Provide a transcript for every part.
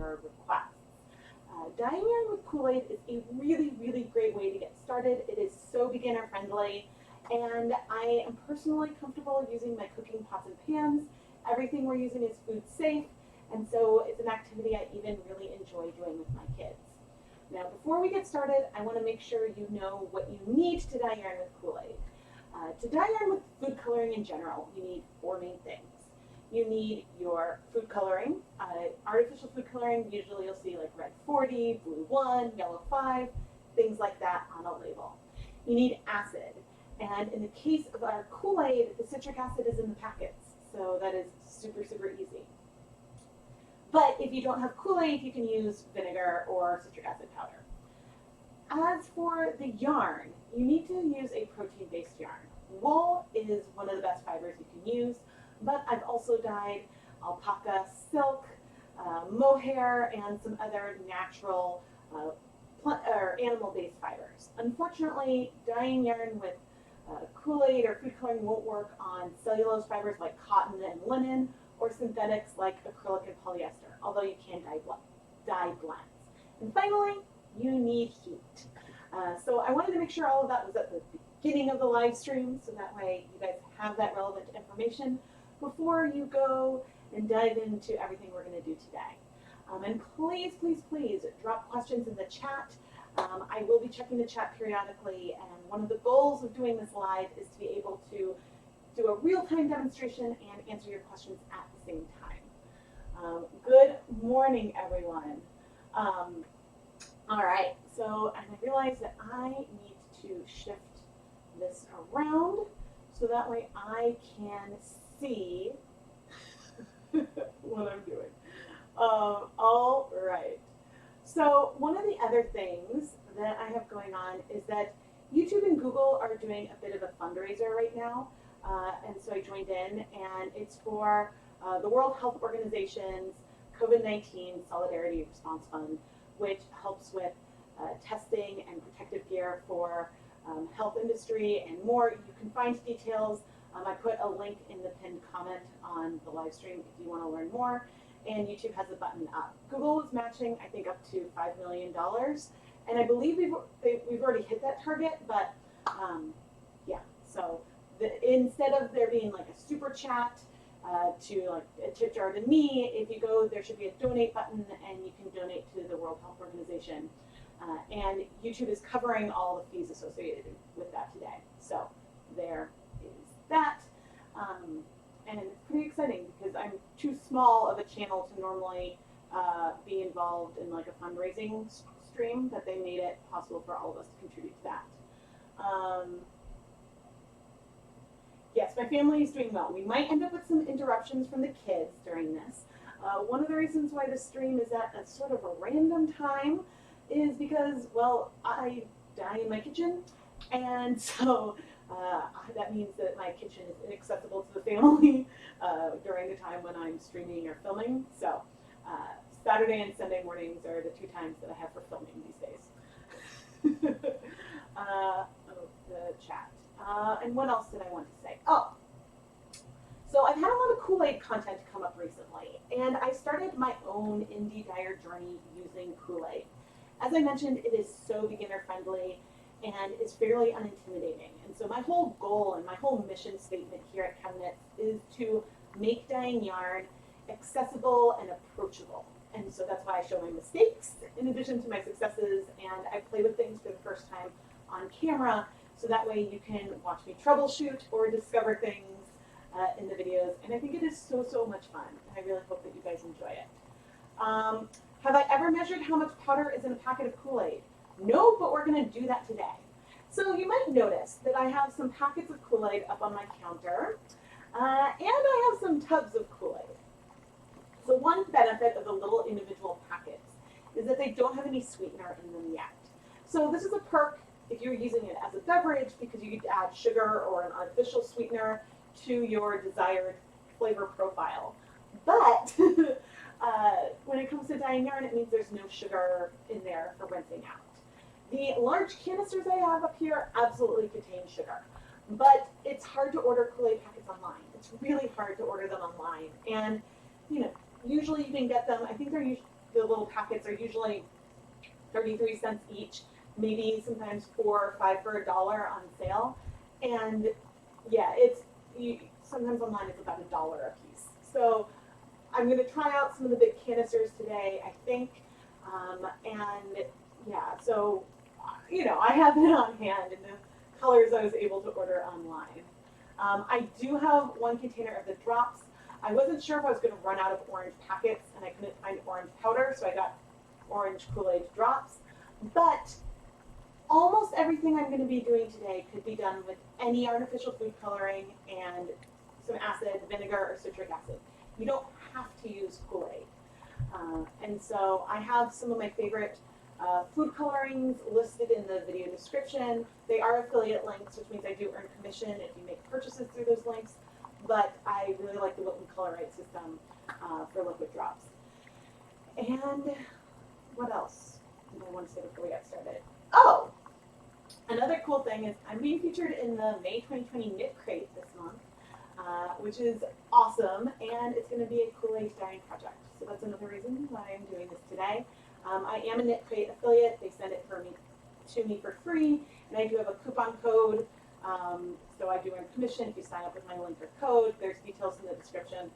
your requests. Dyeing yarn with Kool-Aid is a really, really great way to get started. It is so beginner friendly, and I am personally comfortable using my cooking pots and pans. Everything we're using is food safe, and so it's an activity I even really enjoy doing with my kids. Now, before we get started, I want to make sure you know what you need to dye yarn with Kool-Aid. To dye yarn with food coloring in general, you need four main things. You need your food coloring. Artificial food coloring, usually you'll see like red 40, blue 1, yellow 5, things like that on a label. You need acid. And in the case of our Kool-Aid, the citric acid is in the packets. So that is super, super easy. But if you don't have Kool-Aid, you can use vinegar or citric acid powder. As for the yarn, you need to use a protein-based yarn. Wool is one of the best fibers you can use, but I've also dyed alpaca, silk, mohair, and some other natural or animal-based fibers. Unfortunately, dyeing yarn with Kool-Aid or food coloring won't work on cellulose fibers like cotton and linen, or synthetics like acrylic and polyester, although you can dye blends. And finally, you need heat. So I wanted to make sure all of that was at the beginning of the live stream, so that way you guys have that relevant information before you go and dive into everything we're going to do today. And please, please, please drop questions in the chat. I will be checking the chat periodically, and one of the goals of doing this live is to be able to do a real-time demonstration and answer your questions at the same time. Good morning, everyone. All right, so I realize that I need to shift this around so that way I can see what I'm doing. All right. So one of the other things that I have going on is that YouTube and Google are doing a bit of a fundraiser right now. And so I joined in, and it's for the World Health Organization's COVID-19 Solidarity Response Fund, which helps with testing and protective gear for health industry and more. You can find details. I put a link in the pinned comment on the live stream if you want to learn more. And YouTube has a button up. Google is matching, I think, up to $5 million. And I believe we've already hit that target, but yeah, so instead of there being like a super chat to like a tip jar to me, if you go, there should be a donate button and you can donate to the World Health Organization. And YouTube is covering all the fees associated with that today. So there is that. And it's pretty exciting because I'm too small of a channel to normally be involved in like a fundraising stream, that they made it possible for all of us to contribute to that. Yes, my family is doing well. We might end up with some interruptions from the kids during this. One of the reasons why the stream is at a sort of a random time is because, well, I dye in my kitchen, and so that means that my kitchen is inaccessible to the family during the time when I'm streaming or filming. So Saturday and Sunday mornings are the two times that I have for filming these days. The chat. And what else did I want to say? Oh, so I've had a lot of Kool-Aid content come up recently, and I started my own indie dyer journey using Kool-Aid. As I mentioned, it is so beginner friendly and it's fairly unintimidating. And so my whole goal and my whole mission statement here at Chemknits is to make dyeing yarn accessible and approachable. And so that's why I show my mistakes in addition to my successes, and I play with things for the first time on camera, so that way you can watch me troubleshoot or discover things in the videos. And I think it is so, so much fun. I really hope that you guys enjoy it. Have I ever measured how much powder is in a packet of Kool-Aid? No, but we're going to do that today. So you might notice that I have some packets of Kool-Aid up on my counter, and I have some tubs of Kool-Aid. So one benefit of the little individual packets is that they don't have any sweetener in them yet. So this is a perk if you're using it as a beverage, because you could add sugar or an artificial sweetener to your desired flavor profile. But when it comes to dyeing yarn, it means there's no sugar in there for rinsing out. The large canisters I have up here absolutely contain sugar, but it's hard to order Kool-Aid packets online. It's really hard to order them online, and you know, usually you can get them. I think the little packets are usually 33 cents each, maybe sometimes 4 or 5 for $1 on sale. And yeah, sometimes online it's about $1 a piece. So I'm going to try out some of the big canisters today, I think. And yeah, so, I have it on hand in the colors I was able to order online. I do have one container of the drops. I wasn't sure if I was going to run out of orange packets, and I couldn't find orange powder, so I got orange Kool-Aid drops. But almost everything I'm going to be doing today could be done with any artificial food coloring and some acid, vinegar, or citric acid. You don't have to use Kool-Aid. And so I have some of my favorite food colorings listed in the video description. They are affiliate links, which means I do earn commission if you make purchases through those links. But I really like the Wilton Color-Right system for liquid drops. And what else did I want to say before we got started? Oh, another cool thing is I'm being featured in the May 2020 Knit Crate this month, which is awesome, and it's going to be a Kool-Aid dyeing project. So that's another reason why I'm doing this today. I am a Knit Crate affiliate. They send it to me for free, and I do have a coupon code, so I do earn commission if you sign up with my link or code. There's details in the description.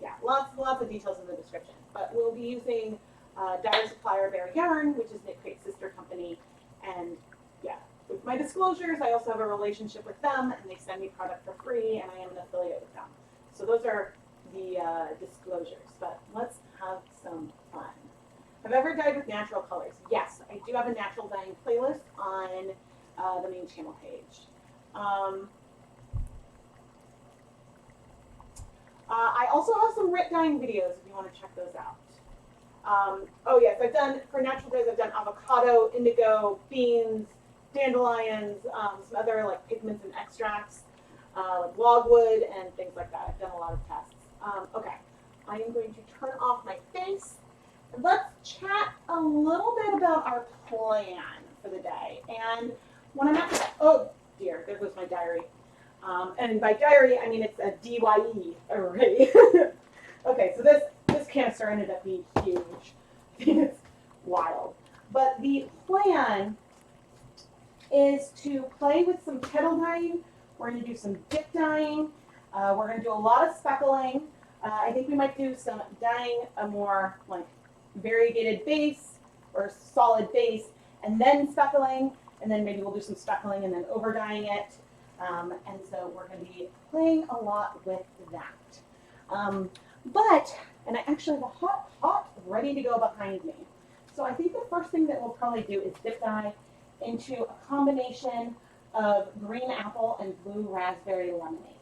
Yeah, lots of details in the description. But we'll be using dyer supplier Bear Yarn, which is Knit Crate's sister company, and yeah, with my disclosures, I also have a relationship with them, and they send me product for free, and I am an affiliate with them. So those are the disclosures, but let's have some fun. Have I ever dyed with natural colors? Yes, I do have a natural dyeing playlist on the main channel page. I also have some RIT dyeing videos if you want to check those out. Oh yes, for natural dyes, I've done avocado, indigo, beans, dandelions, some other like pigments and extracts, like logwood and things like that. I've done a lot of tests. Okay, I am going to turn off my face. And let's chat a little bit about our plan for the day. And when I'm at, oh dear, there goes my diary. And by diary, I mean it's a DYE array. Okay, so this canister ended up being huge. It's wild. But the plan is to play with some kettle dyeing. We're going to do some dip dyeing. We're going to do a lot of speckling. I think we might do some dyeing a more like variegated base or solid base, and then speckling, and then maybe we'll do some speckling and then over dyeing it. And so we're going to be playing a lot with that. And I actually have a hot ready to go behind me. So I think the first thing that we'll probably do is dip dye into a combination of green apple and blue raspberry lemonade.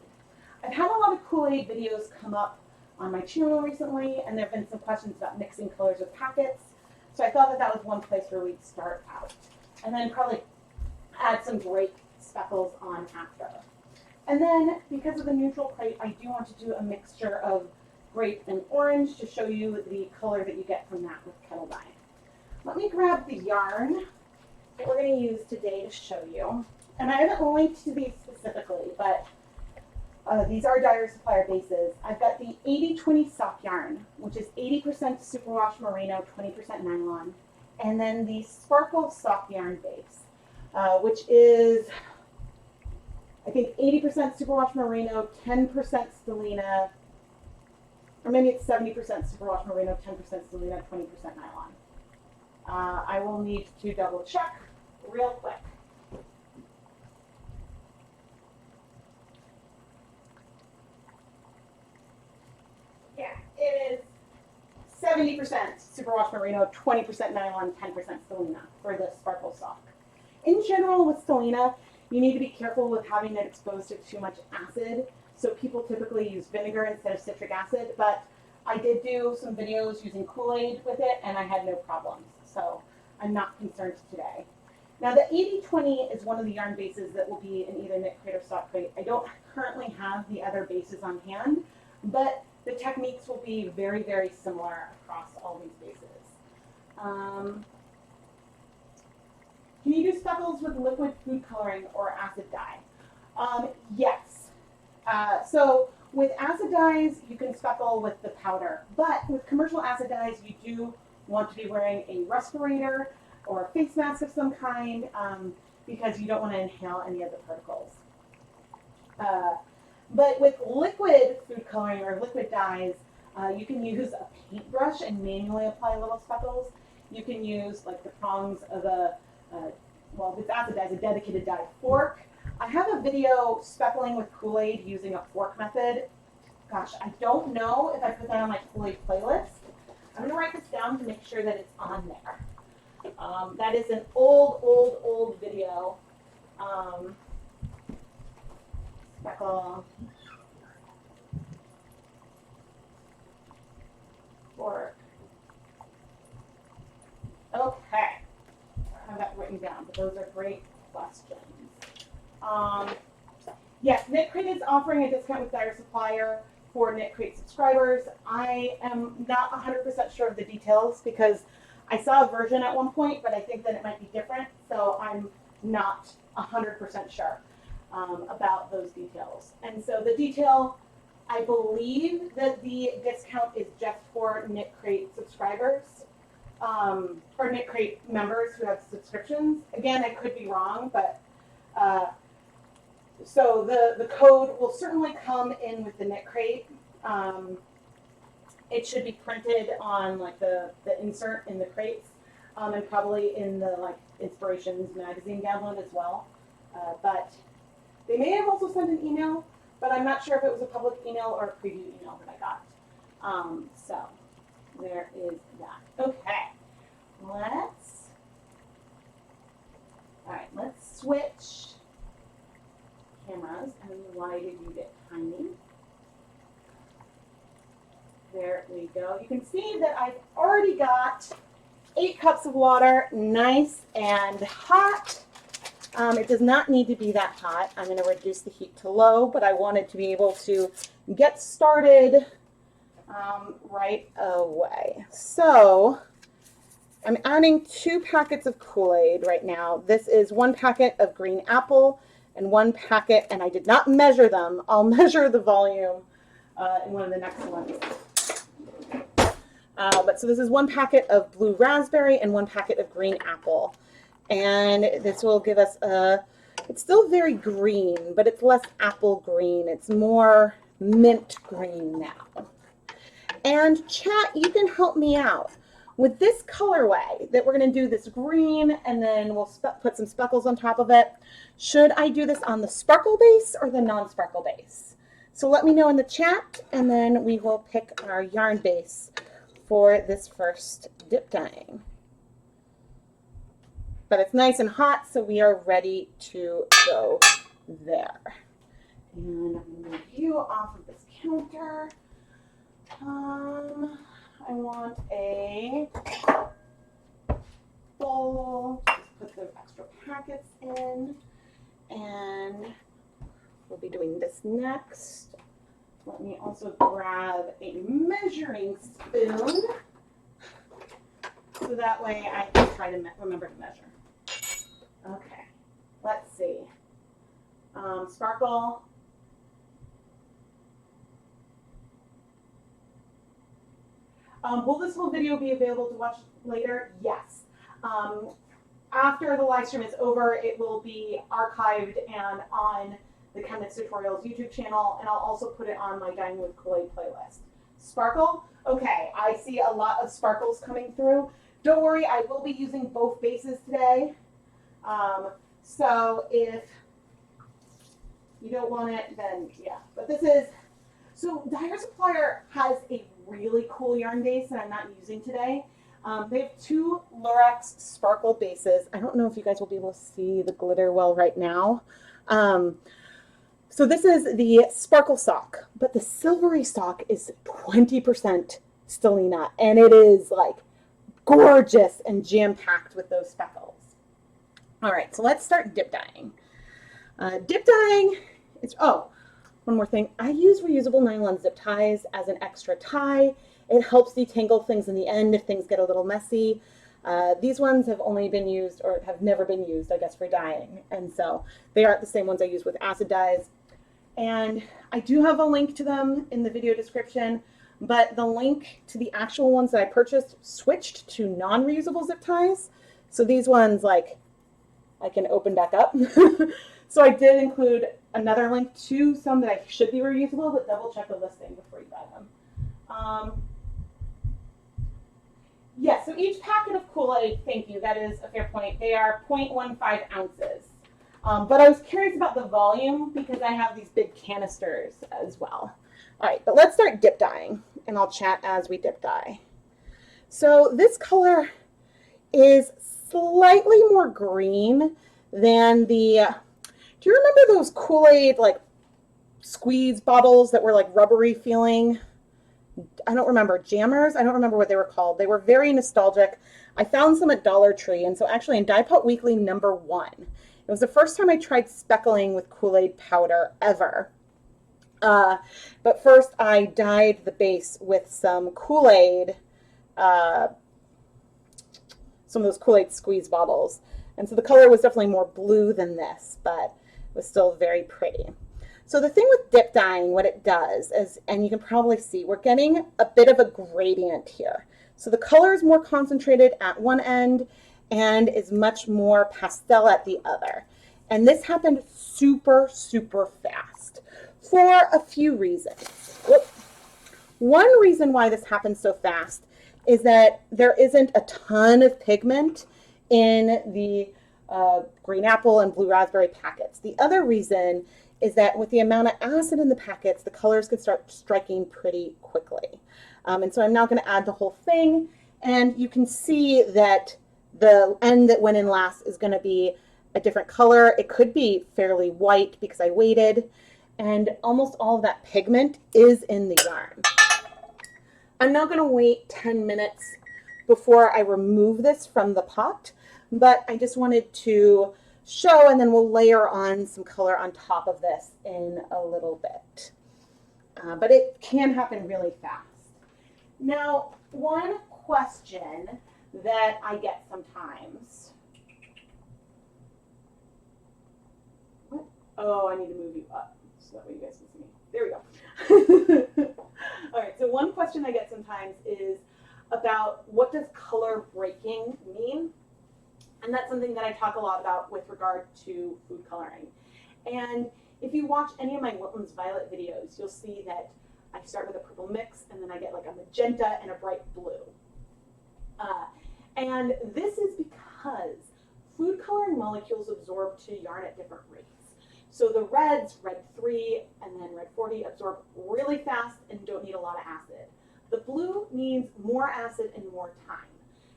I've had a lot of Kool-Aid videos come up on my channel recently, and there have been some questions about mixing colors with packets. So I thought that was one place where we'd start out. And then probably add some grape speckles on after. And then, because of the neutral crate, I do want to do a mixture of grape and orange to show you the color that you get from that with kettle dye. Let me grab the yarn that we're going to use today to show you. And I haven't linked to these specifically, but these are dyer supplier bases. I've got the 80-20 sock yarn, which is 80% superwash merino, 20% nylon. And then the sparkle sock yarn base, which is, I think, 80% superwash merino, 10% stellina, or maybe it's 70% superwash merino, 10% stellina, 20% nylon. I will need to double check real quick. Yeah, it is 70% superwash merino, 20% nylon, 10% stellina for the sparkle sock. In general, with stellina, you need to be careful with having it exposed to too much acid. So people typically use vinegar instead of citric acid, but I did do some videos using Kool-Aid with it, and I had no problems. So I'm not concerned today. Now the 80-20 is one of the yarn bases that will be in either knit crate or sock crate. I don't currently have the other bases on hand, but the techniques will be very, very similar across all these bases. Can you do speckles with liquid food coloring or acid dye? Yes. So With acid dyes, you can speckle with the powder, but with commercial acid dyes, you do want to be wearing a respirator or a face mask of some kind because you don't want to inhale any of the particles. But with liquid food coloring or liquid dyes, you can use a paintbrush and manually apply little speckles. You can use like the prongs of well, if it's acid dyes, a dedicated dye fork. I have a video speckling with Kool-Aid using a fork method. Gosh, I don't know if I put that on my Kool-Aid playlist. I'm going to write this down to make sure that it's on there. That is an old video. Speckle. Fork. Okay. I have that written down, but those are great questions. Yes, Knit Crate is offering a discount with Dyer Supplier for Knit Crate subscribers. I am not 100% sure of the details because I saw a version at one point, but I think that it might be different, so I'm not 100% sure about those details. And so the detail, I believe that the discount is just for Knit Crate subscribers. Or Knit Crate members who have subscriptions. Again, I could be wrong, but so the code will certainly come in with the Knit Crate. It should be printed on like the insert in the crates, and probably in the like Inspirations magazine download as well. But they may have also sent an email, but I'm not sure if it was a public email or a preview email that I got. So there is that. Okay. Let's switch cameras. And why did you get tiny? There we go. You can see that I've already got 8 cups of water, nice and hot. It does not need to be that hot. I'm going to reduce the heat to low, but I wanted to be able to get started right away. So I'm adding 2 packets of Kool-Aid right now. This is 1 packet of green apple and 1 packet, and I did not measure them. I'll measure the volume in one of the next ones. But so this is 1 packet of blue raspberry and 1 packet of green apple. And this will give us it's still very green, but it's less apple green. It's more mint green now. And chat, you can help me out. With this colorway that we're going to do this green and then we'll put some speckles on top of it, should I do this on the sparkle base or the non-sparkle base? So let me know in the chat and then we will pick our yarn base for this first dip dyeing. But it's nice and hot, so we are ready to go there. And I'm going to move you off of this counter. I want a bowl. Just put the extra packets in. And we'll be doing this next. Let me also grab a measuring spoon. So that way I can try to remember to measure. Okay, let's see. Sparkle. Will this whole video be available to watch later? Yes. After the live stream is over, it will be archived and on the Chemist Tutorials YouTube channel, and I'll also put it on my Dining with Kool-Aid playlist. Sparkle? Okay, I see a lot of sparkles coming through. Don't worry, I will be using both bases today. So if you don't want it, then yeah. But this is, so Dyer Supplier has a really cool yarn base that I'm not using today. They have 2 Lurex sparkle bases. I don't know if you guys will be able to see the glitter well right now. So this is the sparkle sock, but the silvery sock is 20% stellina, and it is like gorgeous and jam-packed with those speckles. All right, so let's start dip dyeing. Dip dyeing is, oh, one more thing. I use reusable nylon zip ties as an extra tie. It helps detangle things in the end if things get a little messy. These ones have only been used, or have never been used, I guess, for dyeing. And so they aren't the same ones I use with acid dyes. And I do have a link to them in the video description, but the link to the actual ones that I purchased switched to non-reusable zip ties. So these ones, like, I can open back up. So I did include another link to some that I should be reusable, but double check the listing before you buy them. Yeah, so each packet of Kool-Aid, thank you, that is a fair point. They are 0.15 ounces. But I was curious about the volume because I have these big canisters as well. All right, but let's start dip dyeing, and I'll chat as we dip dye. So this color is slightly more green than the, do you remember those Kool-Aid like squeeze bottles that were like rubbery feeling? I don't remember, jammers? I don't remember what they were called. They were very nostalgic. I found some at Dollar Tree, and so actually in Dye Pot Weekly #1. It was the first time I tried speckling with Kool-Aid powder ever. But first I dyed the base with some Kool-Aid, some of those Kool-Aid squeeze bottles. And so the color was definitely more blue than this, but it was still very pretty. So the thing with dip dyeing, what it does is, and you can probably see, we're getting a bit of a gradient here. So the color is more concentrated at one end and is much more pastel at the other. And this happened super, super fast for a few reasons. Whoop. One reason why this happens so fast is that there isn't a ton of pigment in the green apple and blue raspberry packets. The other reason is that with the amount of acid in the packets, the colors can start striking pretty quickly. And so I'm now going to add the whole thing, and you can see that the end that went in last is going to be a different color. It could be fairly white because I waited, and almost all of that pigment is in the yarn. I'm now going to wait 10 minutes before I remove this from the pot, but I just wanted to show, and then we'll layer on some color on top of this in a little bit. But it can happen really fast. Now, one question that I get sometimes. What? Oh, I need to move you up so that way you guys can see me. There we go. All right, so one question I get sometimes is about what does color breaking mean? And that's something that I talk a lot about with regard to food coloring. And if you watch any of my Wilton's Violet videos, you'll see that I start with a purple mix, and then I get like a magenta and a bright blue. And this is because food coloring molecules absorb to yarn at different rates. So the reds, red 3 and then red 40, absorb really fast and don't need a lot of acid. The blue needs more acid and more time.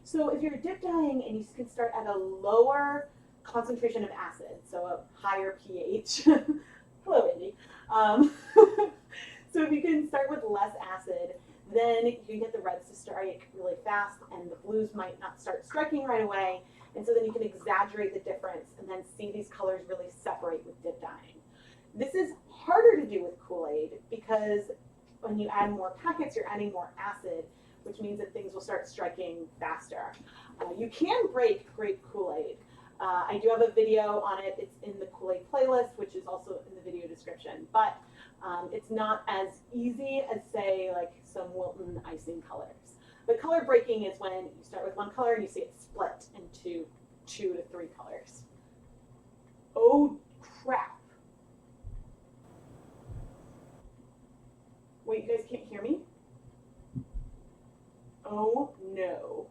So if you're dip dyeing and you can start at a lower concentration of acid, so a higher pH. Hello, Andy. So if you can start with less acid, then you can get the reds to strike really fast, and the blues might not start striking right away. And so then you can exaggerate the difference and then see these colors really separate with dip dyeing. This is harder to do with Kool-Aid because when you add more packets, you're adding more acid, which means that things will start striking faster. You can break grape Kool-Aid. I do have a video on it. It's in the Kool-Aid playlist, which is also in the video description. But it's not as easy as, say, like some Wilton icing colors. But color breaking is when you start with one color and you see it split into 2 to 3 colors. Oh, crap. Wait, you guys can't hear me? Oh, no.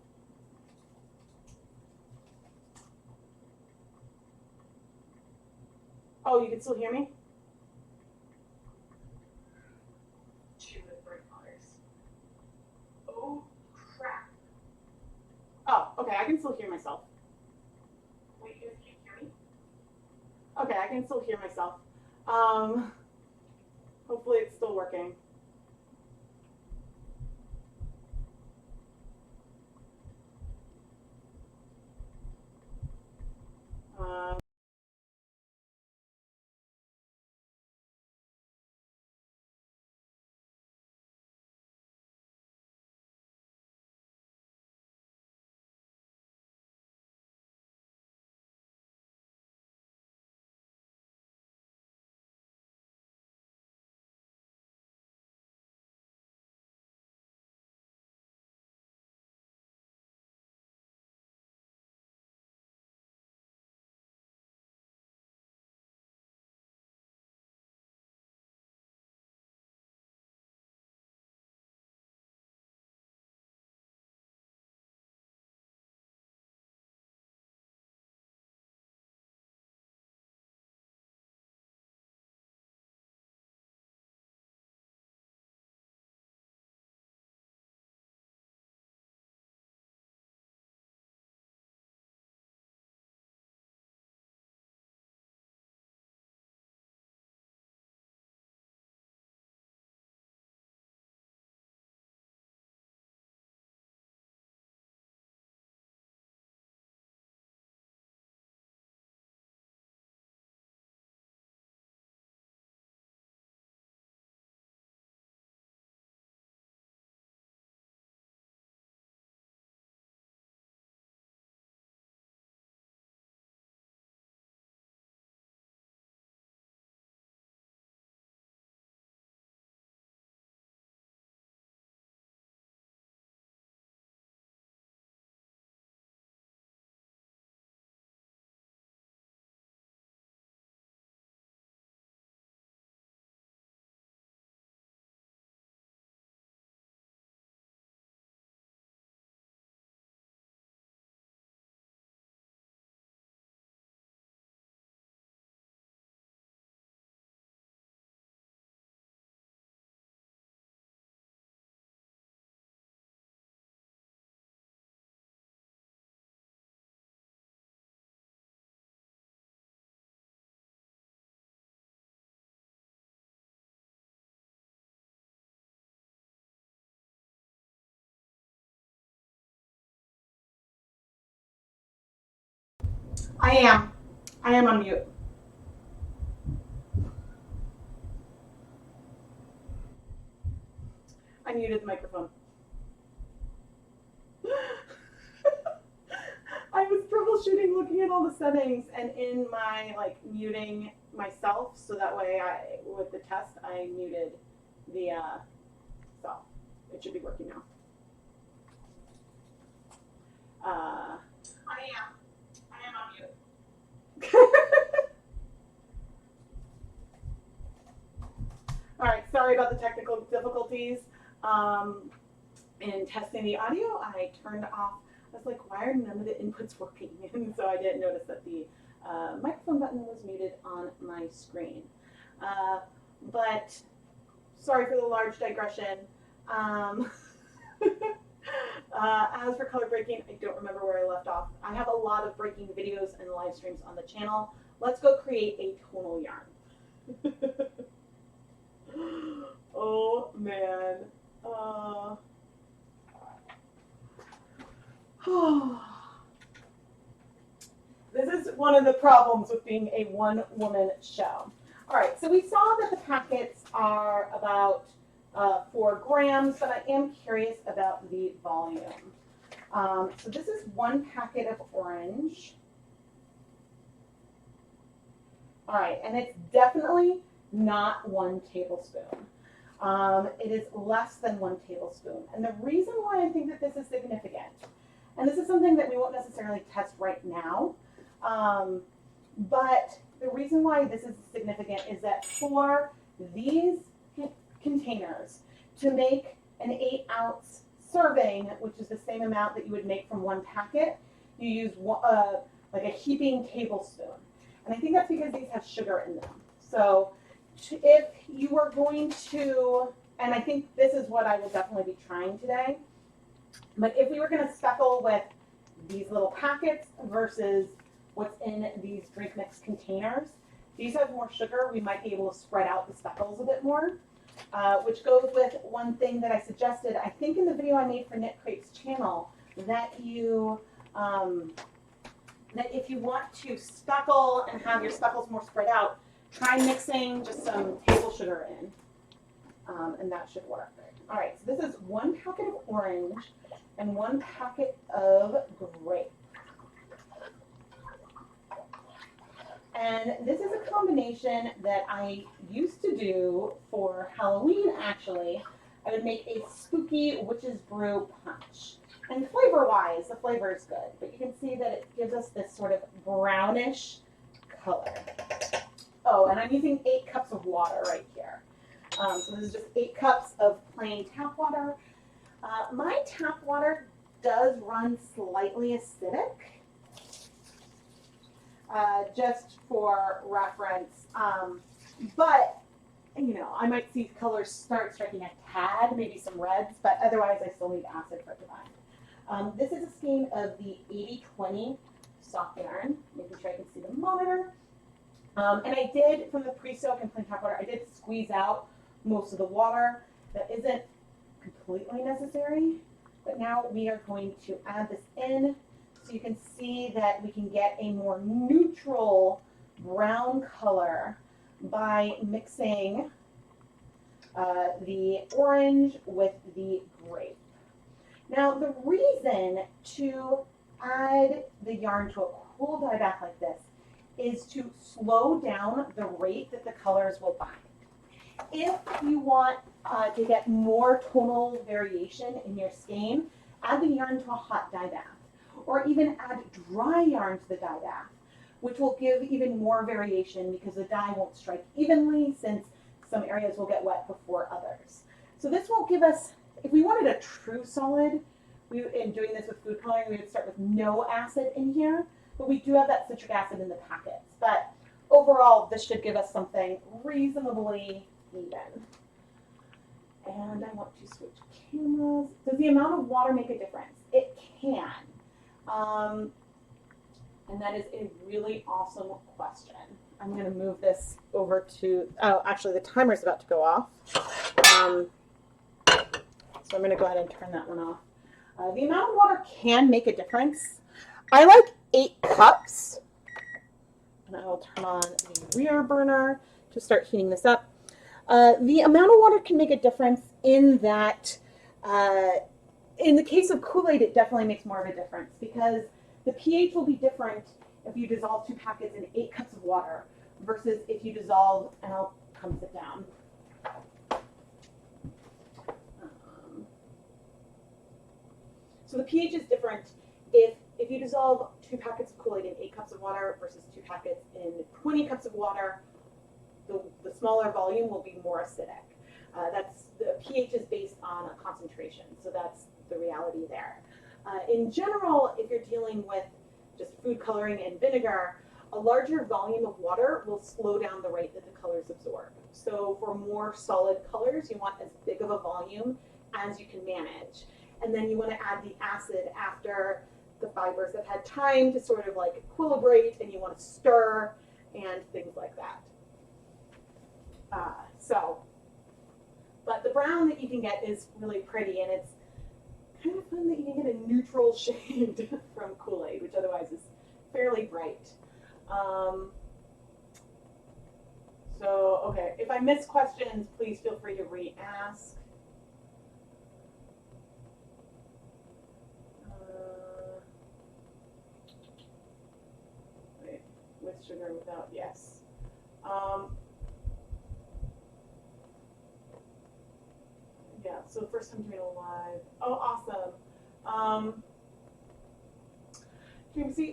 Oh, you can still hear me? 2 to 3 colors. Oh, crap. Oh, okay, I can still hear myself. Wait, you guys can't hear me? Okay, I can still hear myself. Hopefully it's still working. I am. I am on mute. I muted the microphone. I was troubleshooting, looking at all the settings, and in my muting myself, so that way with the test I muted the self. It should be working now. I am on mute. All right, sorry about the technical difficulties. In testing the audio, I turned off. I was like, why are none of the inputs working? And so I didn't notice that the microphone button was muted on my screen. But sorry for the large digression. As for color breaking, I don't remember where I left off. I have a lot of breaking videos and live streams on the channel. Let's go create a tonal yarn. Oh man. This is one of the problems with being a one-woman show. All right, so we saw that the packets are about 4 grams, but I am curious about the volume. So this is 1 packet of orange. All right, and it's definitely not 1 tablespoon. It is less than 1 tablespoon. And the reason why I think that this is significant, and this is something that we won't necessarily test right now, but the reason why this is significant is that for these containers to make an 8-ounce serving, which is the same amount that you would make from 1 packet, you use like a heaping tablespoon. And I think that's because these have sugar in them. So if you are going to, and I think this is what I will definitely be trying today, but if we were going to speckle with these little packets versus what's in these drink mix containers, these have more sugar. We might be able to spread out the speckles a bit more, which goes with one thing that I suggested, I think in the video I made for Knit Crate's channel, that you, that if you want to speckle and have your speckles more spread out, try mixing just some table sugar in, and that should work. All right, so this is 1 packet of orange and 1 packet of grape. And this is a combination that I used to do for Halloween, actually. I would make a spooky witch's brew punch. And flavor-wise, the flavor is good, but you can see that it gives us this sort of brownish color. Oh, and I'm using 8 cups of water right here. So this is just 8 cups of plain tap water. My tap water does run slightly acidic, just for reference. But, you know, I might see colors start striking a tad, maybe some reds, but otherwise I still need acid for it to bind. This is a skein of the 80/20 soft yarn, making sure I can see the monitor. And I did, from the pre-soak and plain tap water, I did squeeze out most of the water. That isn't completely necessary, but now we are going to add this in so you can see that we can get a more neutral brown color by mixing the orange with the grape. Now, the reason to add the yarn to a cool dye bath like this is to slow down the rate that the colors will bind. If you want to get more tonal variation in your skein, add the yarn to a hot dye bath, or even add dry yarn to the dye bath, which will give even more variation because the dye won't strike evenly, since some areas will get wet before others. So this won't give us, if we wanted a true solid, in doing this with food coloring, we would start with no acid in here, but we do have that citric acid in the packets. But overall, this should give us something reasonably even. And I want to switch cameras. Does the amount of water make a difference? It can. And that is a really awesome question. I'm going to move this over to, oh, actually the timer is about to go off. So I'm going to go ahead and turn that one off. The amount of water can make a difference. I like 8 cups And I will turn on the rear burner to start heating this up. The amount of water can make a difference in that. In the case of Kool-Aid, it definitely makes more of a difference because the pH will be different if you dissolve 2 packets in 8 cups of water versus if you dissolve, and I'll come sit down. So the pH is different if you dissolve 2 packets of Kool-Aid in 8 cups of water versus 2 packets in 20 cups of water. The smaller volume will be more acidic. The pH is based on a concentration, so that's the reality there. In general, if you're dealing with just food coloring and vinegar, a larger volume of water will slow down the rate that the colors absorb. So for more solid colors, you want as big of a volume as you can manage. And then you want to add the acid after the fibers have had time to sort of like equilibrate, and you want to stir and things like that. But the brown that you can get is really pretty, and it's kind of fun that you can get a neutral shade from Kool-Aid, which otherwise is fairly bright. Okay, if I miss questions, please feel free to re-ask. Wait, with sugar, without, yes. Yeah, so first time doing it live. Oh, awesome.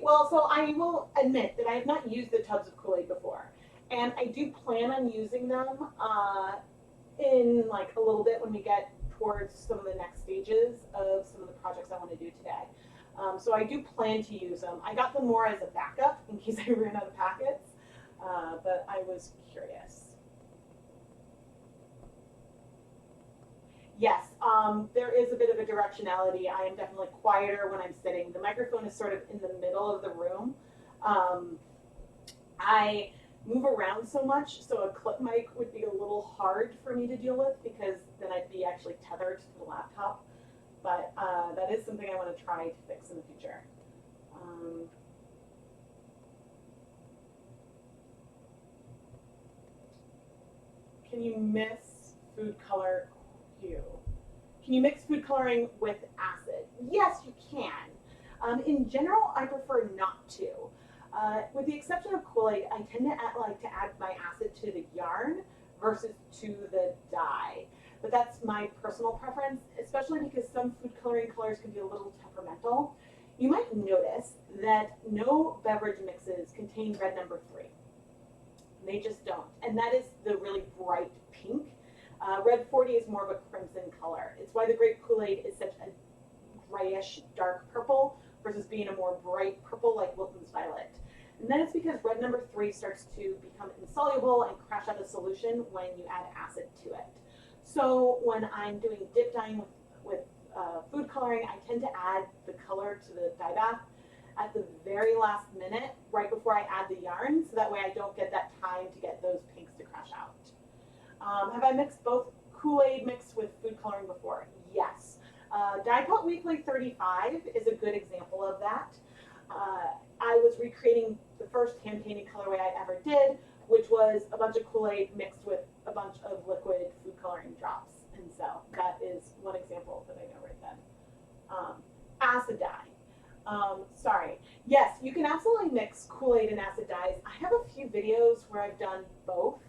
Well, so I will admit that I have not used the tubs of Kool-Aid before. And I do plan on using them in like a little bit when we get towards some of the next stages of some of the projects I want to do today. So I do plan to use them. I got them more as a backup in case I ran out of packets, but I was curious. Yes, there is a bit of a directionality. I am definitely quieter when I'm sitting. The microphone is sort of in the middle of the room. I move around so much, so a clip mic would be a little hard for me to deal with because then I'd be actually tethered to the laptop. But that is something I want to try to fix in the future. Can you miss food color hue? Can you mix food coloring with acid? Yes, you can. In general, I prefer not to. With the exception of Kool-Aid, I tend to like to add my acid to the yarn versus to the dye. But that's my personal preference, especially because some food coloring colors can be a little temperamental. You might notice that no beverage mixes contain red number 3. They just don't. And that is the really bright pink. Red 40 is more of a crimson color. It's why the grape Kool-Aid is such a grayish dark purple versus being a more bright purple like Wilton's Violet. And then it's because red number 3 starts to become insoluble and crash out of solution when you add acid to it. So when I'm doing dip dyeing with food coloring, I tend to add the color to the dye bath at the very last minute, right before I add the yarn, so that way I don't get that time to get those pinks to crash out. Have I mixed both Kool-Aid mixed with food coloring before? Yes. Dye Pot Weekly 35 is a good example of that. I was recreating the first hand painted colorway I ever did, which was a bunch of Kool-Aid mixed with a bunch of liquid food coloring drops. And so that is one example that I know right then. Acid dye. Sorry. Yes, you can absolutely mix Kool-Aid and acid dyes. I have a few videos where I've done both.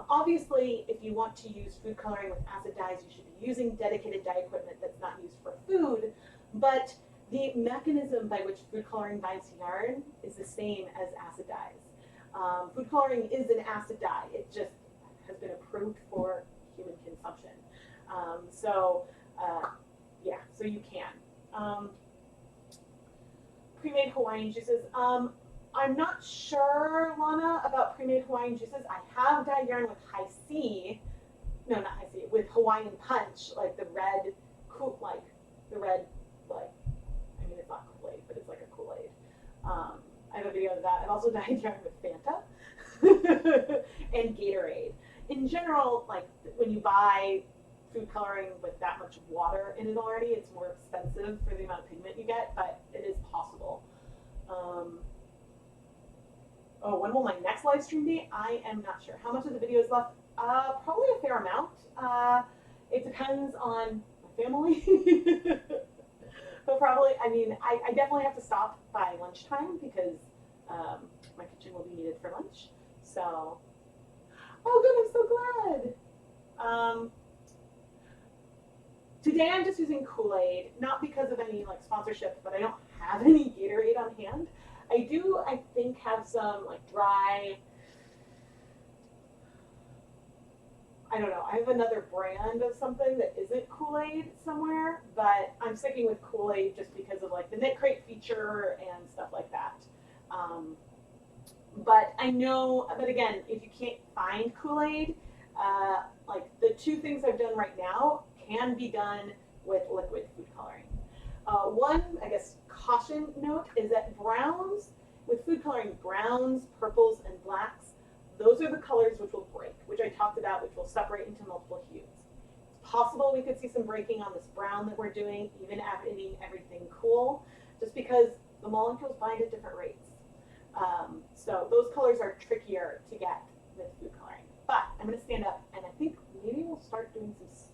Obviously, if you want to use food coloring with acid dyes, you should be using dedicated dye equipment that's not used for food, but the mechanism by which food coloring binds to yarn is the same as acid dyes. Food coloring is an acid dye. It just has been approved for human consumption. Yeah, so you can. Pre-made Hawaiian juices. I'm not sure, Lana, about pre-made Hawaiian juices. I have dyed yarn with high C, no, not high C, with Hawaiian punch, like the red, I mean, it's not Kool-Aid, but it's like a Kool-Aid. I have a video of that. I've also dyed yarn with Fanta and Gatorade. In general, like when you buy food coloring with that much water in it already, it's more expensive for the amount of pigment you get, but it is possible. Oh, when will my next live stream be? I am not sure. How much of the video is left? Probably a fair amount. It depends on my family. But probably, I mean, I definitely have to stop by lunchtime because my kitchen will be needed for lunch. So, oh good, I'm so glad. Today I'm just using Kool-Aid, not because of any like sponsorship, but I don't have any Gatorade on hand. I do, I think, have some like dry, I don't know, I have another brand of something that isn't Kool-Aid somewhere, but I'm sticking with Kool-Aid just because of like the knit crate feature and stuff like that. But I know, but again, if you can't find Kool-Aid, like the two things I've done right now can be done with liquid food coloring. One, I guess, caution note is that browns, with food coloring, browns, purples, and blacks, those are the colors which will break, which I talked about, which will separate into multiple hues. It's possible we could see some breaking on this brown that we're doing, even adding everything cool, just because the molecules bind at different rates. So those colors are trickier to get with food coloring. But I'm going to stand up, and I think maybe we'll start doing some.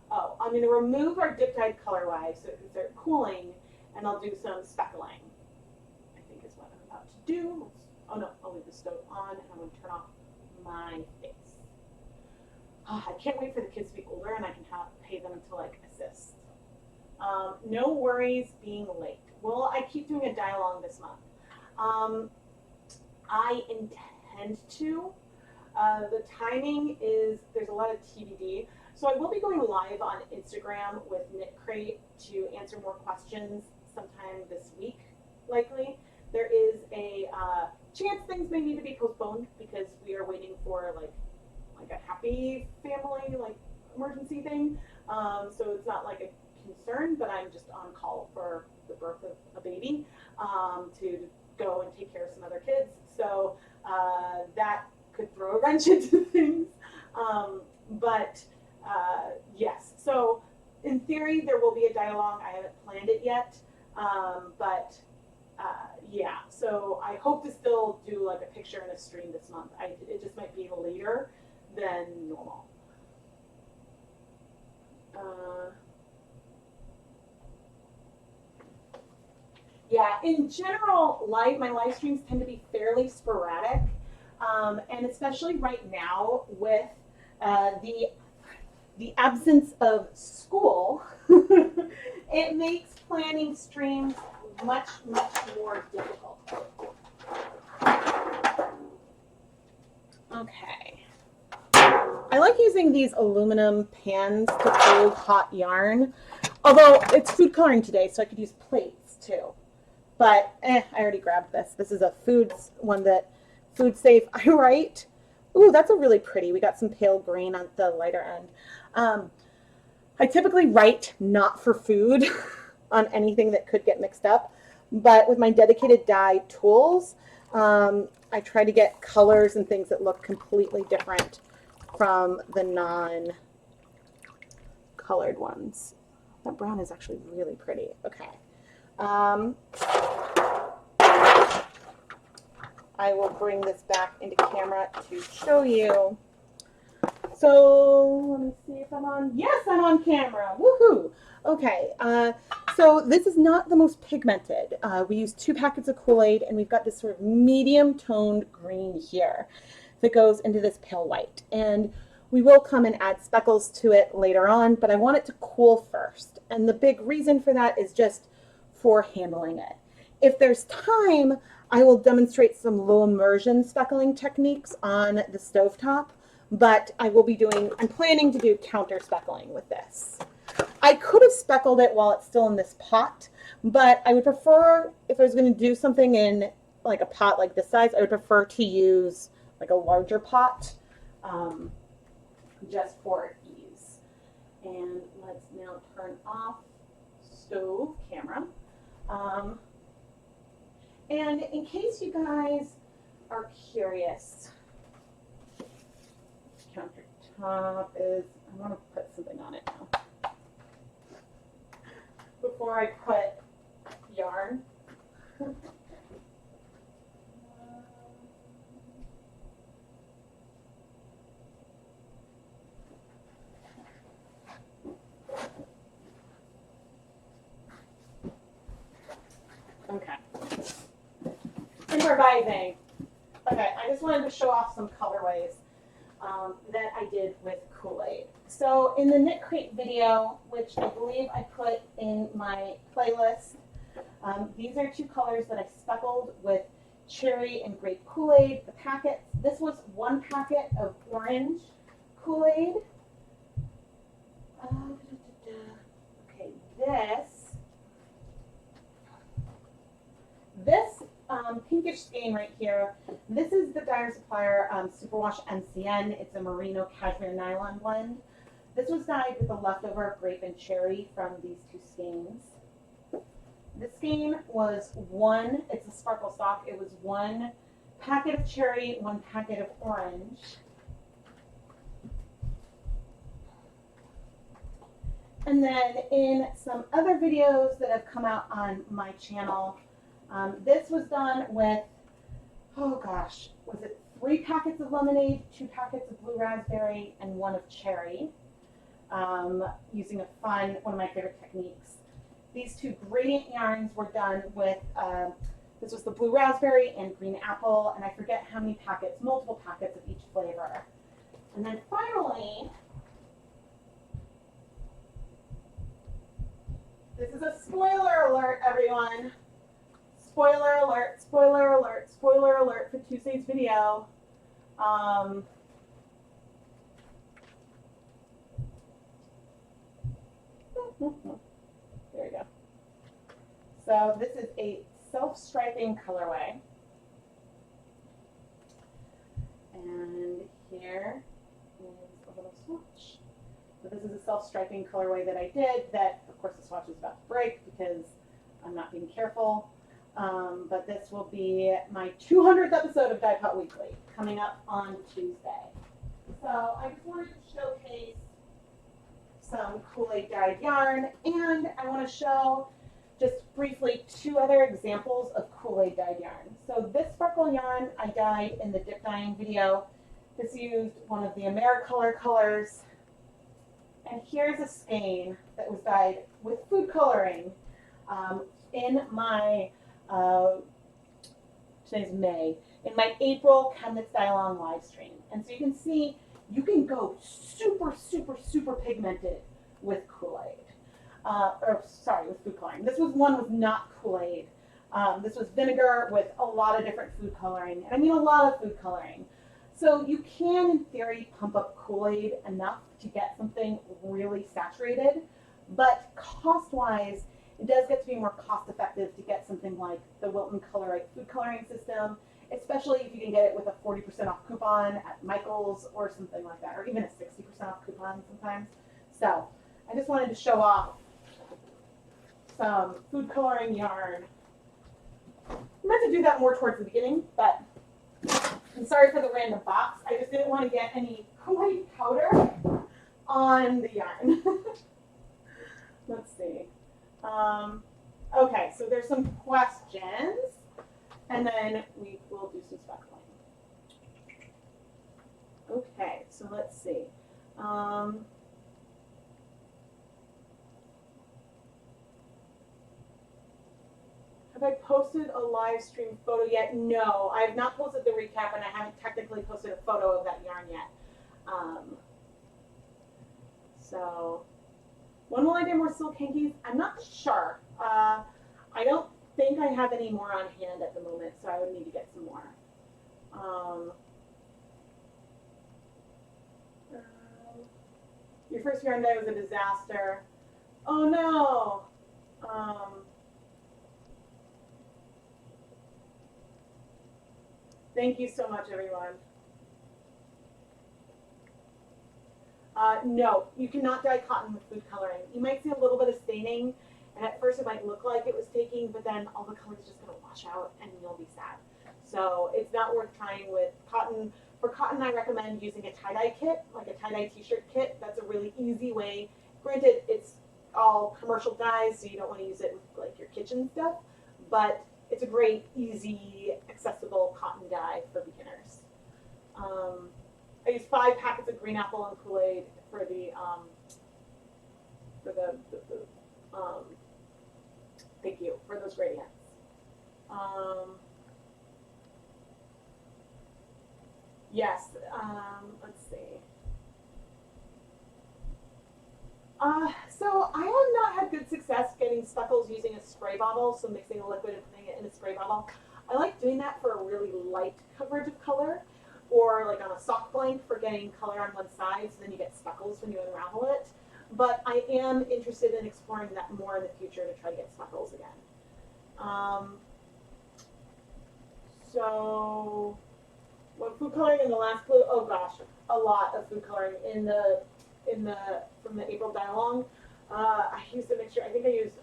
Oh, I'm going to remove our dip dyed color waves so it can start cooling, and I'll do some speckling. I think is what I'm about to do. Oh no, I'll leave the stove on, and I'm going to turn off my face. Oh, I can't wait for the kids to be older, and I can pay them to like assist. No worries being late. Well, I keep doing a dye-along this month. I intend to. The timing is, there's a lot of TBD. So I will be going live on Instagram with Knit Crate to answer more questions sometime this week, likely. There is a chance things may need to be postponed because we are waiting for like a happy family like emergency thing. So it's not like a concern, but I'm just on call for the birth of a baby to go and take care of some other kids. So that could throw a wrench into things. Yes, so in theory there will be a dye-along. I haven't planned it yet, yeah, so I hope to still do like a picture and a stream this month. It just might be later than normal. Yeah, in general, my live streams tend to be fairly sporadic, and especially right now with the absence of school, it makes planning streams much, much more difficult. Okay. I like using these aluminum pans to hold hot yarn, although it's food coloring today, so I could use plates too. But I already grabbed this. This is a one that food safe. I write. Ooh, that's a really pretty. We got some pale green on the lighter end. I typically write not for food on anything that could get mixed up, but with my dedicated dye tools, I try to get colors and things that look completely different from the non-colored ones. That brown is actually really pretty. Okay. I will bring this back into camera to show you. So let me see if I'm on. Yes, I'm on camera. Woohoo! Okay, so this is not the most pigmented. We used 2 packets of Kool-Aid, and we've got this sort of medium toned green here that goes into this pale white. And we will come and add speckles to it later on, but I want it to cool first. And the big reason for that is just for handling it. If there's time, I will demonstrate some low immersion speckling techniques on the stovetop, but I'm planning to do counter speckling with this. I could have speckled it while it's still in this pot, but I would prefer, if I was going to do something in like a pot like this size, I would prefer to use like a larger pot, just for ease. And let's now turn off stove camera. And in case you guys are curious, countertop is, I want to put something on it now. Before I put yarn. Okay. Improvising. Okay, I just wanted to show off some colorways that I did with Kool-Aid. So in the Knit Crate video, which I believe I put in my playlist, these are two colors that I speckled with cherry and grape Kool-Aid. The packets, this was one packet of orange Kool-Aid. Okay, this pinkish skein right here, this is the Dyer Supplier Superwash NCN. It's a merino cashmere nylon blend. This was dyed with the leftover grape and cherry from these two skeins. The skein was one, it's a sparkle stock, it was one packet of cherry, one packet of orange. And then in some other videos that have come out on my channel, this was done with, oh gosh, was it 3 packets of lemonade, 2 packets of blue raspberry, and 1 of cherry, using one of my favorite techniques. These 2 gradient yarns were done with, this was the blue raspberry and green apple, and I forget how many packets, multiple packets of each flavor. And then finally, this is a spoiler alert, everyone. Spoiler alert, spoiler alert, spoiler alert for Tuesday's video. There we go. So this is a self-striping colorway. And here is a little swatch. So this is a self-striping colorway that I did that, of course, the swatch is about to break because I'm not being careful. But this will be my 200th episode of Dye Pot Weekly coming up on Tuesday. So I just wanted to showcase some Kool-Aid dyed yarn, and I want to show just briefly 2 other examples of Kool-Aid dyed yarn. So this sparkle yarn I dyed in the dip dyeing video. This used one of the AmeriColor colors. And here's a skein that was dyed with food coloring in my, today's May, in my April Chemnitz Dye Along live stream. And so you can see, you can go super, super, super pigmented with Kool-Aid. With food coloring. This was one with not Kool-Aid. This was vinegar with a lot of different food coloring. And I mean a lot of food coloring. So you can, in theory, pump up Kool-Aid enough to get something really saturated. But cost-wise, it does get to be more cost-effective to get something like the Wilton Colorite food coloring system, especially if you can get it with a 40% off coupon at Michael's or something like that, or even a 60% off coupon sometimes. So I just wanted to show off some food coloring yarn. I meant to do that more towards the beginning, but I'm sorry for the random box. I just didn't want to get any Kool-Aid powder on the yarn. Let's see. Okay, so there's some questions, and then we will do some speckling. Okay, so let's see. Have I posted a live stream photo yet? No, I have not posted the recap, and I haven't technically posted a photo of that yarn yet. So, when will I do more silk hankies? I'm not sure. I don't think I have any more on hand at the moment, so I would need to get some more. Your first yarn dye was a disaster. Oh no. Thank you so much, everyone. No, you cannot dye cotton with food coloring. You might see a little bit of staining, and at first it might look like it was taking, but then all the color's just going to wash out, and you'll be sad. So it's not worth trying with cotton. For cotton, I recommend using a tie-dye kit, like a tie-dye t-shirt kit. That's a really easy way. Granted, it's all commercial dyes, so you don't want to use it with like your kitchen stuff, but it's a great, easy, accessible cotton dye for beginners. I used 5 packets of green apple and Kool-Aid for the thank you, for those gradients. Yes, let's see. So I have not had good success getting speckles using a spray bottle, so mixing a liquid and putting it in a spray bottle. I like doing that for a really light coverage of color, or like on a sock blank for getting color on one side, so then you get speckles when you unravel it. But I am interested in exploring that more in the future to try to get speckles again. So, what food coloring in the last blue? Oh gosh, a lot of food coloring in the from the April dye along. I used a mixture. I think I used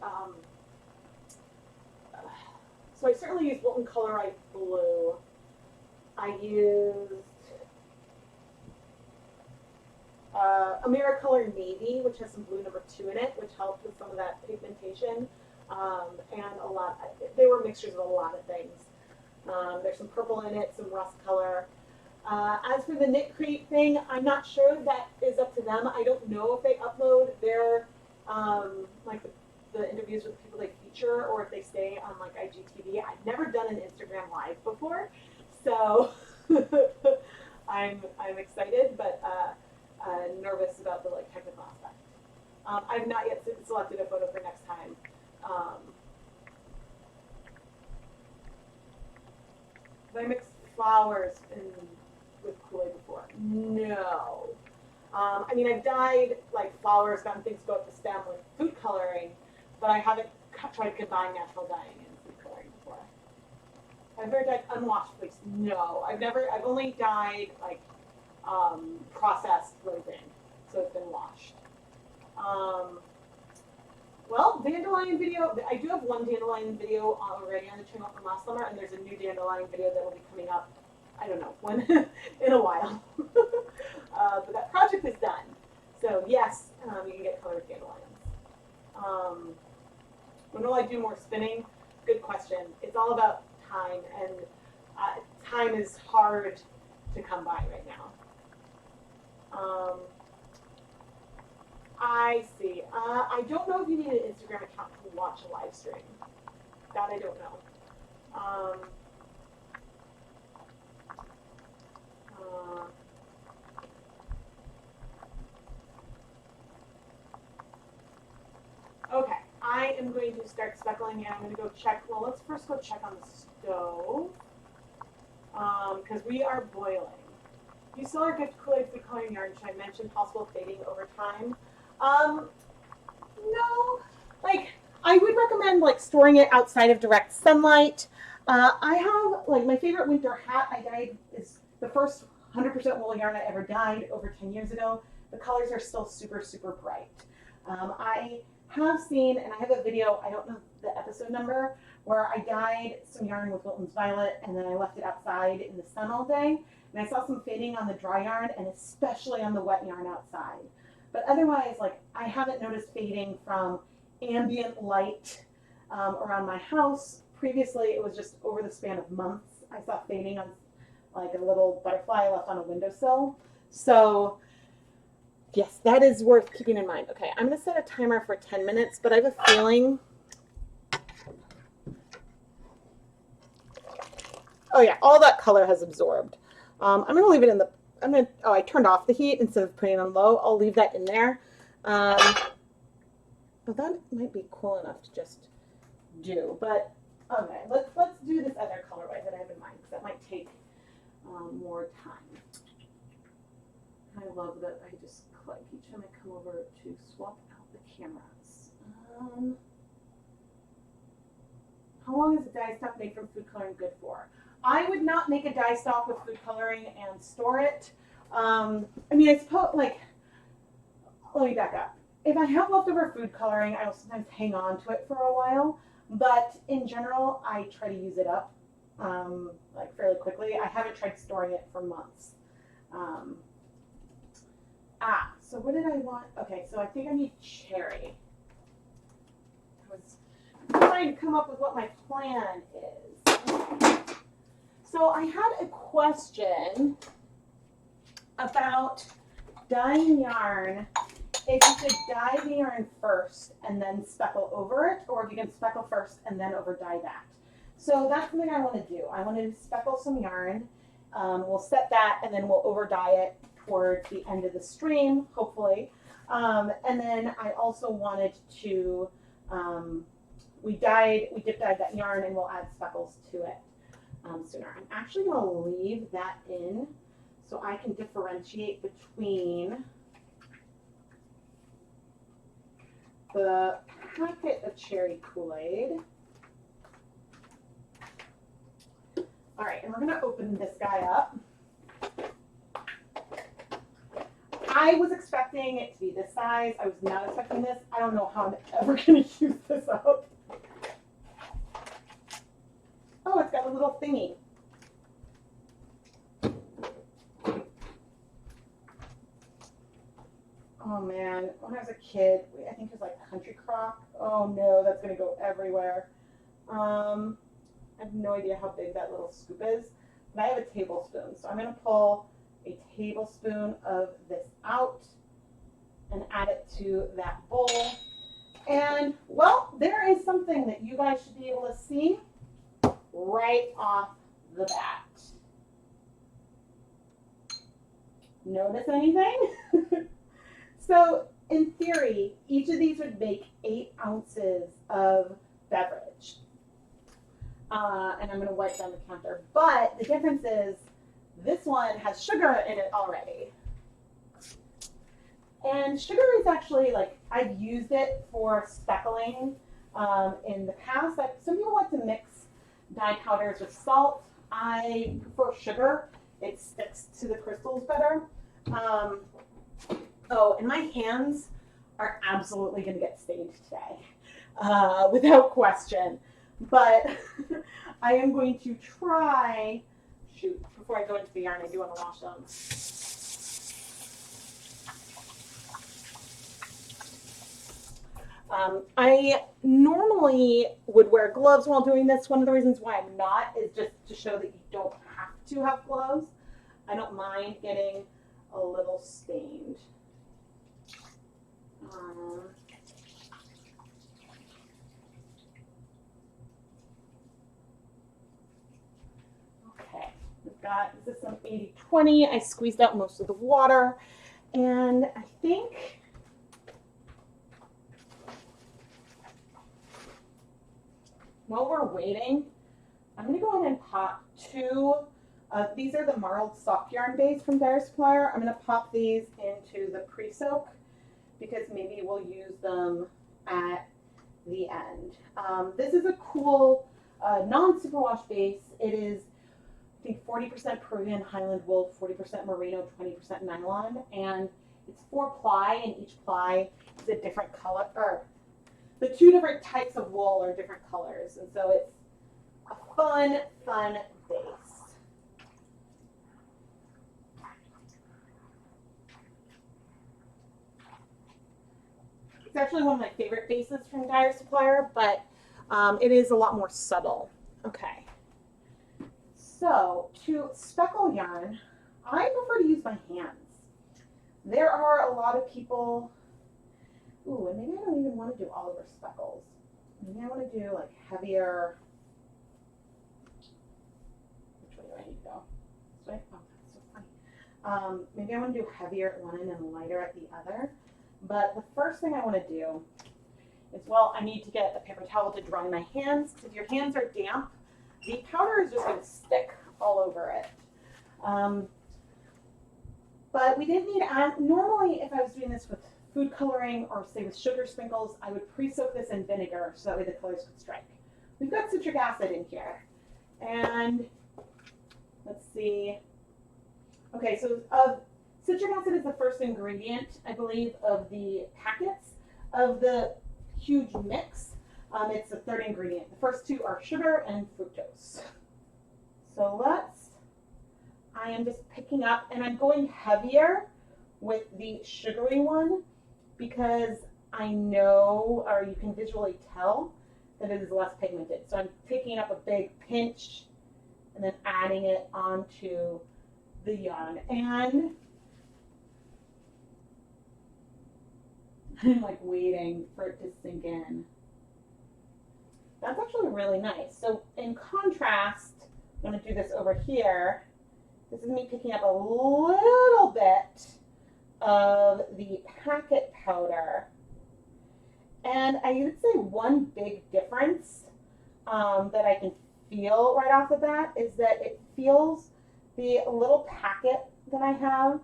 so I certainly used Wilton Colorite blue. I used AmeriColor Navy, which has some blue #2 in it, which helped with some of that pigmentation. And a lot. They were mixtures of a lot of things. There's some purple in it, some rust color. As for the Knit Crate thing, I'm not sure. That is up to them. I don't know if they upload their like the interviews with people they feature, or if they stay on like IGTV. I've never done an Instagram live before, so I'm excited, but nervous about the like technical aspect. I've not yet selected a photo for next time. Have I mixed flowers with Kool-Aid before? No. I mean, I've dyed like flowers, gotten things to go up the stem with food coloring, but I haven't tried to combine natural dyeing and food coloring before. I've never dyed unwashed fleece. No, I've only dyed like processed rosin, so it's been washed. Well, dandelion video, I do have one dandelion video already on the channel from last summer, and there's a new dandelion video that will be coming up, I don't know, when, in a while. But that project is done. So yes, you can get colored dandelions. When will I do more spinning? Good question. It's all about time, and time is hard to come by right now. I see. I don't know if you need an Instagram account to watch a live stream. That I don't know. Okay, I am going to start speckling, and I'm going to go check. Well, let's first go check on the stove, because we are boiling. You still are gift Kool-Aid food coloring yarn. Should I mention possible fading over time? No, like I would recommend like storing it outside of direct sunlight. I have like my favorite winter hat I dyed is the first 100% wool yarn I ever dyed over 10 years ago. The colors are still super, super bright. I have seen, and I have a video, I don't know the episode number, where I dyed some yarn with Wilton's Violet and then I left it outside in the sun all day. And I saw some fading on the dry yarn and especially on the wet yarn outside. But otherwise, like I haven't noticed fading from ambient light around my house. Previously, it was just over the span of months. I saw fading on like a little butterfly left on a windowsill. So yes, that is worth keeping in mind. Okay, I'm gonna set a timer for 10 minutes, but I have a feeling, oh yeah, all that color has absorbed. I'm gonna leave it in the, oh, I turned off the heat instead of putting it on low. I'll leave that in there. But that might be cool enough to just do. But okay, let's do this other colorway that I have in mind, because that might take more time. I love that I just click each time I come over to swap out the cameras. How long is a dye stock made from food coloring good for? I would not make a dye stock with food coloring and store it. I mean, I suppose, like, let me back up. If I have leftover food coloring, I will sometimes hang on to it for a while. But in general, I try to use it up like fairly quickly. I haven't tried storing it for months. So what did I want? Okay, so I think I need cherry. I was trying to come up with what my plan is. So I had a question about dyeing yarn. If you should dye the yarn first and then speckle over it, or if you can speckle first and then over dye that. So that's something I want to do. I want to speckle some yarn. We'll set that and then we'll over dye it towards the end of the stream, hopefully. And then I also wanted to, we dip dyed that yarn and we'll add speckles to it sooner. I'm actually going to leave that in so I can differentiate between the packet of cherry Kool-Aid. All right, and we're gonna open this guy up. I was expecting it to be this size. I was not expecting this. I don't know how I'm ever gonna use this up. Oh, it's got a little thingy. Oh man, when I was a kid, I think it was like country crock. Oh no, that's gonna go everywhere. I have no idea how big that little scoop is, but I have a tablespoon. So I'm gonna pull a tablespoon of this out and add it to that bowl. And well, there is something that you guys should be able to see right off the bat. Notice anything? So in theory, each of these would make 8 ounces of beverage. And I'm going to wipe down the counter. But the difference is this one has sugar in it already. And sugar is actually, like, I've used it for speckling in the past. Some people like to mix dye powders with salt. I prefer sugar. It sticks to the crystals better. Oh, and my hands are absolutely going to get stained today, without question. But I am going to try, before I go into the yarn, I do want to wash them. I normally would wear gloves while doing this. One of the reasons why I'm not is just to show that you don't have to have gloves. I don't mind getting a little stained. Okay, we've got, this is some 80-20. I squeezed out most of the water, and I think while we're waiting, I'm going to go ahead and pop 2. These are the marled soft yarn base from Dyer Supplier. I'm going to pop these into the pre-soak because maybe we'll use them at the end. This is a cool non-superwash base. It is, I think, 40% Peruvian Highland wool, 40% merino, 20% nylon, and it's 4 ply, and each ply is a different color, or the 2 different types of wool are different colors, and so it's a fun base. It's actually one of my favorite bases from Dyer Supplier, but it is a lot more subtle. Okay. So to speckle yarn, I prefer to use my hands. There are a lot of people, ooh, and maybe I don't even want to do all over speckles. Maybe I want to do like heavier, which way do I need to go? This way? Oh, that's so funny. Maybe I want to do heavier at one end and lighter at the other. But the first thing I want to do is, well, I need to get a paper towel to dry my hands. If your hands are damp, the powder is just going to stick all over it. But we didn't need to add, normally if I was doing this with food coloring or say with sugar sprinkles, I would pre-soak this in vinegar so that way the colors could strike. We've got citric acid in here. And let's see. Okay, so citric acid is the first ingredient, I believe, of the packets. Of the huge mix, it's the 3rd ingredient. The first 2 are sugar and fructose. So I am just picking up, and I'm going heavier with the sugary one because I know, or you can visually tell, that it is less pigmented. So I'm picking up a big pinch and then adding it onto the yarn. And I'm like waiting for it to sink in. That's actually really nice. So in contrast, I'm going to do this over here. This is me picking up a little bit of the packet powder. And I would say one big difference that I can feel right off the bat is that it feels, the little packet that I have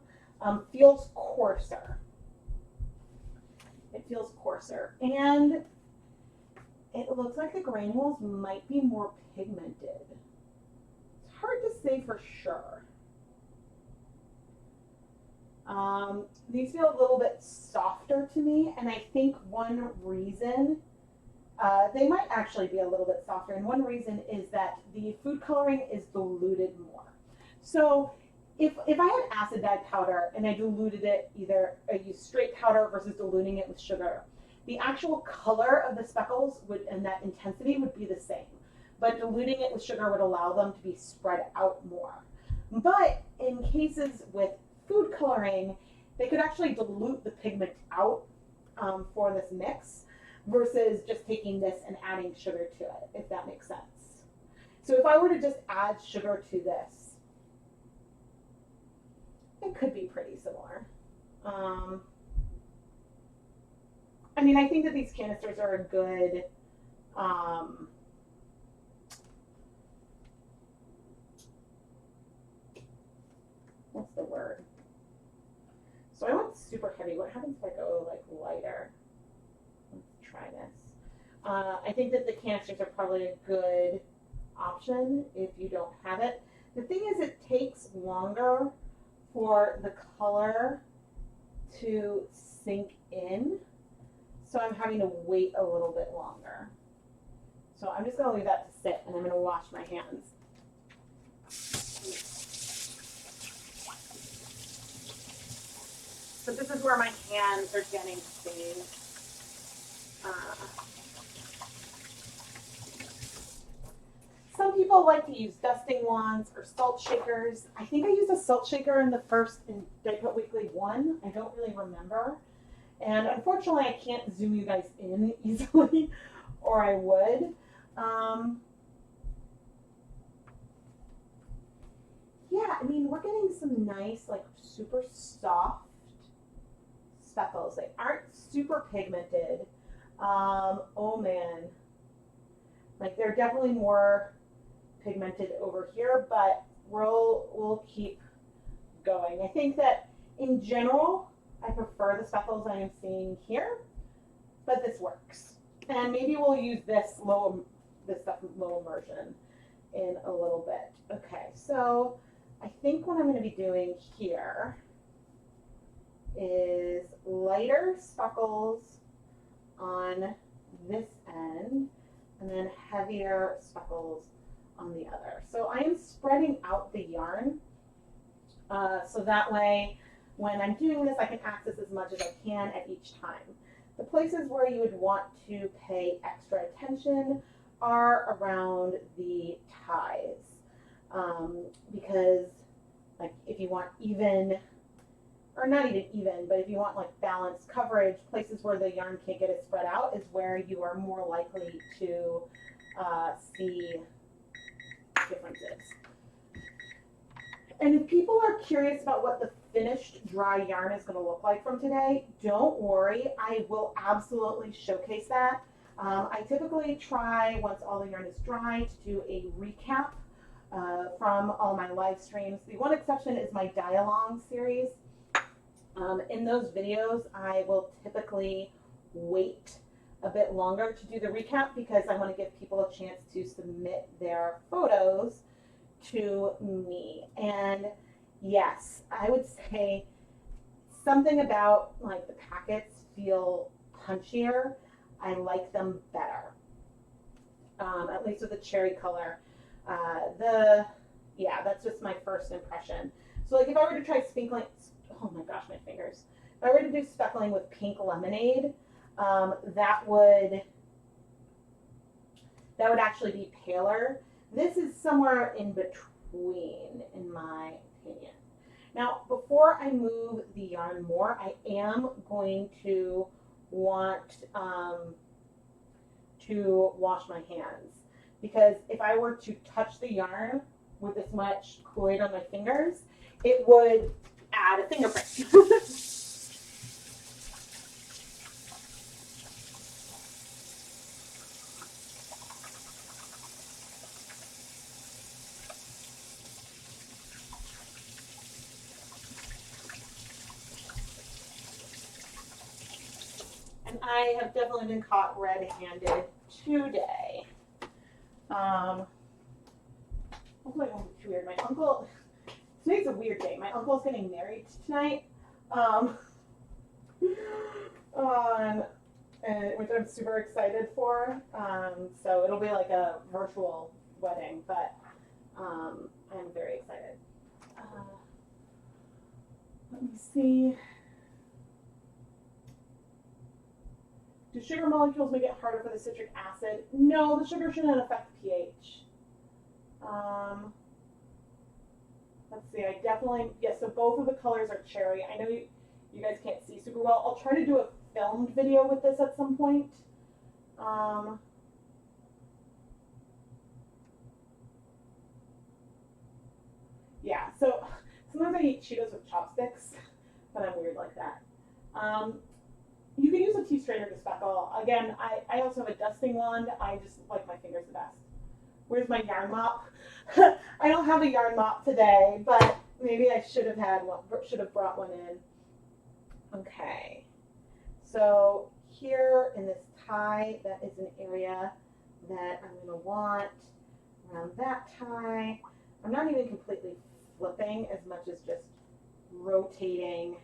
feels coarser. It feels coarser. And it looks like the granules might be more pigmented. It's hard to say for sure. These feel a little bit softer to me, and I think one reason, they might actually be a little bit softer, and one reason is that the food coloring is diluted more. So if I had acid dye powder and I diluted it, either I used straight powder versus diluting it with sugar, the actual color of the speckles would, and that intensity would be the same, but diluting it with sugar would allow them to be spread out more. But in cases with food coloring, they could actually dilute the pigment out for this mix versus just taking this and adding sugar to it, if that makes sense. So if I were to just add sugar to this, it could be pretty similar. I mean, I think that these canisters are a good, what's the word? So I went super heavy. What happens if I go like lighter? Let's try this. I think that the canisters are probably a good option if you don't have it. The thing is, it takes longer for the color to sink in. So I'm having to wait a little bit longer. So I'm just going to leave that to sit, and I'm going to wash my hands. So this is where my hands are getting stained. Some people like to use dusting wands or salt shakers. I think I used a salt shaker in the first Did I put Weekly 1? I don't really remember. And unfortunately, I can't zoom you guys in easily, or I would. Yeah, I mean, we're getting some nice, like, super soft speckles. They aren't super pigmented. Oh man, like they're definitely more pigmented over here, but we'll keep going. I think that in general, I prefer the speckles I am seeing here, but this works. And maybe we'll use this low immersion in a little bit. Okay, so I think what I'm going to be doing here is lighter speckles on this end and then heavier speckles on the other. So I am spreading out the yarn so that way when I'm doing this I can access as much as I can at each time. The places where you would want to pay extra attention are around the ties because like if you want even, or not even, but if you want like balanced coverage, places where the yarn can't get it spread out is where you are more likely to see differences. And if people are curious about what the finished dry yarn is going to look like from today, don't worry, I will absolutely showcase that. I typically try, once all the yarn is dry, to do a recap from all my live streams. The one exception is my Dye-Along series. In those videos, I will typically wait a bit longer to do the recap because I want to give people a chance to submit their photos to me. And yes, I would say something about like the packets feel punchier. I like them better, at least with the cherry color. Yeah, that's just my first impression. So like if I were to try speckling, oh my gosh, my fingers. If I were to do speckling with pink lemonade, that would actually be paler. This is somewhere in between, in my opinion. Now, before I move the yarn more, I am going to want to wash my hands, because if I were to touch the yarn with this much Kool-Aid on my fingers, it would add a fingerprint. And I have definitely been caught red-handed today. Hopefully it won't be too weird. My uncle, today's a weird day. My uncle's getting married tonight, which I'm super excited for. So it'll be like a virtual wedding, but I'm very excited. Let me see. Do sugar molecules make it harder for the citric acid? No, the sugar shouldn't affect the pH. Let's see, I definitely, yes, so both of the colors are cherry. I know you guys can't see super well. I'll try to do a filmed video with this at some point. Yeah, so sometimes I eat Cheetos with chopsticks, but I'm weird like that. You can use a tea strainer to speckle. Again, I also have a dusting wand. I just like my fingers the best. Where's my yarn mop? I don't have a yarn mop today, but maybe I should have brought one in. Okay. So here in this tie, that is an area that I'm going to want around that tie. I'm not even completely flipping as much as just rotating.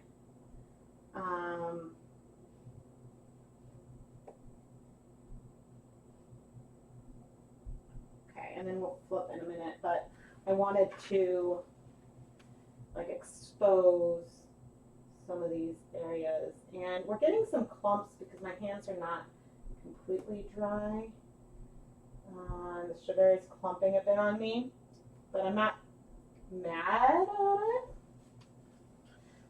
Okay, and then we'll flip in a minute, but I wanted to like expose some of these areas, and we're getting some clumps because my hands are not completely dry. The sugar is clumping a bit on me, but I'm not mad on it.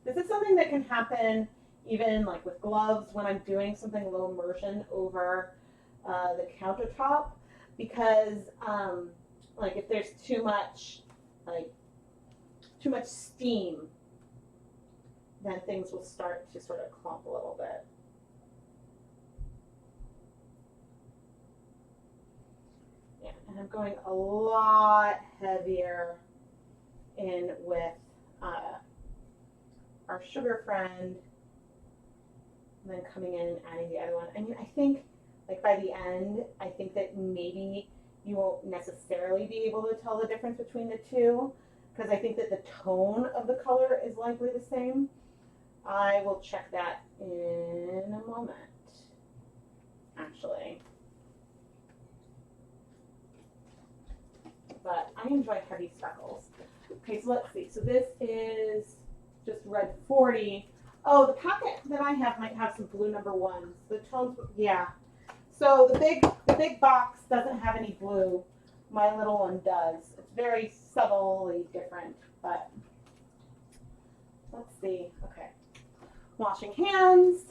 This is something that can happen even like with gloves when I'm doing something low immersion over the countertop, because like if there's too much steam, then things will start to sort of clump a little bit. Yeah, and I'm going a lot heavier in with our sugar friend, and then coming in and adding the other one. I mean, I think like by the end, I think that maybe you won't necessarily be able to tell the difference between the two, because I think that the tone of the color is likely the same. I will check that in a moment, actually. But I enjoy heavy speckles. Okay, so let's see. So this is just red 40. Oh, the packet that I have might have some blue number ones. The tones, yeah. So the big box doesn't have any blue. My little one does. It's very subtly different, but let's see. Okay. Washing hands.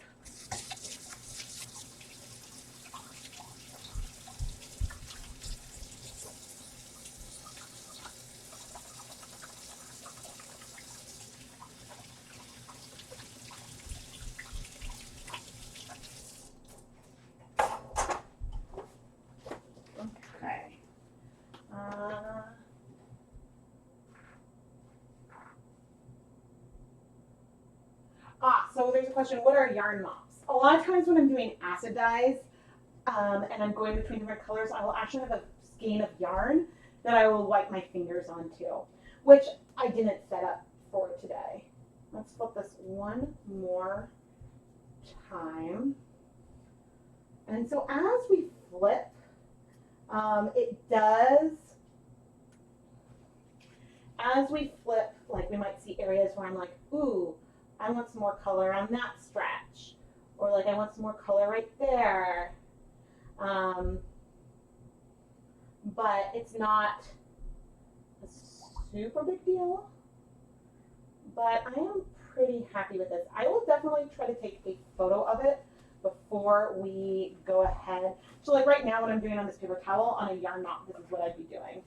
Okay. So there's a question, what are yarn mops? A lot of times when I'm doing acid dyes, and I'm going between different colors, I will actually have a skein of yarn that I will wipe my fingers onto, which I didn't set up for today. Let's flip this one more time. And so as we flip, it does, as we flip, like we might see areas where I'm like, ooh, I want some more color on that stretch, or like I want some more color right there. But it's not a super big deal, but I am pretty happy with this. I will definitely try to take a photo of it before we go ahead. So like right now what I'm doing on this paper towel on a yarn mop, this is what I'd be doing.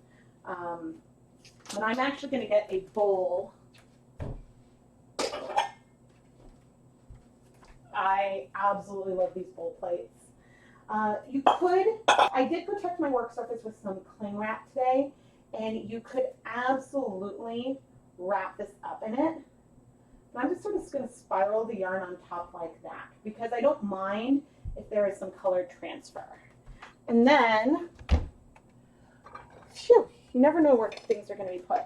But I'm actually going to get a bowl. I absolutely love these bowl plates. You could, I did protect my work surface with some cling wrap today, and you could absolutely wrap this up in it. But I'm just sort of going to spiral the yarn on top like that because I don't mind if there is some color transfer. And then, phew, you never know where things are going to be put.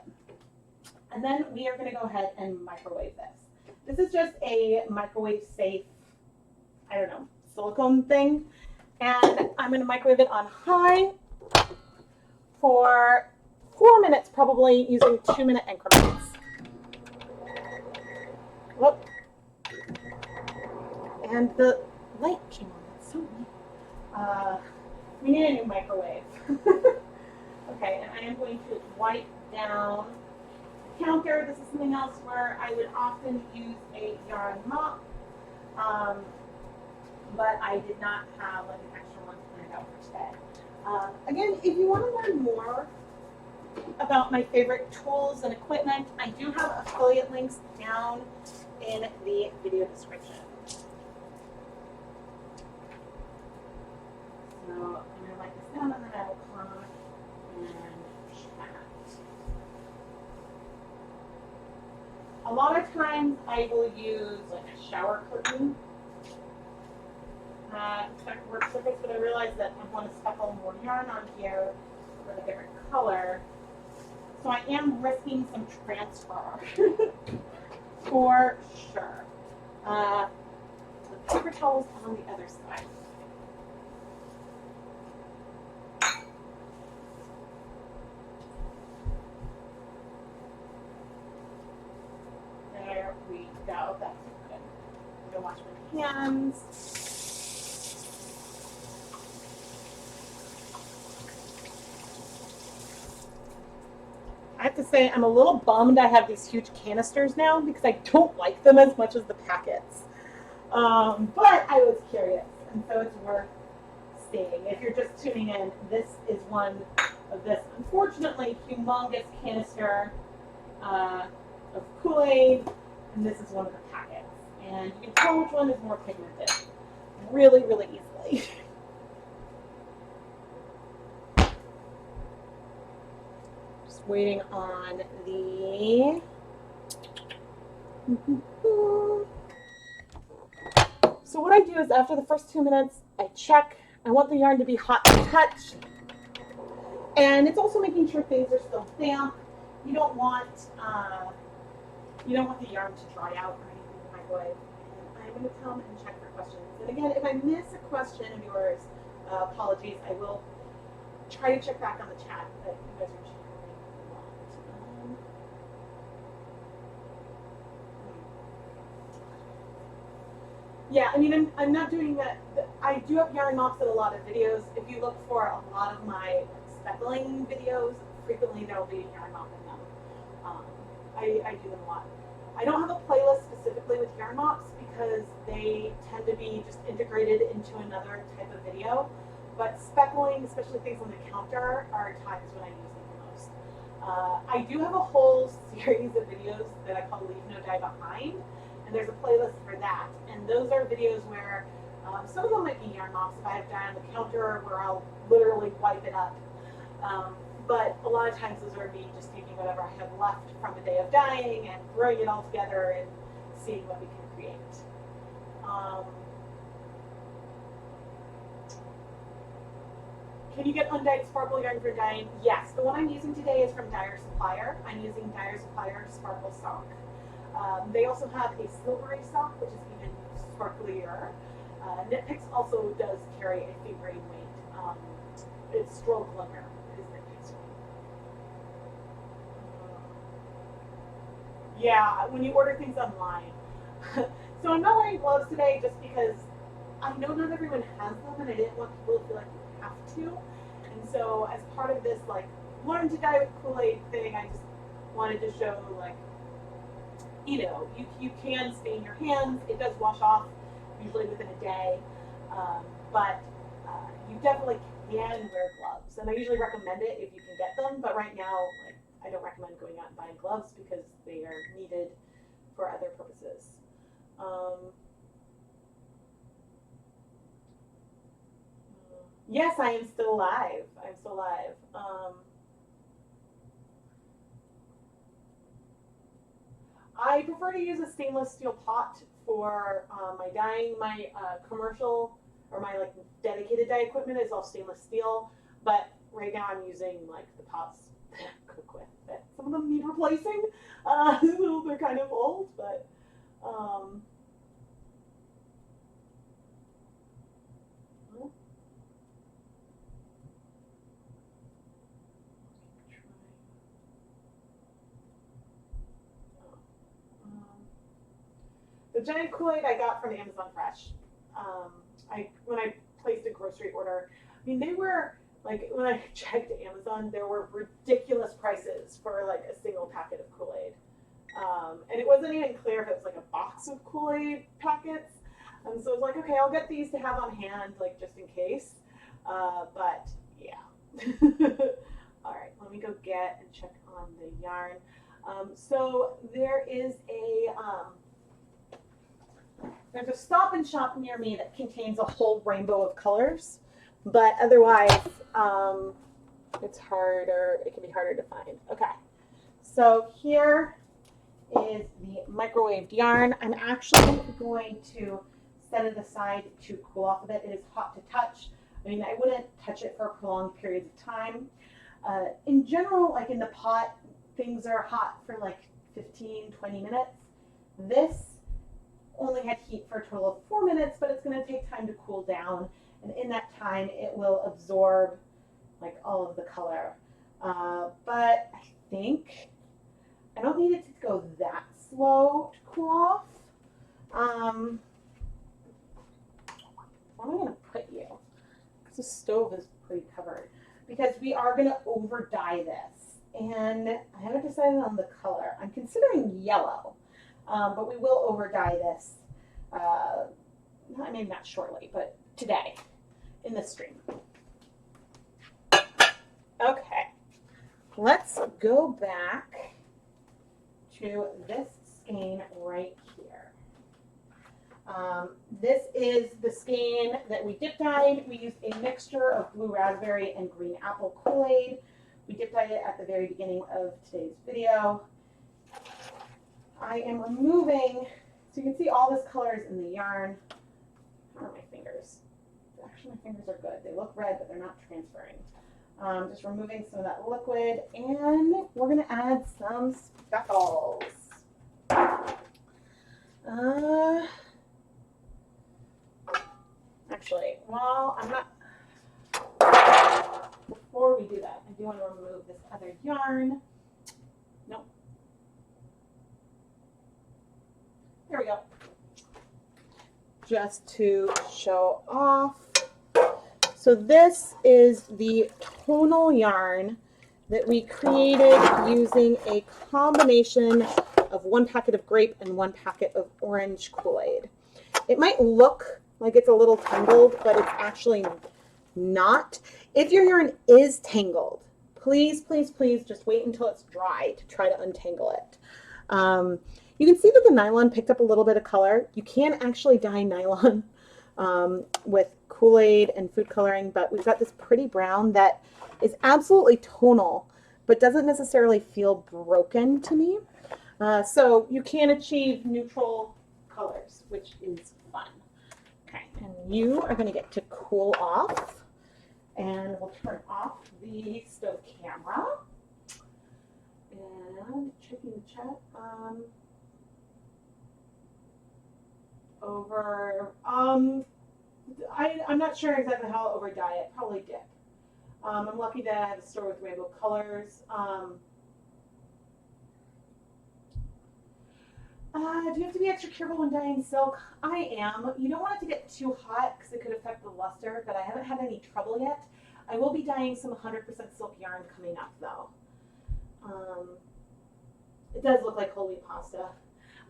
And then we are going to go ahead and microwave this. This is just a microwave safe, I don't know, silicone thing. And I'm going to microwave it on high for 4 minutes, probably using 2-minute increments. Whoop. And the light came on. That's so neat. We need a new microwave. Okay, and I am going to wipe down the counter. This is something else where I would often use a yarn mop, but I did not have like an extra one planned out for today. Again, if you want to learn more about my favorite tools and equipment, I do have affiliate links down in the video description. So I'm going to write this down and then I will come and chat. A lot of times I will use like a shower curtain to protect work surface, but I realized that I want to speckle more yarn on here with a different color. So I am risking some transfer for sure. The paper towel's on the other side. There we go. That's good. I'm gonna wash my hands. I have to say, I'm a little bummed I have these huge canisters now because I don't like them as much as the packets. But I was curious, and so it's worth seeing. If you're just tuning in, this is one of this, unfortunately, humongous canister of Kool-Aid, and this is one of the packets. And you can tell which one is more pigmented really, really easily. Waiting on the so what I do is after the first 2 minutes I check. I want the yarn to be hot to touch, and it's also making sure things are still damp. You don't want the yarn to dry out or anything in the microwave. And I'm going to come and check for questions. And again, if I miss a question of yours, apologies. I will try to check back on the chat that you guys are sharing. Yeah, I mean, I'm not doing that. I do have yarn mops in a lot of videos. If you look for a lot of my speckling videos, frequently there will be a yarn mop in them. I do them a lot. I don't have a playlist specifically with yarn mops because they tend to be just integrated into another type of video. But speckling, especially things on the counter, are times when I use them the most. I do have a whole series of videos that I call Leave No Dye Behind. And there's a playlist for that, and those are videos where some of them might be yarn mops if I have dye on the counter where I'll literally wipe it up. But a lot of times those are me just taking whatever I have left from a day of dyeing and throwing it all together and seeing what we can create. Can you get undyed sparkle yarn for dyeing? Yes, the one I'm using today is from Dyer Supplier. I'm using Dyer Supplier Sparkle Sock. They also have a silvery sock, which is even sparklier. Knit Picks also does carry a fingering weight. It's Stroke Glimmer. It is Knit Picks weight. Yeah, when you order things online. So I'm not wearing gloves today just because I know not everyone has them, and I didn't want people to feel like they have to. And so as part of this, like, learn to dye with Kool-Aid thing, I just wanted to show, like, you know, you can stain your hands. It does wash off usually within a day. But you definitely can wear gloves, and I usually recommend it if you can get them. But right now, like, I don't recommend going out and buying gloves because they are needed for other purposes. Yes, I am still alive. I'm still alive. I prefer to use a stainless steel pot for my dyeing. My commercial or my like dedicated dye equipment is all stainless steel, but right now I'm using like the pots that I cook with. But some of them need replacing. So they're kind of old, but um, the giant Kool-Aid I got from Amazon Fresh. When I placed a grocery order, I mean they were like when I checked Amazon, there were ridiculous prices for like a single packet of Kool-Aid, and it wasn't even clear if it was like a box of Kool-Aid packets. And so I was like, okay, I'll get these to have on hand, like just in case. But yeah. All right, let me go get and check on the yarn. So there's a Stop and Shop near me that contains a whole rainbow of colors, but otherwise, it's harder. It can be harder to find. Okay, so here is the microwaved yarn. I'm actually going to set it aside to cool off a bit. It is hot to touch. I mean, I wouldn't touch it for prolonged periods of time. In general, like in the pot, things are hot for like 15, 20 minutes. This only had heat for a total of 4 minutes, but it's going to take time to cool down. And in that time, it will absorb like all of the color. But I think I don't need it to go that slow to cool off. Where am I going to put you? Because the stove is pretty covered. Because we are going to over dye this. And I haven't decided on the color. I'm considering yellow. But we will over dye this. I mean, not shortly, but today in the stream. Okay. Let's go back to this skein right here. This is the skein that we dip dyed. We used a mixture of blue raspberry and green apple Kool-Aid. We dip dyed it at the very beginning of today's video. I am removing, so you can see all this color is in the yarn. How are my fingers? Actually, my fingers are good. They look red, but they're not transferring. Just removing some of that liquid, and we're going to add some speckles. Actually, well, before we do that, I do want to remove this other yarn. Nope. There we go. Just to show off. So this is the tonal yarn that we created using a combination of 1 packet of grape and 1 packet of orange Kool-Aid. It might look like it's a little tangled, but it's actually not. If your yarn is tangled, please, please, please just wait until it's dry to try to untangle it. You can see that the nylon picked up a little bit of color. You can actually dye nylon with Kool-Aid and food coloring, but we've got this pretty brown that is absolutely tonal, but doesn't necessarily feel broken to me. So you can achieve neutral colors, which is fun. Okay, and you are going to get to cool off, and we'll turn off the stove camera. And checking the chat. I'm not sure exactly how I'll over dye it. Probably dip. I'm lucky that I have a store with rainbow colors. Do you have to be extra careful when dyeing silk? I am. You don't want it to get too hot because it could affect the luster, but I haven't had any trouble yet. I will be dyeing some 100% silk yarn coming up though. It does look like whole wheat pasta.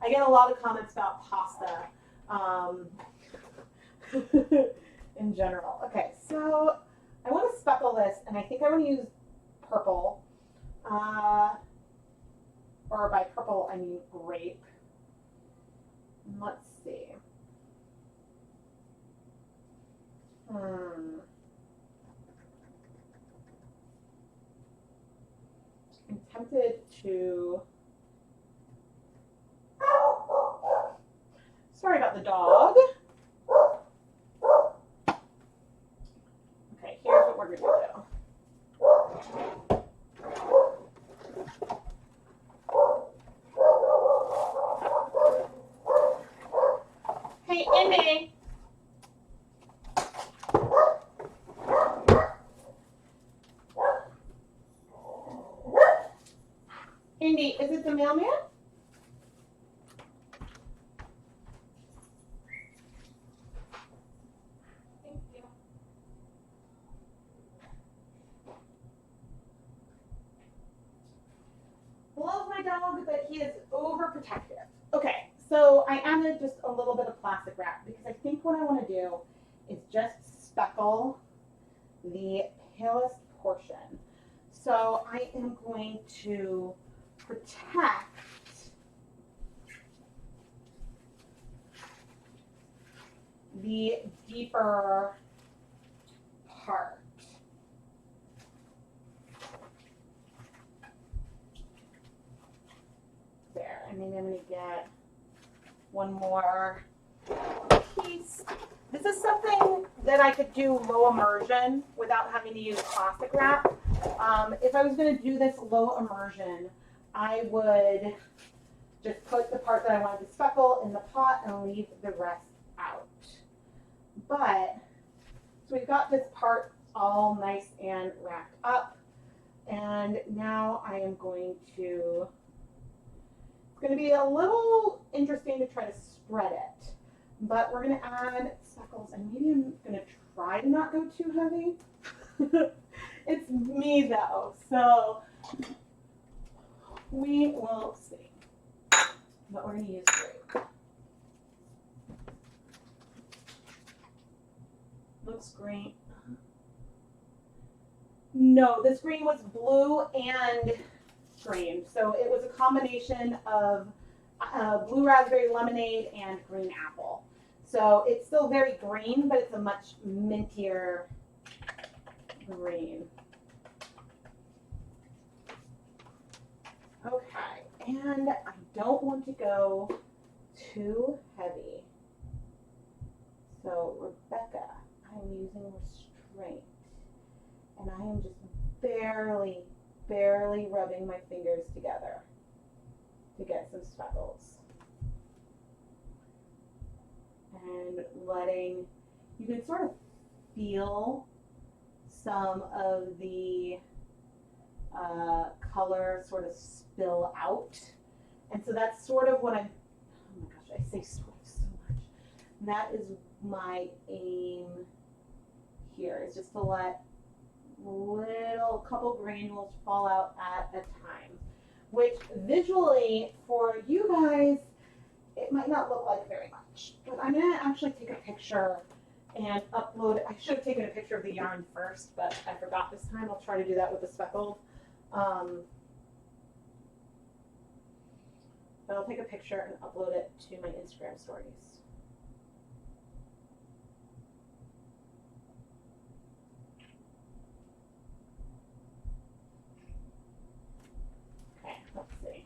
I get a lot of comments about pasta. in general. Okay, so I want to speckle this, and I think I want to use purple. Or by purple, I mean grape. Let's see. I'm tempted to. Sorry about the dog. Okay, here's what we're going to do. Hey, Indy. Indy, is it the mailman? Thank you. Love my dog, but he is overprotective. Okay, so I added just a little bit of plastic wrap because I think what I want to do is just speckle the palest portion. So I am going to protect the deeper part. There, and maybe I'm going to get one more piece. This is something that I could do low immersion without having to use plastic wrap. If I was going to do this low immersion, I would just put the part that I wanted to speckle in the pot and leave the rest out. But, so we've got this part all nice and wrapped up. And now I am going to, it's going to be a little interesting to try to spread it. But we're going to add speckles, and maybe I'm going to try to not go too heavy. It's me though, so we will see. But we're going to use grape. Looks green. No, this green was blue and green. So it was a combination of blue raspberry lemonade and green apple. So it's still very green, but it's a much mintier green. Okay, and I don't want to go too heavy. So Rebecca, I'm using restraint. And I am just barely rubbing my fingers together to get some speckles. And letting, you can sort of feel some of the color sort of spill out. And so that's sort of what I'm, oh my gosh, I say sort of so much. And that is my aim here, is just to let little couple granules fall out at a time, which visually for you guys, it might not look like very much, but I'm going to actually take a picture and upload it. I should have taken a picture of the yarn first, but I forgot this time. I'll try to do that with the speckled. But I'll take a picture and upload it to my Instagram stories. Okay, let's see.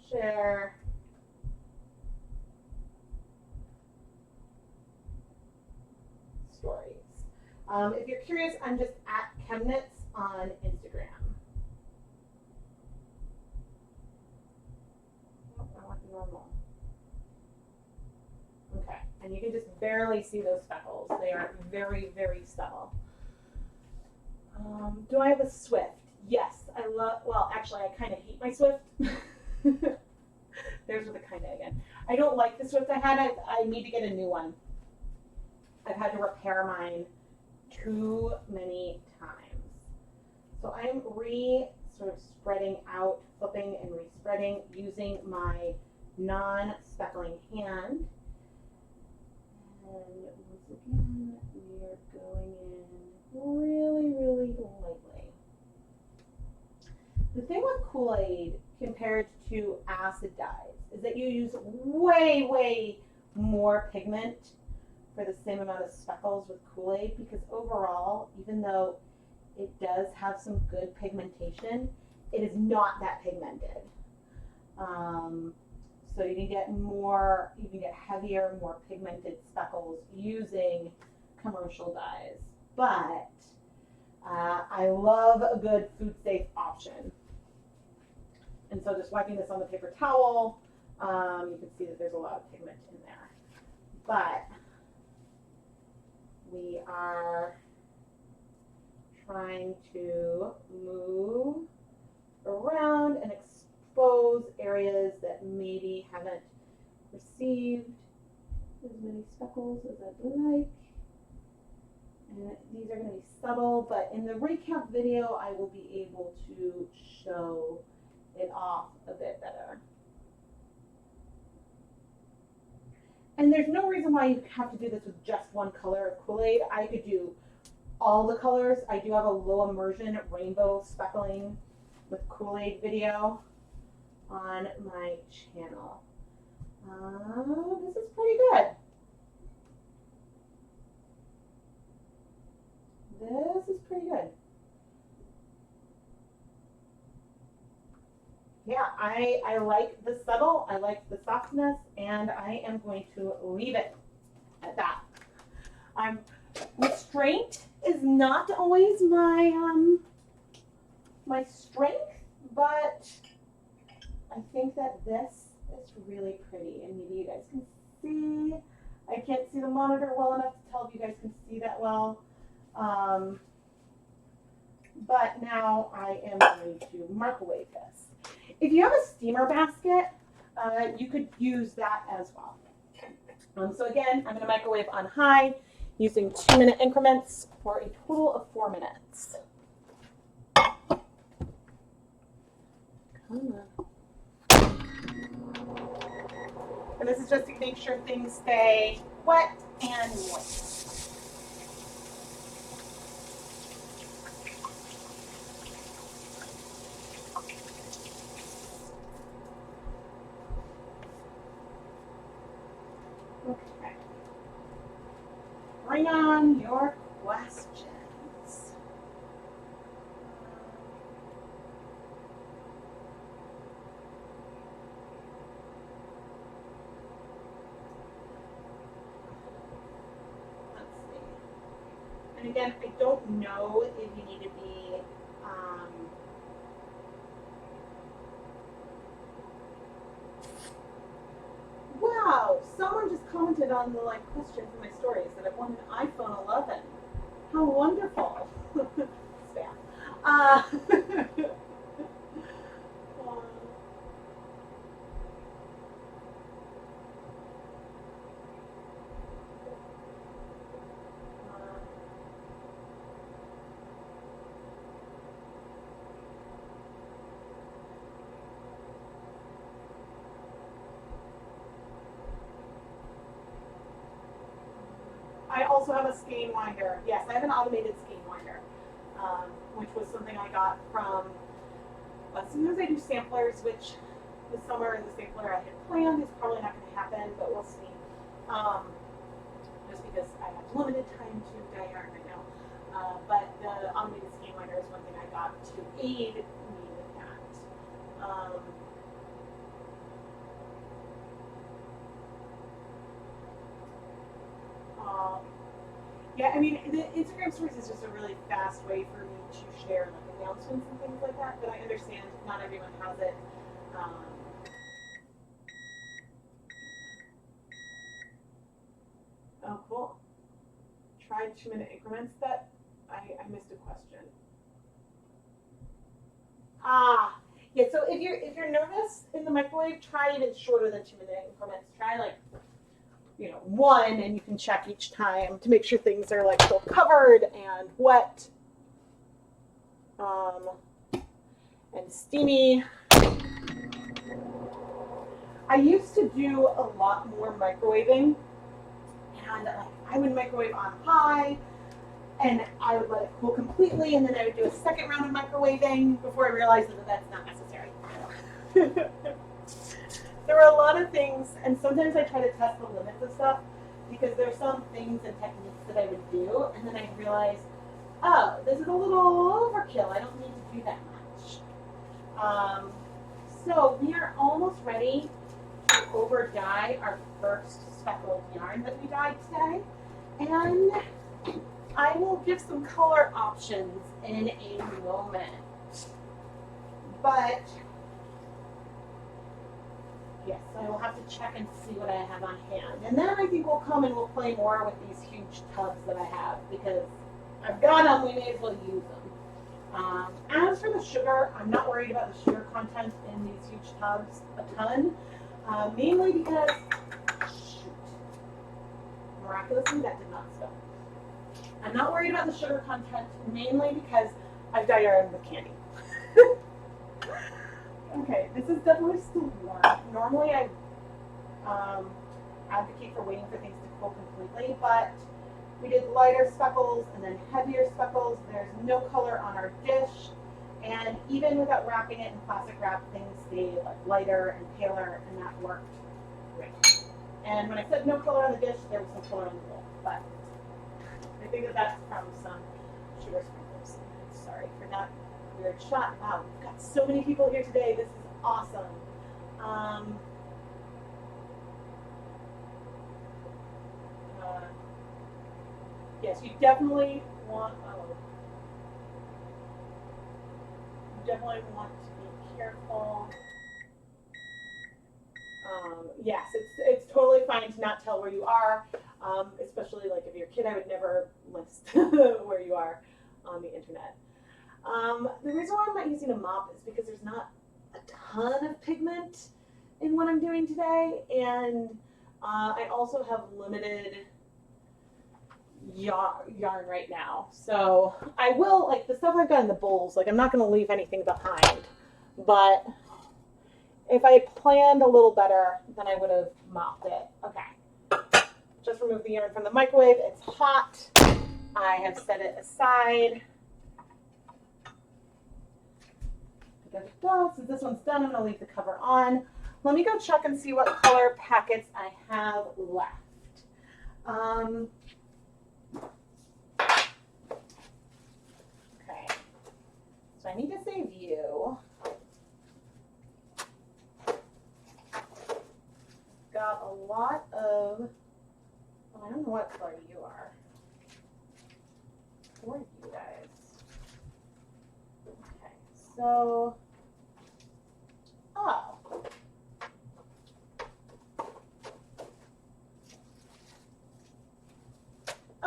Share. Stories. If you're curious, I'm just at Chemnitz on Instagram. Oh, I want normal. Okay, and you can just barely see those speckles. They are very, very subtle. Do I have a Swift? Yes, I love, well, actually, I kind of hate my Swift. There's with the kind of again. I don't like the Swift I had. I need to get a new one. I've had to repair mine too many times. So I'm sort of spreading out, flipping and respreading using my non-speckling hand. And once again, we are going in really, really lightly. The thing with Kool-Aid compared to acid dyes is that you use way, way more pigment for the same amount of speckles with Kool-Aid, because overall, even though it does have some good pigmentation, it is not that pigmented. So you can get heavier, more pigmented speckles using commercial dyes. But I love a good food safe option. And so just wiping this on the paper towel, you can see that there's a lot of pigment in there. But we are trying to move around and expose areas that maybe haven't received as many speckles as I'd like. And these are going to be subtle, but in the recap video, I will be able to show it off a bit better. And there's no reason why you have to do this with just one color of Kool-Aid. I could do all the colors. I do have a low immersion rainbow speckling with Kool-Aid video on my channel. This is pretty good. This is pretty good. Yeah, I like the subtle, I like the softness, and I am going to leave it at that. Restraint is not always my my strength, but I think that this is really pretty, and maybe you guys can see. I can't see the monitor well enough to tell if you guys can see that well. But now I am going to microwave this. If you have a steamer basket, you could use that as well. So again, I'm going to microwave on high using 2-minute increments for a total of 4 minutes. Come on. And this is just to make sure things stay wet and moist. Okay. Bring on your questions. Let's see. And again, I don't know if you need to be wow, someone just commented on the question for my stories that I want an iPhone 11. How wonderful. Spam. I also have a skein winder. Yes, I have an automated skein winder, which was something I got from, sometimes I do samplers, which this summer the sampler I had planned is probably not going to happen, but we'll see. Just because I have limited time to dye yarn right now. But the automated skein winder is one thing I got to aid me with that. Yeah, I mean, the Instagram stories is just a really fast way for me to share announcements and things like that, but I understand not everyone has it. Oh, cool. Try 2-minute increments. That I missed a question. Yeah. So if you're nervous in the microwave, try even shorter than 2-minute increments. Try 1, and you can check each time to make sure things are still covered and wet, and steamy. I used to do a lot more microwaving, and I would microwave on high, and I would let it cool completely, and then I would do a second round of microwaving before I realized that that's not necessary. There were a lot of things, and sometimes I try to test the limits of stuff because there's some things and techniques that I would do, and then I realize, oh, this is a little overkill. I don't need to do that much. So we are almost ready to over dye our first speckled yarn that we dyed today, and I will give some color options in a moment. But yes, I will have to check and see what I have on hand. And then I think we'll come and we'll play more with these huge tubs that I have because I've got them, we may as well use them. As for the sugar, I'm not worried about the sugar content in these huge tubs a ton, mainly because, shoot, miraculously that did not spill. I'm not worried about the sugar content, mainly because I've dyed yarn with candy. Okay, this is definitely still warm. Normally I advocate for waiting for things to cool completely, but we did lighter speckles and then heavier speckles. There's no color on our dish, and even without wrapping it in plastic wrap, things stay lighter and paler, and that worked great. And when I said no color on the dish, there was some color on the bowl, but I think that that's from some sugar sprinkles. Sorry for that weird shot. Wow, we've got so many people here today. This is awesome. Yes, you definitely want. You definitely want to be careful. Yes, it's totally fine to not tell where you are, especially like if you're a kid. I would never list where you are on the internet. The reason why I'm not using a mop is because there's not a ton of pigment in what I'm doing today, and I also have limited yarn right now. So I will, like the stuff I've got in the bowls, like I'm not going to leave anything behind, but if I had planned a little better, then I would have mopped it. Okay, just remove the yarn from the microwave. It's hot. I have set it aside. So this one's done, I'm going to leave the cover on. Let me go check and see what color packets I have left. Okay, so I need to save you. Got a lot of, I don't know what color you are. For you guys. Okay, so, oh.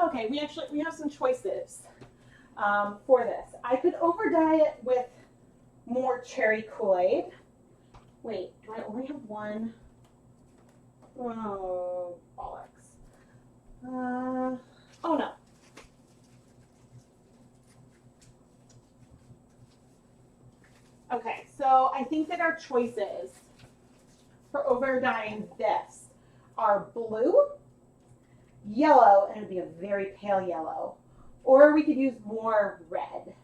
Okay, we have some choices for this. I could over dye it with more cherry Kool-Aid. Wait, do I only have one? Oh, bollocks. Oh no. Okay, so I think that our choices for over dyeing this are blue, yellow, and it'd be a very pale yellow, or we could use more red.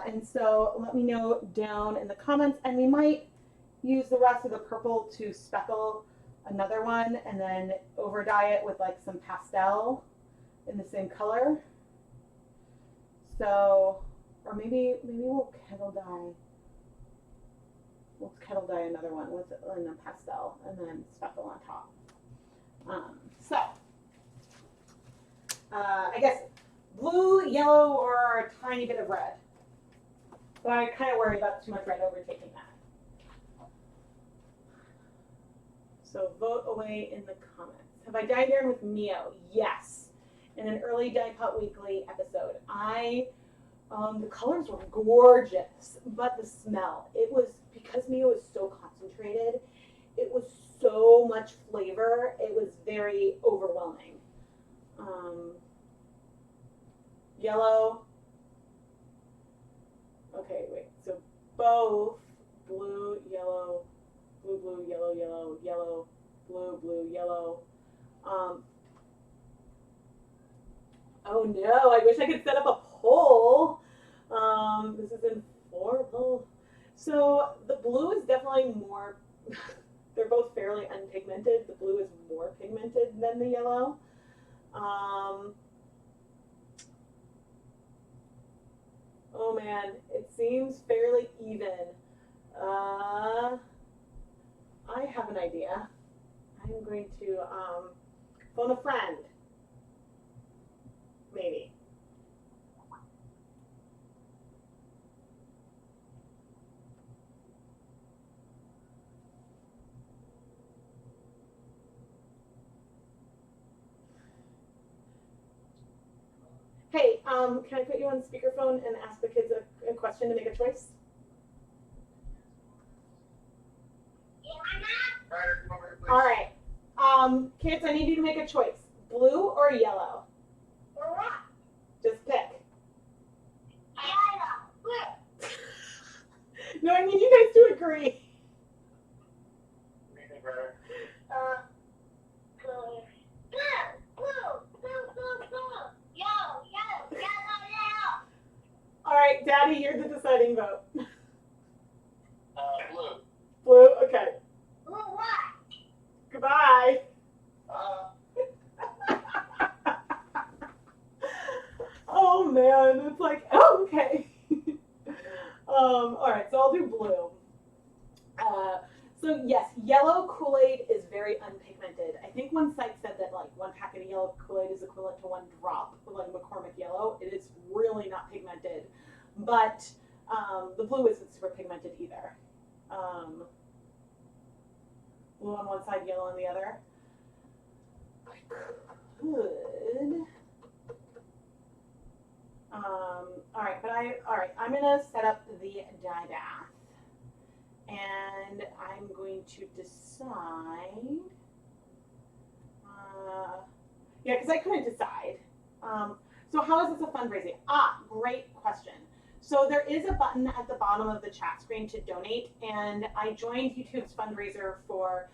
And so let me know down in the comments, and we might use the rest of the purple to speckle another one and then over dye it with like some pastel in the same color. So, or maybe we'll kettle dye. We'll kettle dye another one with in a pastel and then speckle on top. I guess blue, yellow, or a tiny bit of red. But I kind of worry about too much red overtaking that. So vote away in the comments. Have I dyed yarn with Mio? Yes. In an early Dye Pot Weekly episode. The colors were gorgeous, but the smell, it was, because Mio is so concentrated, it was so much flavor, it was very overwhelming. Yellow. Okay, wait, so both blue, yellow, blue, blue, yellow, yellow, yellow, blue, blue, yellow. Oh no, I wish I could set up a poll. This is informal. So the blue is definitely more, they're both fairly unpigmented. The blue is more pigmented than the yellow. Oh man, it seems fairly even. I have an idea. I'm going to phone a friend, maybe. Hey, can I put you on speakerphone and ask the kids a question to make a choice? All right. Kids, I need you to make a choice. Blue or yellow? Just pick. No, I need you guys to agree. All right, Daddy, you're the deciding vote. Blue. Blue, okay. Goodbye. Oh man, it's like, oh, okay. All right, so I'll do blue. So yes, yellow Kool-Aid is very unpigmented. I think one site said that like 1 packet of yellow Kool-Aid is equivalent to 1 drop of like McCormick yellow. It is really not pigmented, but the blue isn't super pigmented either. Blue on one side, yellow on the other. I could. All right, I'm gonna set up the dye bath. And I'm going to decide, yeah, because I couldn't decide. So how is this a fundraising? Great question. So there is a button at the bottom of the chat screen to donate, and I joined YouTube's fundraiser for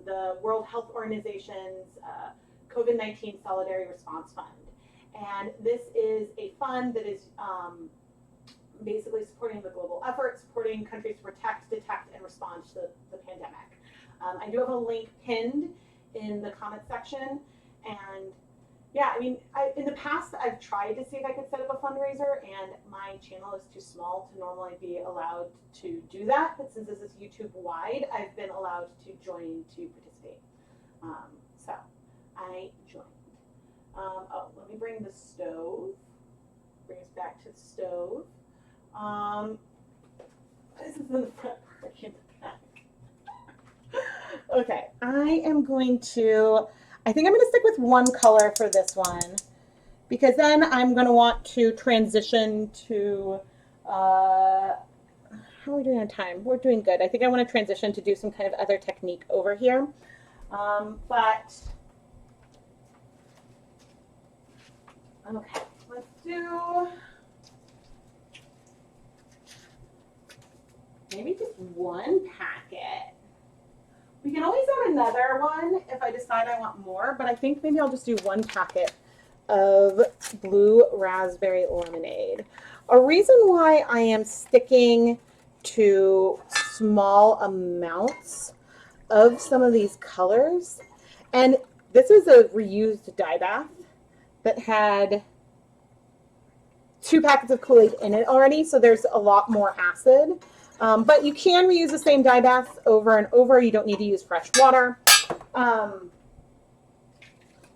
the World Health Organization's COVID-19 Solidarity Response Fund. And this is a fund that is basically supporting the global effort, supporting countries to protect, detect, and respond to the pandemic. I do have a link pinned in the comment section, and yeah, I mean, in the past I've tried to see if I could set up a fundraiser, and my channel is too small to normally be allowed to do that, but since this is YouTube wide, I've been allowed to join to participate. So I joined. Oh, let me bring the stove, bring us back to the stove. This is in the front part in the back. Okay, I think I'm going to stick with one color for this one, because then I'm going to want to transition to, how are we doing on time? We're doing good. I think I want to transition to do some kind of other technique over here. But, okay, let's do maybe just 1 packet. We can always add another one if I decide I want more, but I think maybe I'll just do 1 packet of blue raspberry lemonade. A reason why I am sticking to small amounts of some of these colors, and this is a reused dye bath that had 2 packets of Kool-Aid in it already, so there's a lot more acid. But you can reuse the same dye bath over and over. You don't need to use fresh water.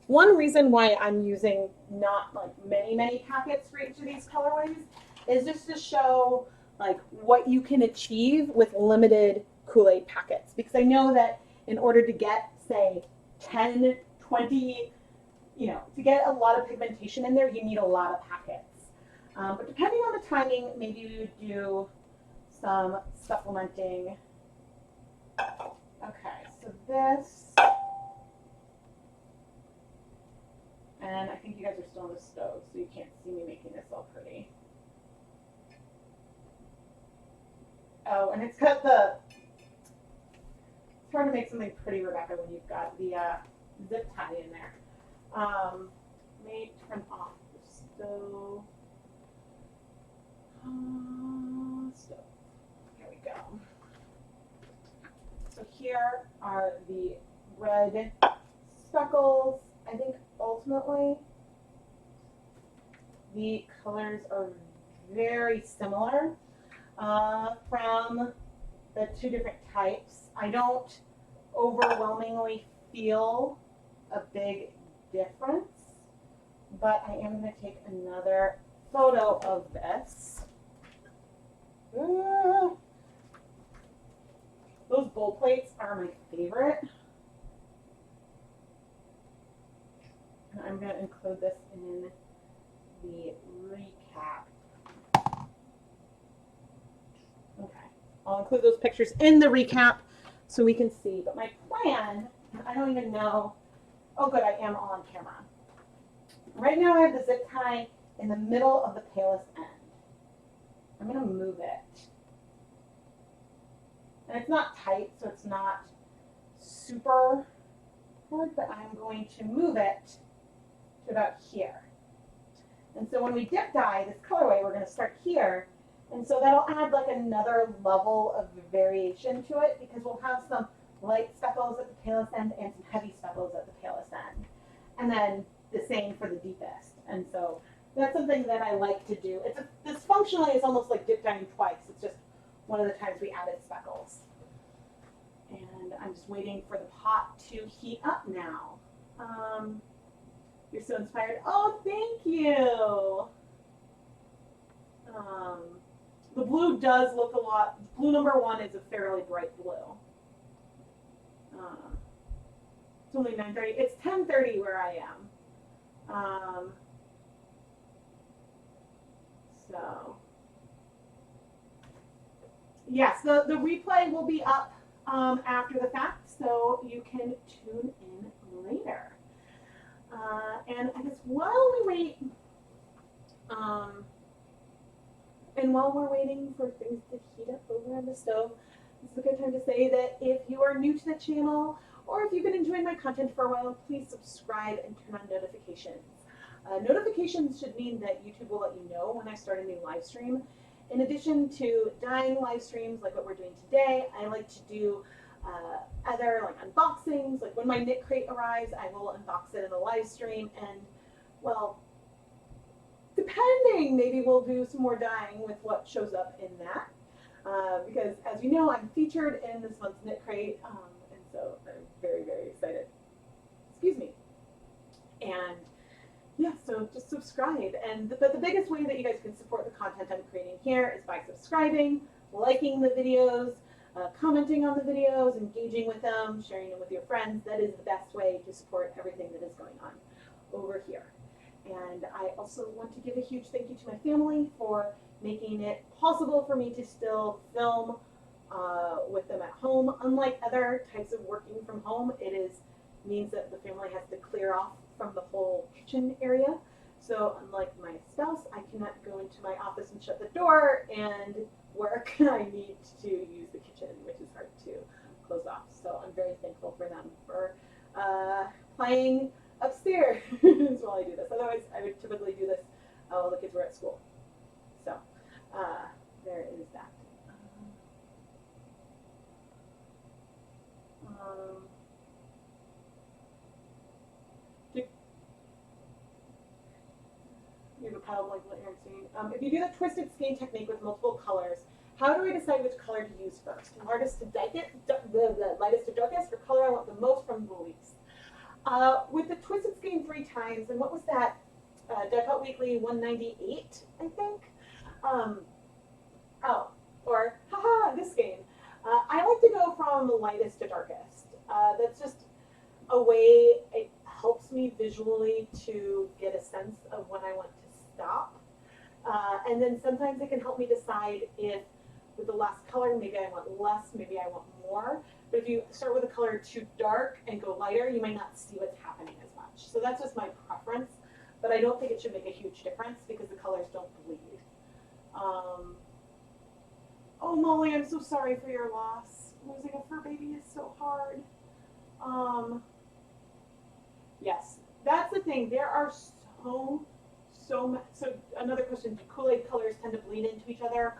One reason why I'm using not like many packets for each of these colorways is just to show like what you can achieve with limited Kool-Aid packets. Because I know that in order to get, say, 10, 20, to get a lot of pigmentation in there, you need a lot of packets. But depending on the timing, maybe you would do some supplementing. Okay, so this, and I think you guys are still on the stove, so you can't see me making this all pretty. Oh, and it's got the, it's hard to make something pretty, Rebecca, when you've got the zip tie in there. Let me turn off the stove. Stove. There we go. So here are the red speckles. I think ultimately the colors are very similar from the two different types. I don't overwhelmingly feel a big difference, but I am going to take another photo of this. Those bowl plates are my favorite. And I'm going to include this in the recap. Okay, I'll include those pictures in the recap so we can see. But my plan, I don't even know. Oh, good, I am on camera. Right now I have the zip tie in the middle of the palest end. I'm going to move it. And it's not tight, so it's not super hard, but I'm going to move it to about here. And so when we dip dye this colorway, we're going to start here. And so that'll add like another level of variation to it, because we'll have some light speckles at the palest end and some heavy speckles at the palest end. And then the same for the deepest. And so that's something that I like to do. This functionally is almost like dip dyeing twice. It's just one of the times we added speckles. And I'm just waiting for the pot to heat up now. You're so inspired. Oh, thank you. The blue does look a lot, blue number 1 is a fairly bright blue. It's only 9:30. It's 10:30 where I am. So, yes, the replay will be up after the fact, so you can tune in later. And I guess while we wait, and while we're waiting for things to heat up over on the stove, it's a good time to say that if you are new to the channel, or if you've been enjoying my content for a while, please subscribe and turn on notifications. Notifications should mean that YouTube will let you know when I start a new live stream. In addition to dyeing live streams like what we're doing today, I like to do other like unboxings. Like when my knit crate arrives, I will unbox it in a live stream, and well, depending, maybe we'll do some more dyeing with what shows up in that. Because as you know, I'm featured in this month's knit crate, and so I'm very, very excited. Excuse me. And yeah, so just subscribe. But the biggest way that you guys can support the content I'm creating here is by subscribing, liking the videos, commenting on the videos, engaging with them, sharing them with your friends. That is the best way to support everything that is going on over here. And I also want to give a huge thank you to my family for making it possible for me to still film with them at home. Unlike other types of working from home, it means that the family has to clear off from the whole kitchen area. So unlike my spouse, I cannot go into my office and shut the door and work. I need to use the kitchen, which is hard to close off. So I'm very thankful for them for playing upstairs while I do this. Otherwise, I would typically do this while the kids were at school. So there is that. You have a pile of like what you're saying. If you do the twisted skein technique with multiple colors, how do I decide which color to use first? Lightest to darkest, or color I want the most from the least? With the twisted skein 3 times, and what was that? Die Cut Weekly 198, I think. Or haha, this skein. I like to go from lightest to darkest. That's just a way it helps me visually to get a sense of when I want to stop. And then sometimes it can help me decide if with the last color, maybe I want less, maybe I want more. But if you start with a color too dark and go lighter, you might not see what's happening as much. So that's just my preference. But I don't think it should make a huge difference because the colors don't bleed. Oh, Molly, I'm so sorry for your loss. Losing a fur baby is so hard. Yes, that's the thing. There are so another question, do Kool-Aid colors tend to bleed into each other?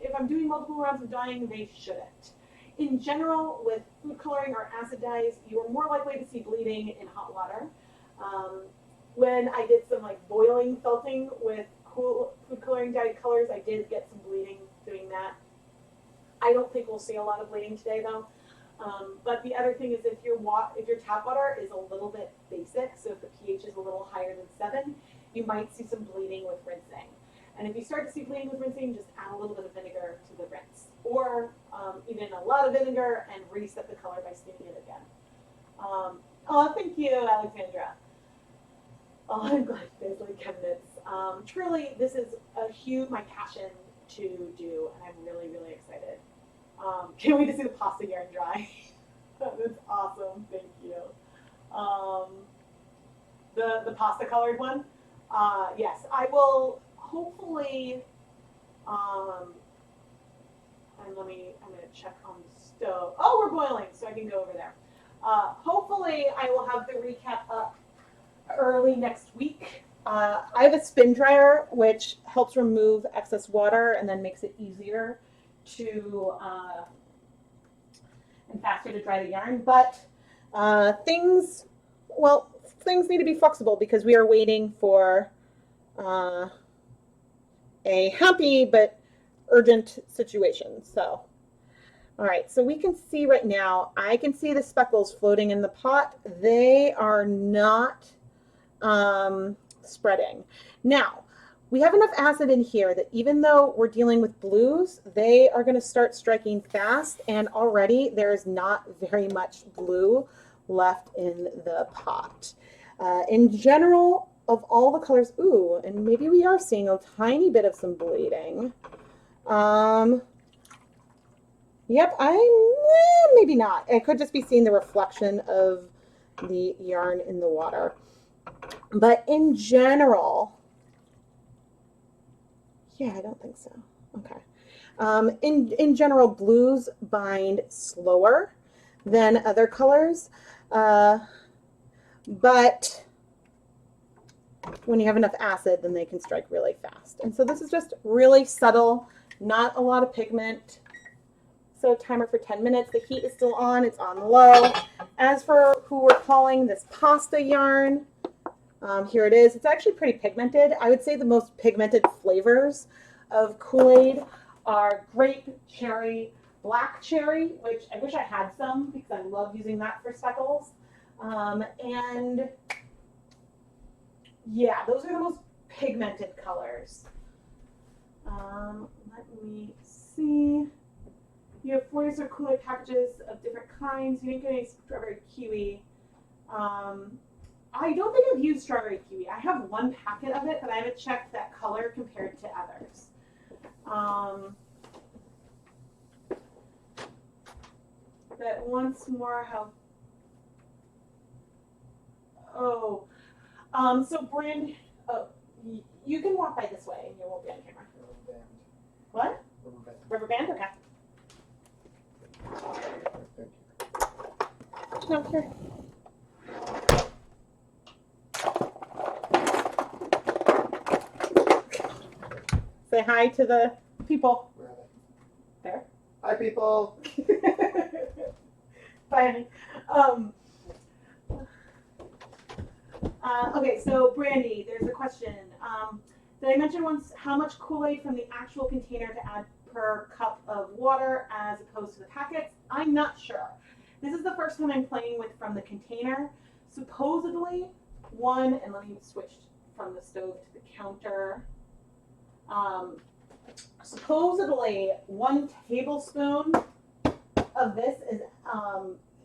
If I'm doing multiple rounds of dyeing, they shouldn't. In general, with food coloring or acid dyes, you are more likely to see bleeding in hot water. When I did some like boiling felting with food coloring dyed colors, I did get some bleeding doing that. I don't think we'll see a lot of bleeding today though. But the other thing is if your tap water is a little bit basic, so if the pH is a little higher than 7, you might see some bleeding with rinsing. And if you start to see bleeding with rinsing, just add a little bit of vinegar to the rinse. Or even a lot of vinegar and reset the color by steaming it again. Oh, thank you, Alexandra. Oh, I'm glad you guys like cabinets. Truly, this is my passion to do, and I'm really, really excited. Can't wait to see the pasta yarn dry. That's awesome, thank you. The pasta colored one? Yes, I will hopefully, and I'm gonna check on the stove. Oh, we're boiling, so I can go over there. Hopefully I will have the recap up early next week. I have a spin dryer which helps remove excess water and then makes it easier to and faster to dry the yarn. But things need to be flexible because we are waiting for a happy but urgent situation. So, all right, so we can see right now, I can see the speckles floating in the pot. They are not spreading. Now, we have enough acid in here that even though we're dealing with blues, they are going to start striking fast, and already there's not very much blue left in the pot. In general, of all the colors, ooh, and maybe we are seeing a tiny bit of some bleeding. Yep, maybe not. I could just be seeing the reflection of the yarn in the water. But in general, yeah, I don't think so. Okay. In general, blues bind slower than other colors, but when you have enough acid, then they can strike really fast. And so this is just really subtle, not a lot of pigment. So timer for 10 minutes. The heat is still on. It's on low. As for who we're calling this pasta yarn, here it is. It's actually pretty pigmented. I would say the most pigmented flavors of Kool-Aid are grape, cherry, black cherry, which I wish I had some because I love using that for speckles. And yeah, those are the most pigmented colors. Let me see. You have 40 or Kool-Aid packages of different kinds. You didn't get any strawberry kiwi. I don't think I've used strawberry kiwi. I have one packet of it, but I haven't checked that color compared to others. But once more, so Brand, you can walk by this way and you won't be on camera. What? Rubber band? Okay. No, here. Say hi to the people. Where are they? There. Hi, people. Bye, honey. Okay, so Brandy, there's a question. Did I mention once how much Kool-Aid from the actual container to add per cup of water as opposed to the packets? I'm not sure. This is the first time I'm playing with from the container. Supposedly, and let me switch from the stove to the counter. Supposedly, 1 tablespoon of this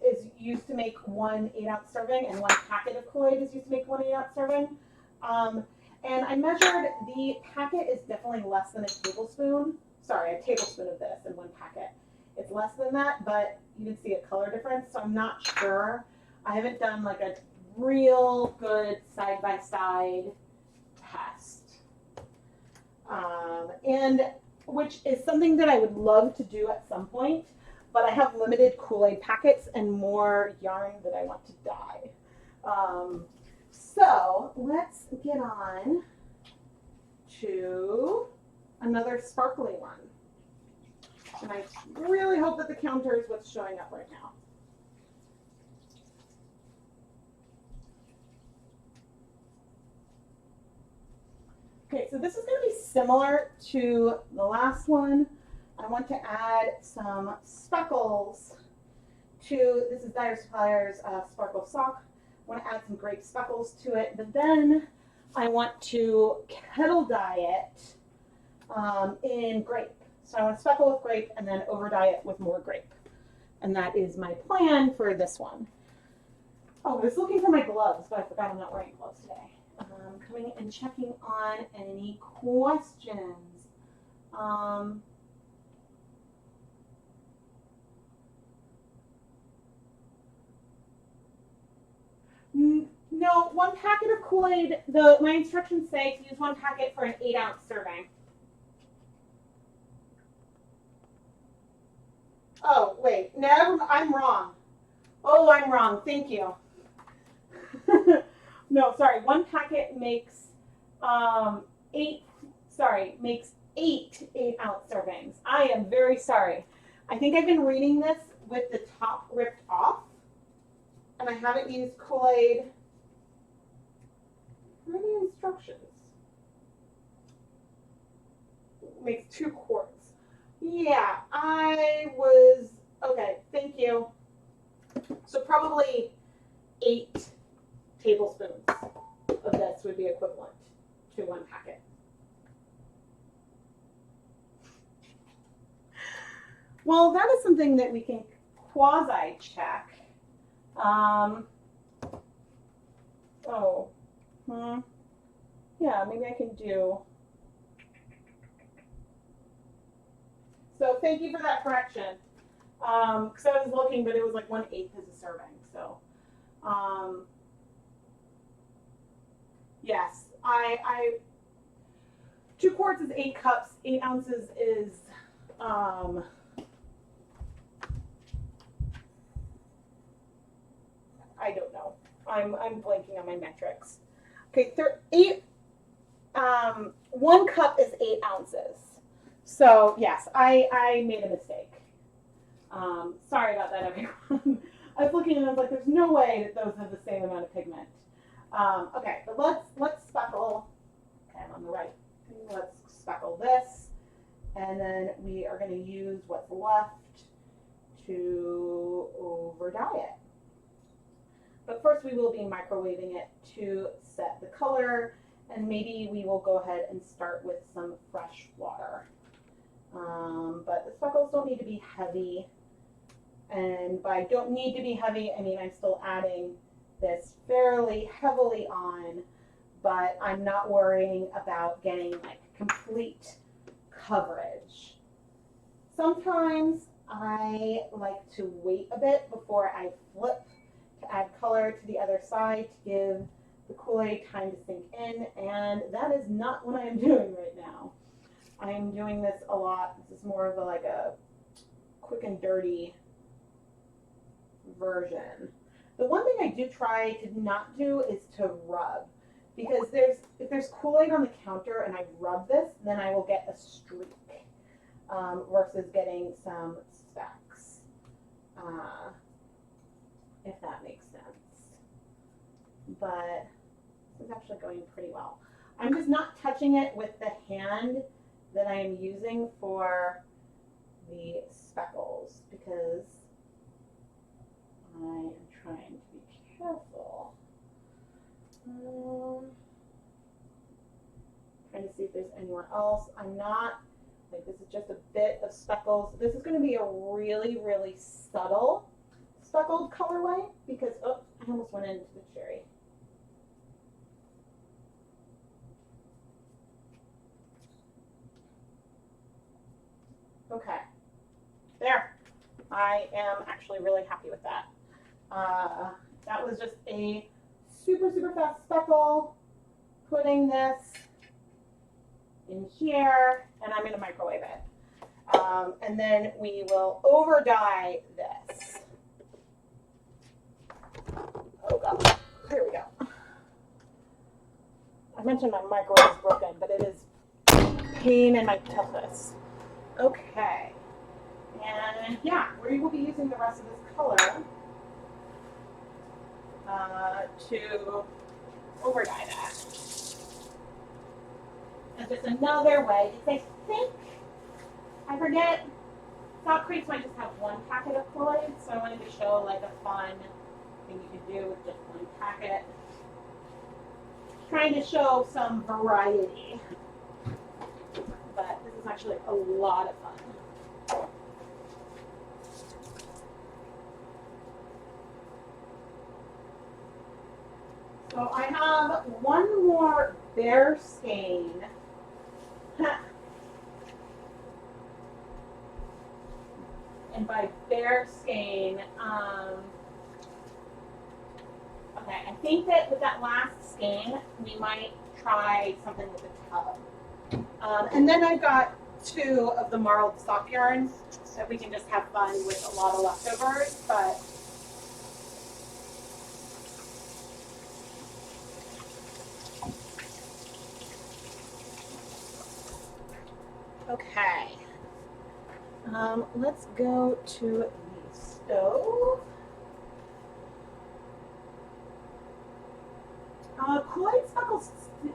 is used to make 1 8-ounce serving, and 1 packet of Kool-Aid is used to make 1 8-ounce serving. And I measured, the packet is definitely less than a tablespoon. Sorry, a tablespoon of this in 1 packet. It's less than that, but you can see a color difference, so I'm not sure. I haven't done like a real good side-by-side test. And which is something that I would love to do at some point, but I have limited Kool-Aid packets and more yarn that I want to dye. So let's get on to another sparkly one. And I really hope that the counter is what's showing up right now. Okay, so this is going to be similar to the last one. I want to add some speckles to, this is Dyer Supplier's Sparkle Sock. I want to add some grape speckles to it, but then I want to kettle dye it in grape. So I want to speckle with grape and then over dye it with more grape. And that is my plan for this one. Oh, I was looking for my gloves, but I forgot I'm not wearing gloves today. Coming and checking on any questions. No, one packet of Kool-Aid, my instructions say to use one packet for an 8-ounce serving. Oh, wait, I'm wrong. Oh, I'm wrong, thank you. No, sorry, one packet makes makes 8 8-ounce servings. I am very sorry. I think I've been reading this with the top ripped off, and I haven't used Kool-Aid. Where are the instructions? It makes 2 quarts. Yeah, okay, thank you. So probably 8 tablespoons of this would be equivalent to 1 packet. Well, that is something that we can quasi-check. Yeah, maybe I can do. So thank you for that correction. Because I was looking, but it was like 1/8 is a serving. So, yes, 2 quarts is 8 cups. 8 ounces is, I don't know. I'm blanking on my metrics. Okay, 1 cup is 8 ounces. So yes, I made a mistake. Sorry about that, everyone. I was looking and I was like, there's no way that those have the same amount of pigment. Okay, but let's speckle. Okay, I'm on the right. Let's speckle this, and then we are going to use what's left to over dye it. But first we will be microwaving it to set the color, and maybe we will go ahead and start with some fresh water. But the speckles don't need to be heavy, and by don't need to be heavy, I mean I'm still adding this fairly heavily on, but I'm not worrying about getting like complete coverage. Sometimes I like to wait a bit before I flip to add color to the other side to give the Kool-Aid time to sink in, and that is not what I am doing right now. I am doing this a lot. This is more of like a quick and dirty version. The one thing I do try to not do is to rub, because if there's Kool-Aid on the counter and I rub this, then I will get a streak versus getting some specks, if that makes sense. But this is actually going pretty well. I'm just not touching it with the hand that I am using for the speckles because I am trying to be careful. Trying to see if there's anywhere else. I'm not, like this is just a bit of speckles. This is going to be a really, really subtle speckled colorway because, oh, I almost went into the cherry. Okay, there. I am actually really happy with that. That was just a super, super fast speckle. Putting this in here, and I'm going to microwave it. And then we will over dye this. Oh God, here we go. I mentioned my microwave is broken, but it is pain in my tuchus. Okay, and yeah, we will be using the rest of this color to over dye that. And just another way, because I forget, South Creeks might just have one packet of Kool-Aid, so I wanted to show like a fun thing you can do with just one packet. Trying to show some variety, but this is actually a lot of fun. So I have one more bear skein. And by bear skein, okay, I think that with that last skein, we might try something with a tub. And then I've got 2 of the marled soft yarns that we can just have fun with a lot of leftovers, but okay. Let's go to the stove. Kool-Aid speckles.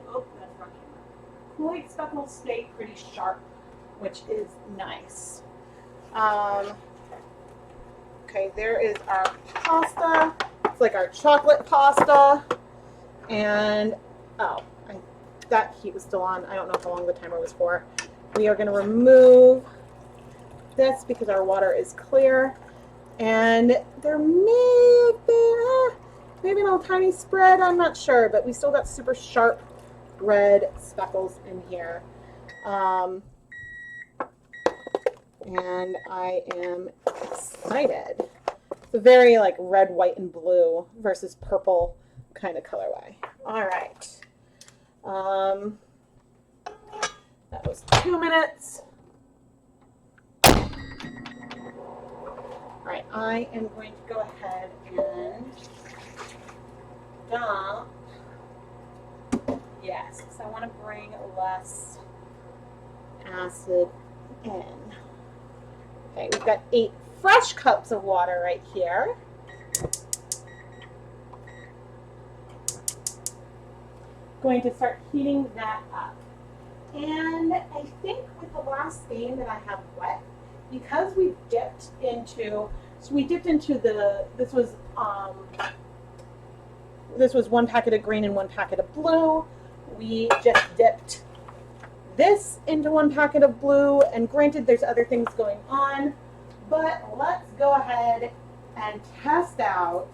Oh, that's wrong camera. Kool-Aid speckles stay pretty sharp, which is nice. Okay, there is our pasta. It's like our chocolate pasta, and that heat was still on. I don't know how long the timer was for. We are going to remove this because our water is clear, and there may have been maybe a little tiny spread, I'm not sure, but we still got super sharp red speckles in here. And I am excited. It's a very like red, white, and blue versus purple kind of colorway. All right. That was 2 minutes. All right, I am going to go ahead and dump. Yes, because I want to bring less acid in. Okay, we've got 8 fresh cups of water right here. Going to start heating that up. And I think with the last skein that I have wet, because we dipped into, this was 1 packet of green and 1 packet of blue. We just dipped this into 1 packet of blue, and granted there's other things going on, but let's go ahead and test out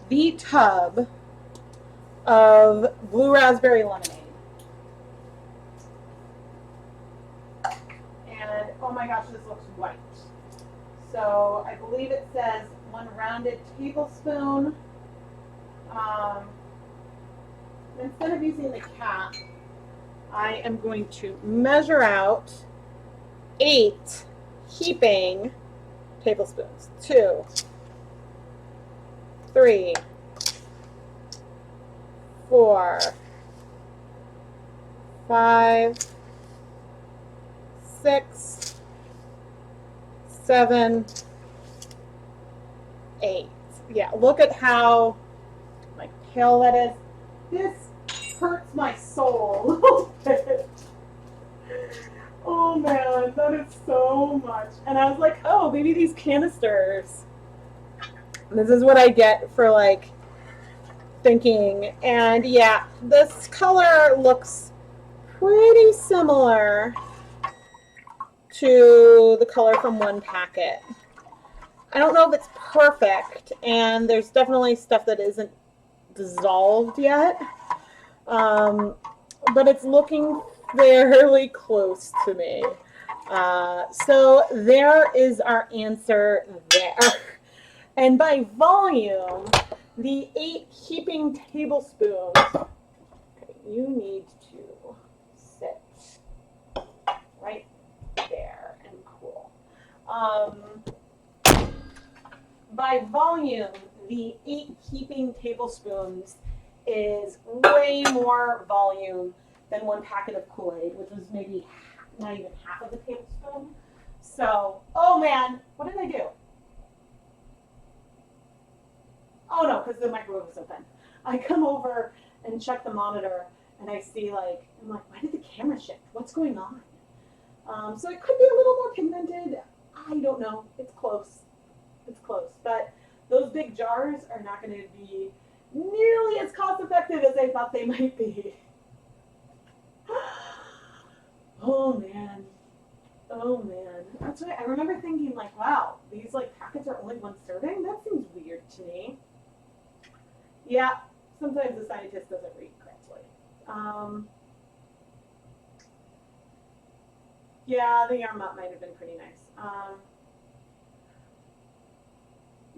the tub of blue raspberry lemonade. And oh my gosh, this looks white. So I believe it says 1 rounded tablespoon. Instead of using the cap, I am going to measure out 8 heaping tablespoons. 2, 3, 4, 5, 6, 7, 8. Yeah, look at how like pale that is. This hurts my soul a little bit. Oh man, that is so much. And I was like, oh, maybe these canisters. This is what I get for like thinking. And yeah, this color looks pretty similar to the color from 1 packet. I don't know if it's perfect, and there's definitely stuff that isn't dissolved yet, but it's looking fairly close to me. So there is our answer there. And by volume, the 8 heaping tablespoons, okay, you need to sit right there and cool. By volume, the 8 heaping tablespoons is way more volume than 1 packet of Kool-Aid, which was maybe not even half of a tablespoon. So, oh man, what did I do? Oh no, because the microwave was open. I come over and check the monitor, and I see I'm like, why did the camera shift? What's going on? So it could be a little more pigmented. I don't know. It's close. It's close. But those big jars are not going to be nearly as cost effective as I thought they might be. Oh man. Oh man. That's why I remember thinking wow, these packets are only 1 serving? That seems weird to me. Yeah, sometimes the scientist doesn't read correctly. Yeah, the yarn mop might have been pretty nice.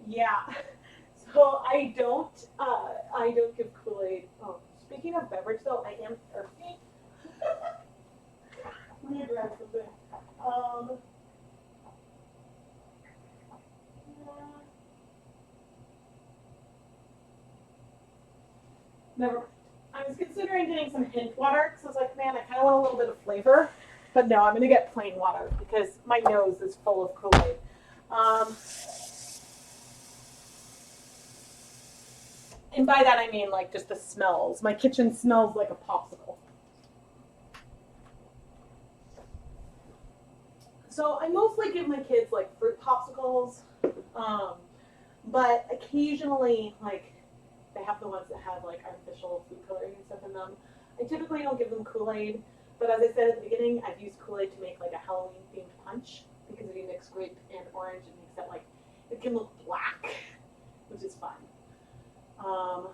Yeah. So I don't give Kool-Aid. Oh, speaking of beverage though, I am thirsty. Let me grab something. Never mind. I was considering getting some hint water because I was like, man, I kind of want a little bit of flavor. But no, I'm going to get plain water because my nose is full of Kool-Aid. And by that I mean just the smells. My kitchen smells like a popsicle. So I mostly give my kids fruit popsicles, but occasionally they have the ones that have artificial food coloring and stuff in them. I typically don't give them Kool-Aid, but as I said at the beginning, I've used Kool-Aid to make a Halloween themed punch because if you mix grape and orange, it makes it it can look black, which is fun. Oh,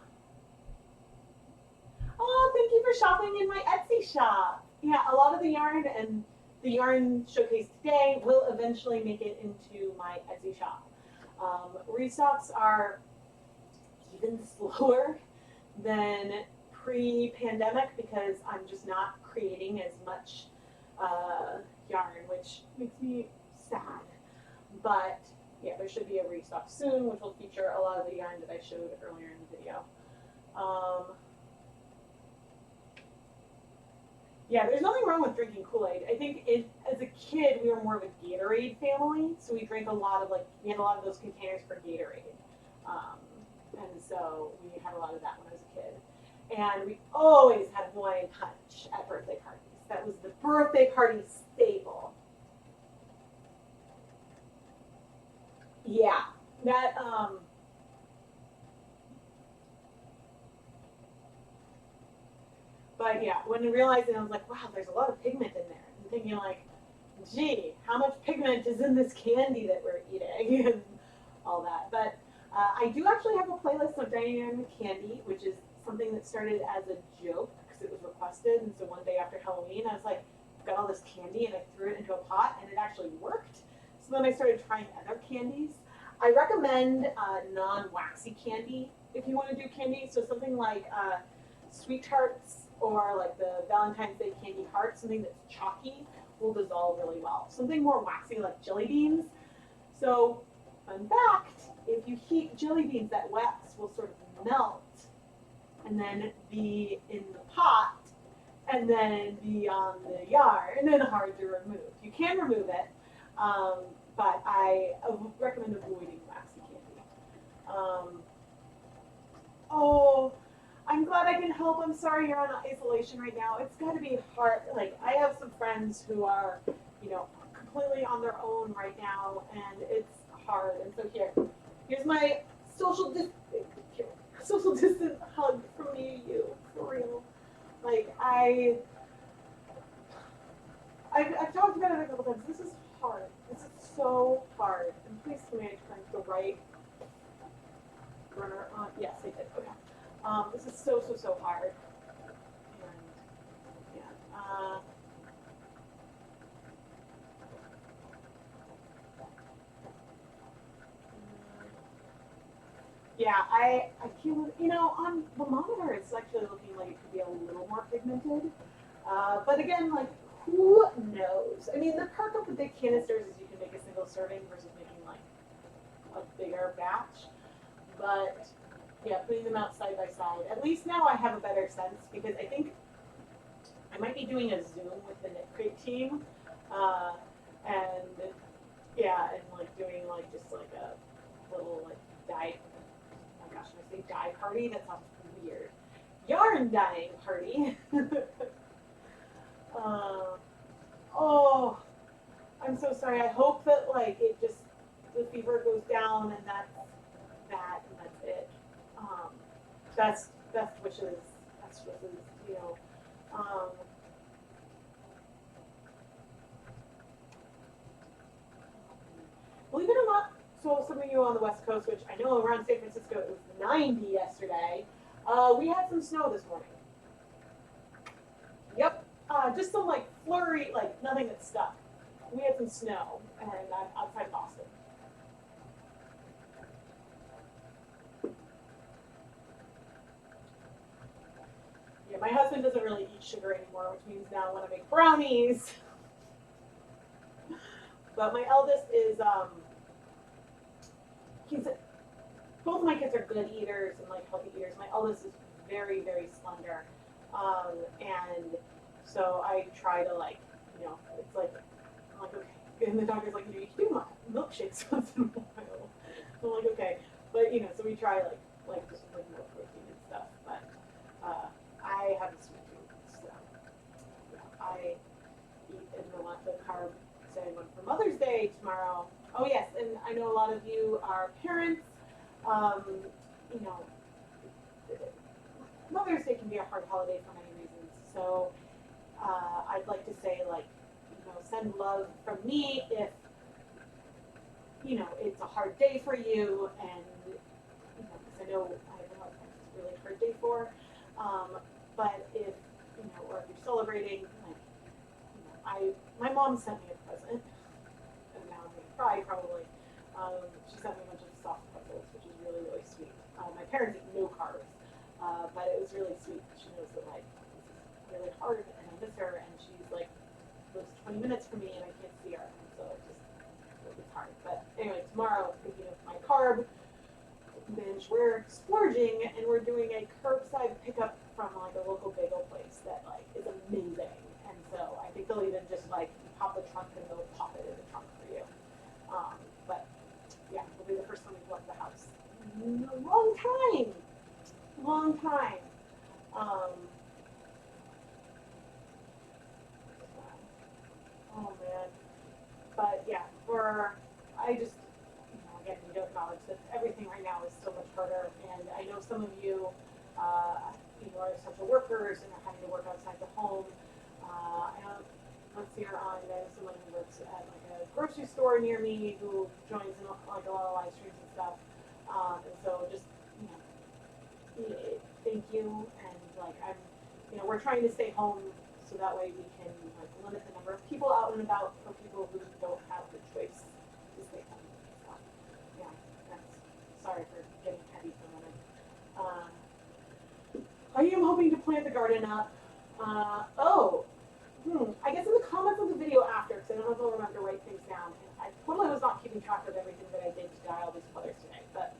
thank you for shopping in my Etsy shop. Yeah, a lot of the yarn and the yarn showcase today will eventually make it into my Etsy shop. Restocks are even slower than pre-pandemic because I'm just not creating as much yarn, which makes me sad. But yeah, there should be a restock soon, which will feature a lot of the yarn that I showed earlier in the video. Yeah, there's nothing wrong with drinking Kool-Aid. I think as a kid, we were more of a Gatorade family, so we drank a lot of we had a lot of those containers for Gatorade. And so we had a lot of that when I was a kid. And we always had Hawaiian punch at birthday parties. That was the birthday party staple. Yeah, that, but yeah, when I realized it, I was like, wow, there's a lot of pigment in there. And thinking gee, how much pigment is in this candy that we're eating and all that. But I do actually have a playlist of dynamic candy, which is something that started as a joke because it was requested. And so one day after Halloween, I was like, I've got all this candy and I threw it into a pot and it actually worked. So then I started trying other candies. I recommend non-waxy candy if you want to do candy. So something like Sweet Tarts or the Valentine's Day candy heart, something that's chalky will dissolve really well. Something more waxy like jelly beans. So, fun fact, if you heat jelly beans, that wax will sort of melt and then be in the pot and then be on the yarn and then hard to remove. You can remove it, but I recommend avoiding waxy candy. Oh, I'm glad I can help. I'm sorry you're on isolation right now. It's got to be hard. I have some friends who are, completely on their own right now, and it's hard. And so here's my social distant hug from me to you, for real. I've talked about it a couple times. This is hard. This is so hard. And please tell me I turned the right burner on. Yes, I did. Okay. This is so hard. And yeah. Yeah, I can't, on the monitor it's actually looking like it could be a little more pigmented. But again, like, who knows? I mean, the perk of the big canisters is you can make a single serving versus making like a bigger batch. But yeah, putting them out side by side, at least now I have a better sense because I think I might be doing a Zoom with the Knit Crate team. Uh, and yeah, and like doing like just like a little like dye, oh my gosh, when I say dye party, that sounds weird. Yarn dyeing party. um, oh, I'm so sorry. I hope that like it just the fever goes down and that's that and that's it. Um, best wishes, best wishes, you know. Um, Believe it or not, so some of you on the West Coast, which I know around San Francisco it was 90 yesterday, we had some snow this morning. Yep, just some like flurry, like nothing that stuck. We had some snow, and I'm outside Boston. Yeah, my husband doesn't really eat sugar anymore, which means now when I make brownies. But my eldest is, he's both of my kids are good eaters and like healthy eaters. My eldest is very, very slender. And so I try to like, it's like, I'm like, okay. And the doctor's like, you can do milkshakes once in a while. I'm like, okay. But, so we try like just with more protein and stuff. But I have a sweet tooth, so yeah, I eat in the carb setting one for Mother's Day tomorrow. Oh yes, and I know a lot of you are parents. Um, you know, Mother's Day can be a hard holiday for many reasons. So I'd like to say, like, send love from me if, it's a hard day for you, and, because I know I have a lot of times it's a really hard day for. But if, or if you're celebrating, like, my mom sent me a present, and now I'm going to cry probably. She sent me a bunch of soft pretzels, which is really, really sweet. My parents eat no carbs, but it was really sweet. She knows that like this is really hard, and I miss her, and she's like lives 20 minutes from me, and I can't see her, and so it's hard. But anyway, tomorrow, thinking of my carb binge, we're splurging, and we're doing a curbside pickup from like a local bagel place that like is amazing. And so I think they'll even just like pop the trunk and they'll pop it in the trunk for you. But yeah, it'll be the first time we've left the house in a long time. Long time. Oh man. But yeah, I just, again, need to acknowledge that everything right now is so much harder. And I know some of you, are essential workers and are having to work outside the home. Let's see her on, I have someone who works at like a grocery store near me who joins in like a lot of live streams and stuff. And so just, thank you. And like we're trying to stay home so that way we can like limit the number of people out and about for people who don't have the choice to stay home. So yeah, sorry for getting heavy for a moment. I am hoping to plant the garden up. I guess in the comments of the video after, because I don't know if I'll remember to write things down. And I totally was not keeping track of everything that I did to dye all these colors today. But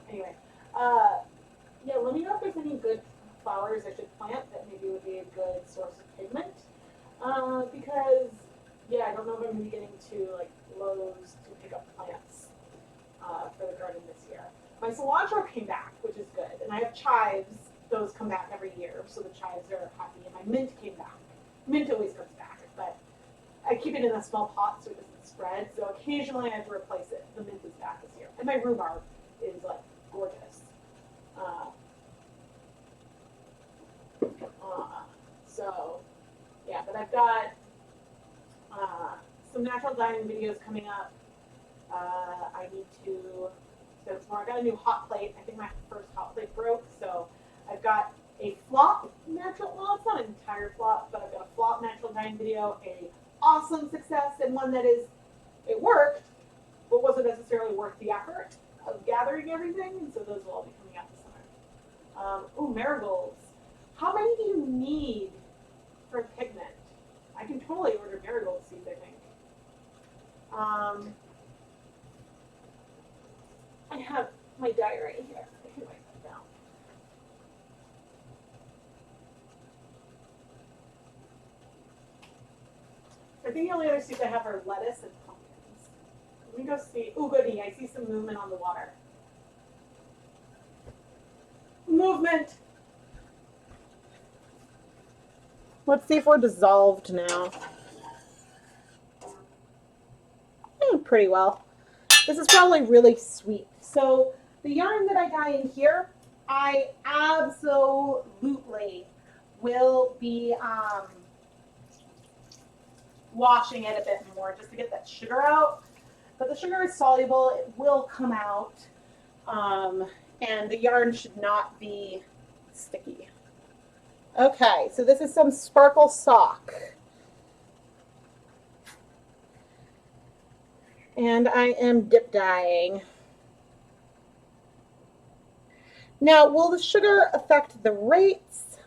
anyway, yeah, let me know if there's any good flowers I should plant that maybe would be a good source of pigment. Because, yeah, I don't know if I'm going to be getting to like Lowe's to pick up plants for the garden this year. My cilantro came back, which is good. And I have chives. Those come back every year, so the chives are happy. And my mint came back. Mint always comes back, but I keep it in a small pot so it doesn't spread. So occasionally I have to replace it. The mint is back this year. And my rhubarb is like gorgeous. So yeah, but I've got some natural dyeing videos coming up. I need to, so tomorrow I got a new hot plate. I think my first hot plate broke, so I've got a flop natural, well, it's not an entire flop, but I've got a flop natural dyeing video, a awesome success, and one that it worked, but wasn't necessarily worth the effort of gathering everything, and so those will all be coming out this summer. Oh, marigolds. How many do you need for pigment? I can totally order marigold seeds, I think. I have my diary here. I can write that down. I think the only other seeds I have are lettuce and pumpkins. Let me go see. Oh, goody, I see some movement on the water. Movement! Let's see if we're dissolved now. Pretty well. This is probably really sweet. So the yarn that I got in here, I absolutely will be washing it a bit more just to get that sugar out. But the sugar is soluble, it will come out, and the yarn should not be sticky. Okay, so this is some sparkle sock. And I am dip dyeing. Now, will the sugar affect the rates?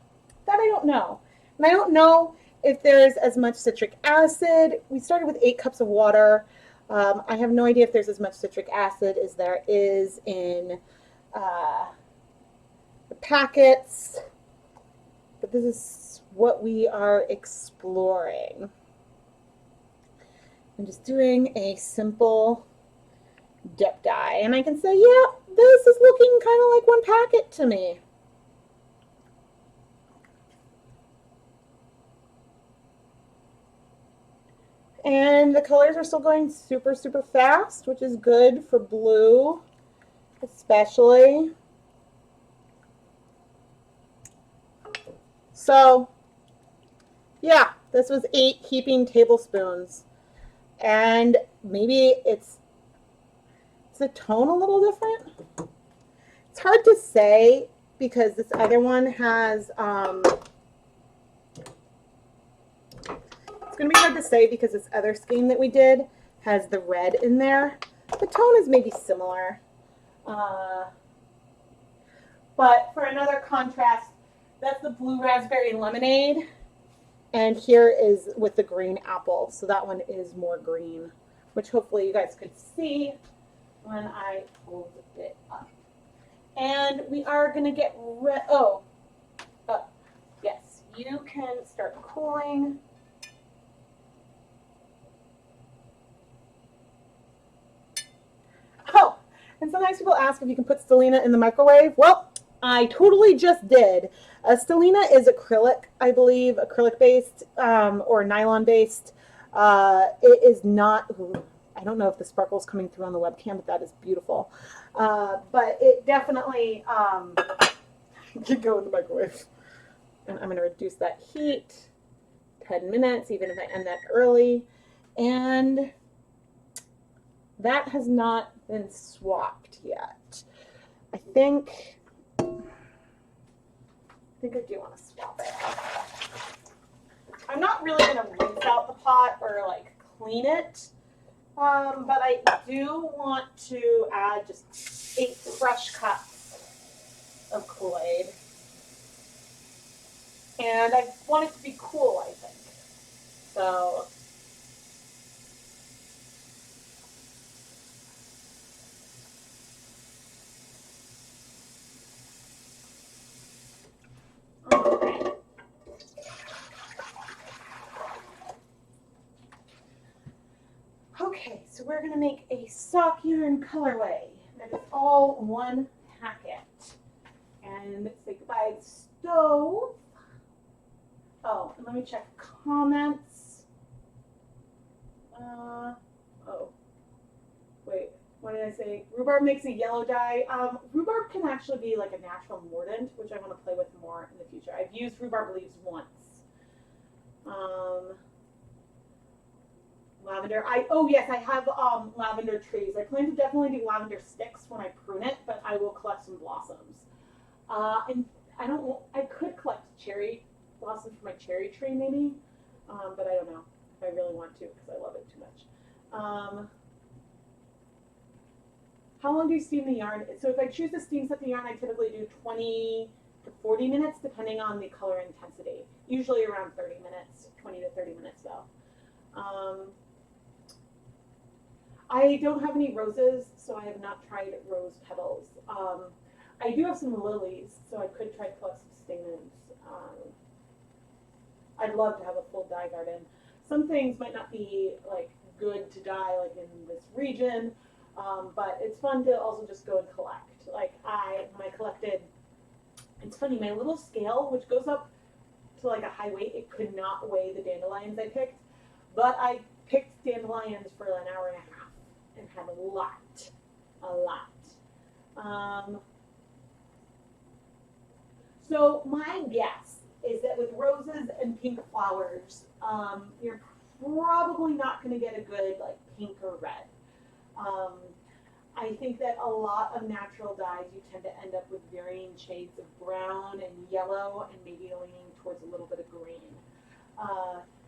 That I don't know. And I don't know if there's as much citric acid. We started with 8 cups of water. I have no idea if there's as much citric acid as there is in the packets. But this is what we are exploring. I'm just doing a simple dip dye. And I can say, yeah, this is looking kind of like one packet to me. And the colors are still going super, super fast, which is good for blue, especially. So, yeah, this was 8 heaping tablespoons. And maybe it's the tone a little different. It's hard to say because this other one has, it's going to be hard to say because this other skein that we did has the red in there. The tone is maybe similar. But for another contrast, that's the blue raspberry lemonade. And here is with the green apple. So that one is more green, which hopefully you guys could see when I pulled it up. And we are going to get rid, yes, you can start cooling. Oh, and sometimes people ask if you can put stellina in the microwave. Well, I totally just did. Stellina is acrylic, I believe, acrylic-based or nylon-based. It is not, I don't know if the sparkle is coming through on the webcam, but that is beautiful. But it definitely can go in the microwave. And I'm going to reduce that heat 10 minutes, even if I end that early. And that has not been swapped yet. I think I do want to swap it. I'm not really going to rinse out the pot or like clean it, but I do want to add just 8 fresh cups of Kool-Aid. And I want it to be cool, I think. So okay, so we're going to make a sock yarn colorway that is all one packet. And let's say goodbye to the stove. Oh, and let me check comments. Wait, what did I say? Rhubarb makes a yellow dye. Rhubarb can actually be like a natural mordant, which I want to play with more in the future. I've used rhubarb leaves once. Lavender. Yes, I have lavender trees. I plan to definitely do lavender sticks when I prune it, but I will collect some blossoms. And I could collect cherry blossoms for my cherry tree maybe, but I don't know if I really want to because I love it too much. How long do you steam the yarn? So if I choose to steam set the yarn, I typically do 20 to 40 minutes, depending on the color intensity. Usually around 30 minutes, 20 to 30 minutes though. I don't have any roses, so I have not tried rose petals. I do have some lilies, so I could try to collect some stamens. I'd love to have a full dye garden. Some things might not be like good to dye like in this region, but it's fun to also just go and collect. Like when I collected, it's funny, my little scale, which goes up to like a high weight, it could not weigh the dandelions I picked, but I picked dandelions for an hour and a half and had a lot. So my guess is that with roses and pink flowers, you're probably not going to get a good like pink or red. I think that a lot of natural dyes, you tend to end up with varying shades of brown and yellow and maybe leaning towards a little bit of green.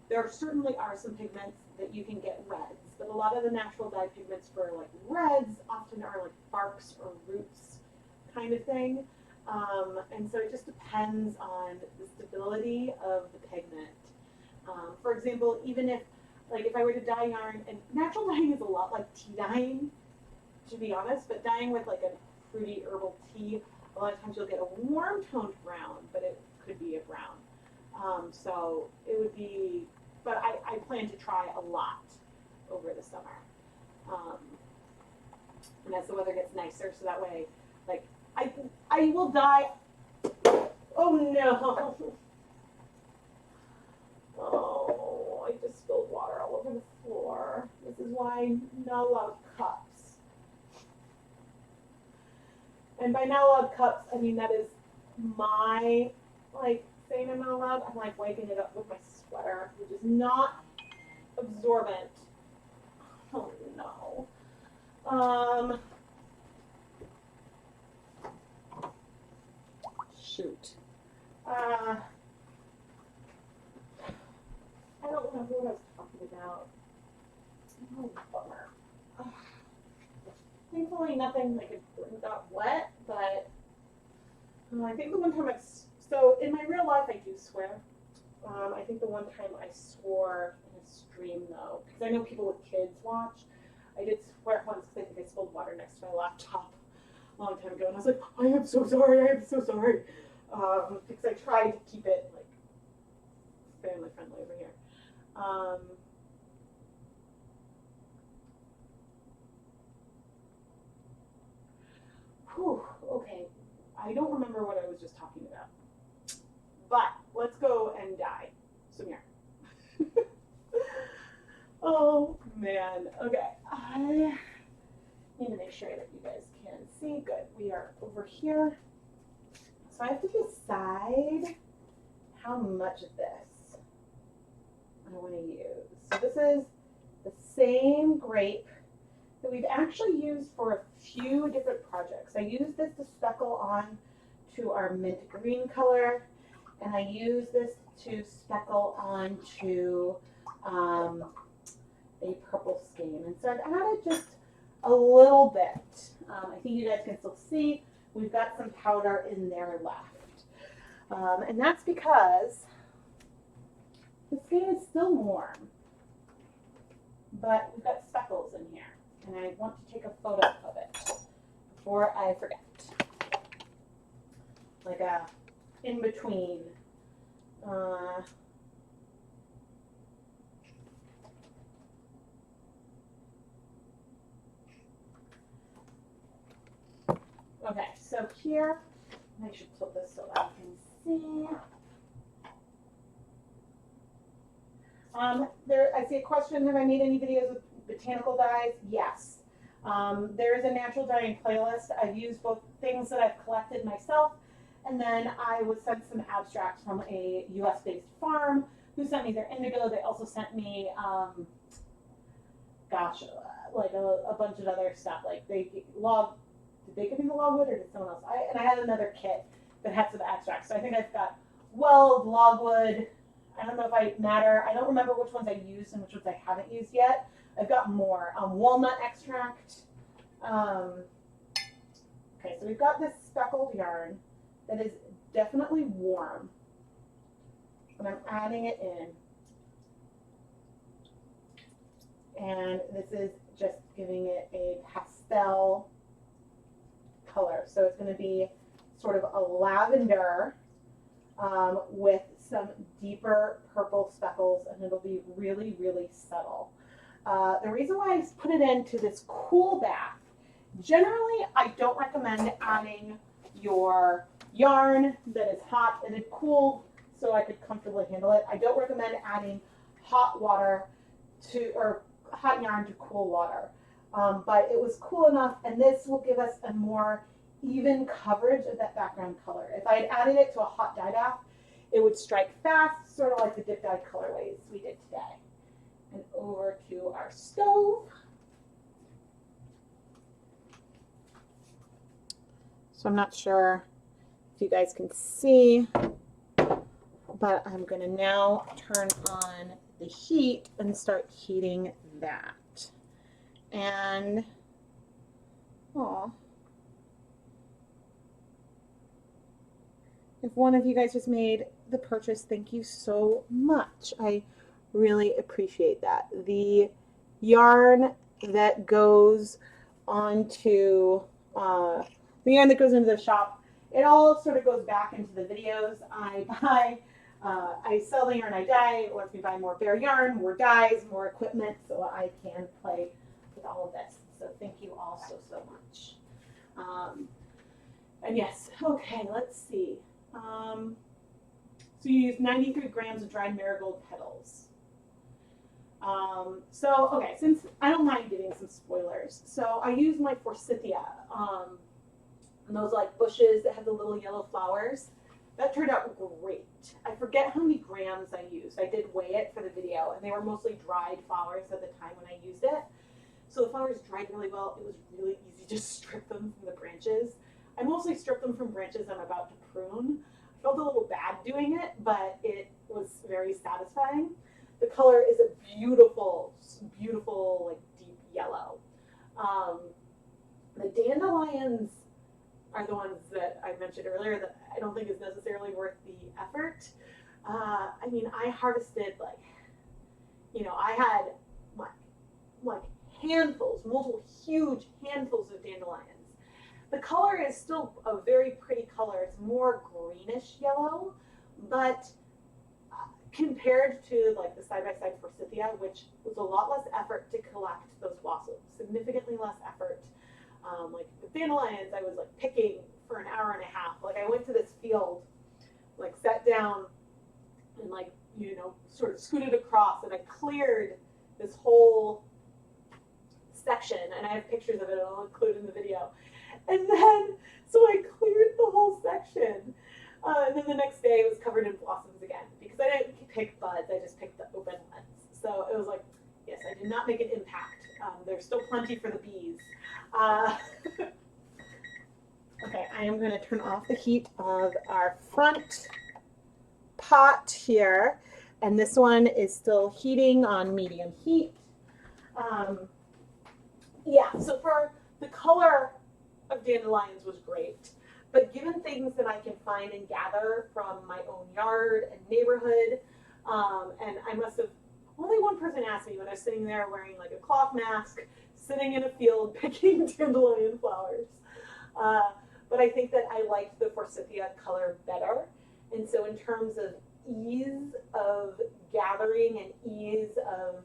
There certainly are some pigments that you can get reds, but a lot of the natural dye pigments for like reds often are like barks or roots kind of thing. And so it just depends on the stability of the pigment. For example, even if I were to dye yarn, and natural dyeing is a lot like tea dyeing, to be honest, but dyeing with like a fruity herbal tea, a lot of times you'll get a warm toned brown, but it could be a brown. So it would be, but I plan to try a lot over the summer. And as the weather gets nicer, so that way, like, I will dye. Oh no. Oh, I just spilled water all over the floor. This is why not a lot of cups. And by not a lot of cups, I mean that is my, like, saying I'm not allowed. I'm like wiping it up with my sweater, which is not absorbent. Oh no. Shoot. I don't remember what I was talking about. Oh, bummer. Thankfully, nothing like it got wet, but I think the one time so in my real life I do swear. I think the one time I swore in a stream though, because I know people with kids watch. I did swear once because I think I spilled water next to my laptop a long time ago, and I was like, I am so sorry, I am so sorry. Because I tried to keep it like family friendly over here. Okay, I don't remember what I was just talking about. But let's go and dye some yarn. Oh man, okay. I need to make sure that you guys can see. Good, we are over here. So I have to decide how much of this I want to use. So this is the same grape that we've actually used for a few different projects. I used this to speckle on to our mint green color, and I use this to speckle onto a purple skein. And so I've added just a little bit. I think you guys can still see we've got some powder in there left. And that's because the skein is still warm, but we've got speckles in here. And I want to take a photo of it before I forget. Like a in between. Okay, so here, I should tilt this so that you can see. I see a question, have I made any videos with botanical dyes? Yes. There is a natural dyeing playlist. I've used both things that I've collected myself, and then I was sent some abstracts from a US-based farm who sent me their indigo. They also sent me, like a bunch of other stuff. Like did they give me the logwood or did someone else? And I had another kit that had some abstracts. So I think I've got weld, logwood. I don't know if I don't remember which ones I used and which ones I haven't used yet. I've got more. Walnut extract. Okay, so we've got this speckled yarn that is definitely warm, and I'm adding it in. And this is just giving it a pastel color. So it's going to be sort of a lavender with some deeper purple speckles, and it'll be really, really subtle. The reason why I put it into this cool bath, generally I don't recommend adding your yarn that is hot. It had cooled so I could comfortably handle it. I don't recommend adding hot water or hot yarn to cool water. But it was cool enough, and this will give us a more even coverage of that background color. If I had added it to a hot dye bath, it would strike fast, sort of like the dip dye colorways we did today. And over to our stove. So I'm not sure if you guys can see, but I'm going to now turn on the heat and start heating that. And, if one of you guys just made the purchase, thank you so much. I really appreciate that. The yarn that goes onto the shop, it all sort of goes back into the videos. I sell the yarn I dye. It lets me buy more bare yarn, more dyes, more equipment, so I can play with all of this. So thank you all so much. And yes, okay, let's see. So you use 93 grams of dried marigold petals. Okay, since I don't mind giving some spoilers, so I use my forsythia, and those like bushes that have the little yellow flowers. That turned out great. I forget how many grams I used. I did weigh it for the video, and they were mostly dried flowers at the time when I used it. So the flowers dried really well. It was really easy to strip them from the branches. I mostly strip them from branches I'm about to prune. I felt a little bad doing it, but it was very satisfying. The color is a beautiful, beautiful, like deep yellow. The dandelions are the ones that I mentioned earlier that I don't think is necessarily worth the effort. I mean, I harvested I had like handfuls, multiple huge handfuls of dandelions. The color is still a very pretty color. It's more greenish yellow, but compared to like the side-by-side forsythia, which was a lot less effort to collect those blossoms, significantly less effort. Like with dandelions, I was like picking for an hour and a half. Like I went to this field, like sat down and like, sort of scooted across, and I cleared this whole section, and I have pictures of it I'll include in the video. And then, so I cleared the whole section. And then the next day it was covered in blossoms again, because I didn't pick buds, I just picked the open ones. So it was like, yes, I did not make an impact. There's still plenty for the bees. Okay, I am going to turn off the heat of our front pot here, and this one is still heating on medium heat. Yeah, so for the color of dandelions was great, but given things that I can find and gather from my own yard and neighborhood, and I must have, only one person asked me when I was sitting there wearing like a cloth mask, sitting in a field picking dandelion flowers. But I think that I liked the forsythia color better. And so in terms of ease of gathering and ease of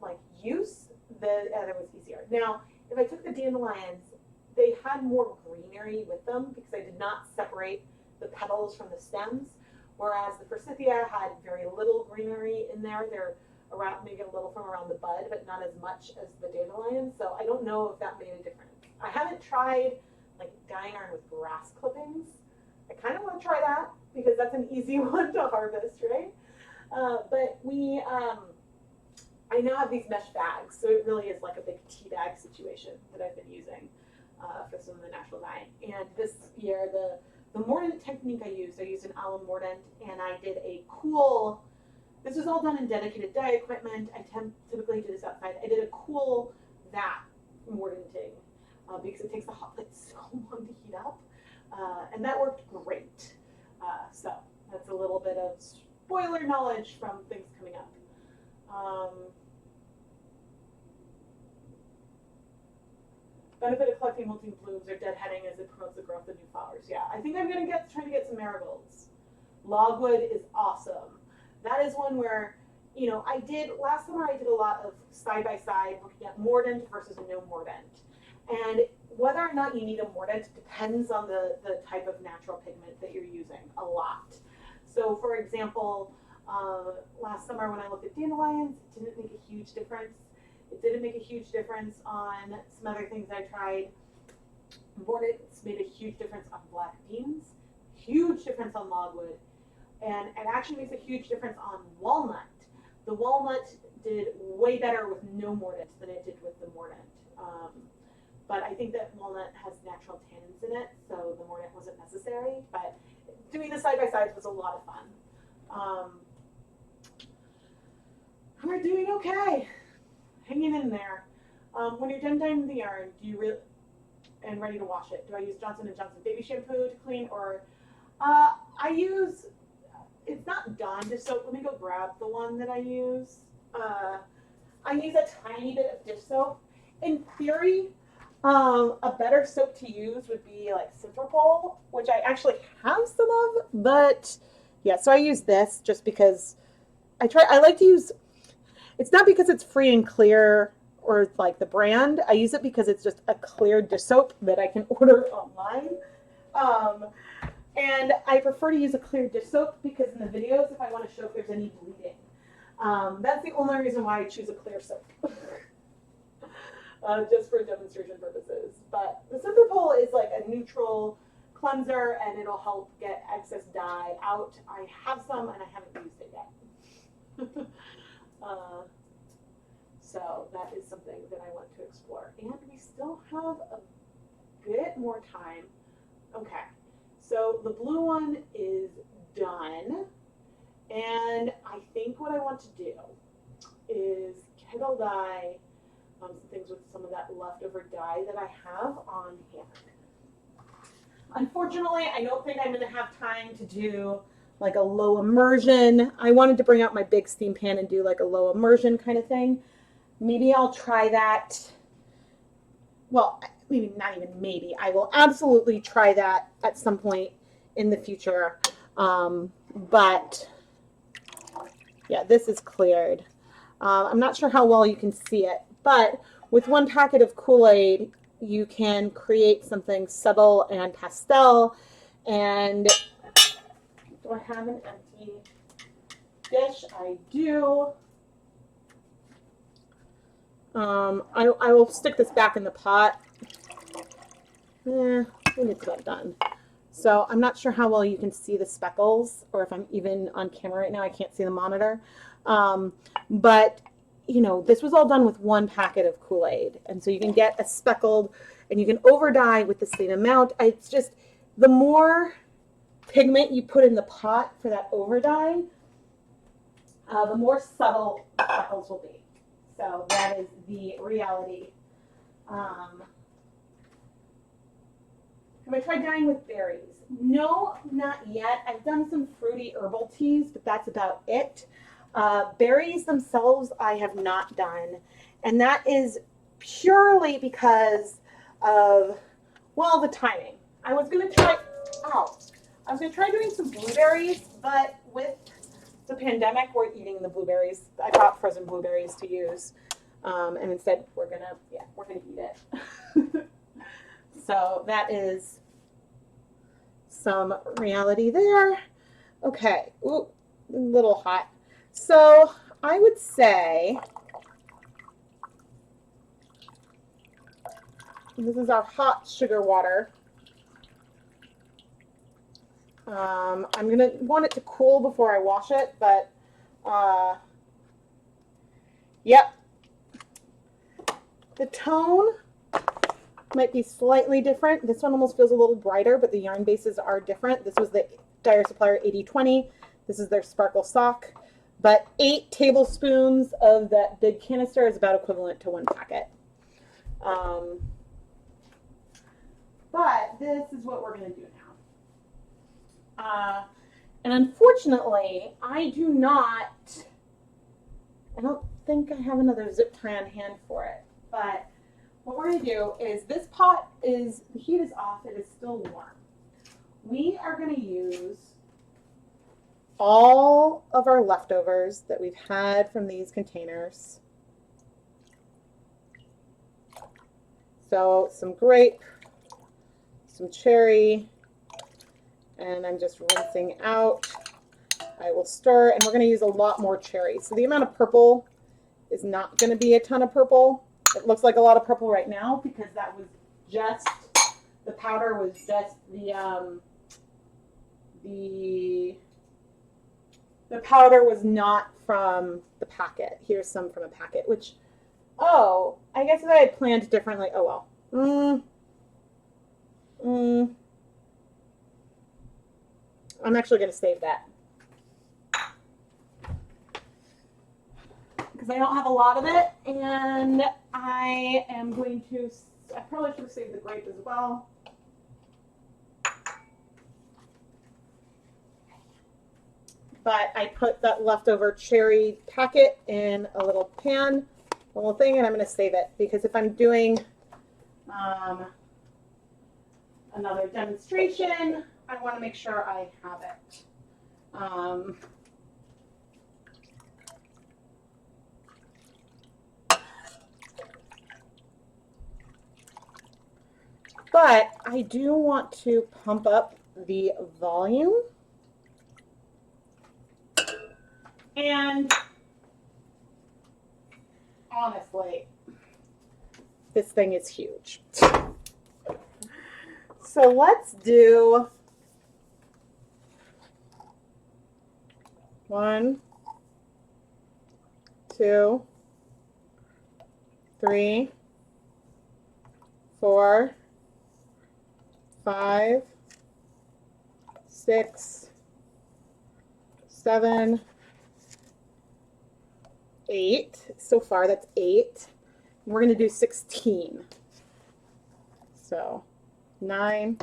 like use, the other was easier. Now, if I took the dandelions, they had more greenery with them because I did not separate the petals from the stems, whereas the forsythia had very little greenery in there. They're around, maybe a little from around the bud, but not as much as the dandelion. So I don't know if that made a difference. I haven't tried like dyeing yarn with grass clippings. I kind of want to try that because that's an easy one to harvest, right? But I now have these mesh bags, so it really is like a big tea bag situation that I've been using for some of the natural dyeing. And this year, the mordant technique I used an alum mordant, and I did a cool. This was all done in dedicated dye equipment. I typically do this outside. I did a cool vat mordanting. because it takes the hot plate so long to heat up. And that worked great. So that's a little bit of spoiler knowledge from things coming up. Benefit of collecting wilting blooms or deadheading as it promotes the growth of new flowers. Yeah, I think I'm gonna try to get some marigolds. Logwood is awesome. That is one where, you know, last summer I did a lot of side by side looking at mordant versus no mordant. And whether or not you need a mordant depends on the type of natural pigment that you're using a lot. So for example, last summer when I looked at dandelions, it didn't make a huge difference. It didn't make a huge difference on some other things I tried. Mordants made a huge difference on black beans, huge difference on logwood, and it actually makes a huge difference on walnut. The walnut did way better with no mordant than it did with the mordant. But I think that walnut has natural tannins in it, so the mordant wasn't necessary. But doing the side-by-sides was a lot of fun. We're doing okay. Hanging in there. When you're done dyeing the yarn, and ready to wash it, do I use Johnson & Johnson baby shampoo to clean, or I use, it's not Dawn dish soap. Let me go grab the one that I use. I use a tiny bit of dish soap. In theory, a better soap to use would be like Citripol, which I actually have some of, but yeah, so I use this just because I like to use, it's not because it's free and clear or like the brand. I use it because it's just a clear dish soap that I can order online. And I prefer to use a clear dish soap because in the videos, if I want to show if there's any bleeding, that's the only reason why I choose a clear soap. Just for demonstration purposes. But the Citripol is like a neutral cleanser and it'll help get excess dye out. I have some and I haven't used it yet. So that is something that I want to explore. And we still have a bit more time. Okay, so the blue one is done. And I think what I want to do is kettle dye some things with some of that leftover dye that I have on hand. Unfortunately, I don't think I'm going to have time to do like a low immersion. I wanted to bring out my big steam pan and do like a low immersion kind of thing. Maybe I'll try that. Well, maybe not even maybe. I will absolutely try that at some point in the future. But yeah, this is cleared. I'm not sure how well you can see it, but with one packet of Kool-Aid, you can create something subtle and pastel. And do I have an empty dish? I do. I will stick this back in the pot. I think it's about done. So I'm not sure how well you can see the speckles, or if I'm even on camera right now. I can't see the monitor. But you know, this was all done with one packet of Kool-Aid. And so you can get a speckled and you can over dye with the same amount. It's just the more pigment you put in the pot for that over dye, the more subtle the speckles will be. So that is the reality. Have I tried dyeing with berries? No, not yet. I've done some fruity herbal teas, but that's about it. Berries themselves I have not done, and that is purely because of, well, the timing. I was going to try doing some blueberries, but with the pandemic, we're eating the blueberries. I bought frozen blueberries to use, and instead we're gonna eat it. So that is some reality there. Okay, ooh, a little hot. So I would say this is our hot sugar water. I'm going to want it to cool before I wash it, but yep. The tone might be slightly different. This one almost feels a little brighter, but the yarn bases are different. This was the Dyer Supplier 80/20. This is their Sparkle Sock. But 8 tablespoons of that big canister is about equivalent to 1 packet. But this is what we're going to do now. And unfortunately, I don't think I have another zip tie on hand for it. But what we're going to do is this pot the heat is off, it is still warm. We are going to use all of our leftovers that we've had from these containers. So some grape, some cherry, and I'm just rinsing out. I will stir, and we're going to use a lot more cherry. So the amount of purple is not going to be a ton of purple. It looks like a lot of purple right now because that was just, the powder was just the powder was not from the packet. Here's some from a packet, which, oh, I guess if I had planned differently, oh well. I'm actually going to save that. Because I don't have a lot of it, and I probably should have saved the grape as well. But I put that leftover cherry packet in a little pan, a little thing, and I'm going to save it. Because if I'm doing another demonstration, I want to make sure I have it. But I do want to pump up the volume. And honestly, this thing is huge. So let's do 1, 2, 3, 4, 5, 6, 7, 8. So far, that's 8. We're going to do 16. So 9,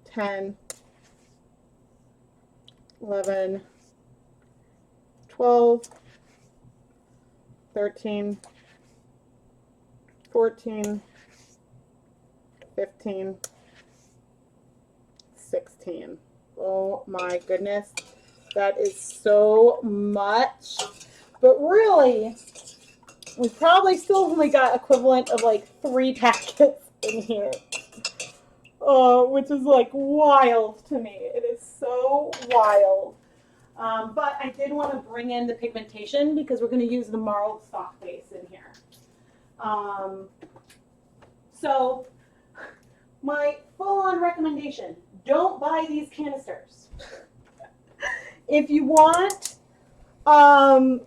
10, 11, 12, 13, 14, 15, 16. Oh my goodness. That is so much. But really, we probably still only got equivalent of like 3 packets in here. Which is like wild to me. It is so wild. But I did want to bring in the pigmentation because we're going to use the marled stock base in here. So my full-on recommendation, don't buy these canisters. If you want,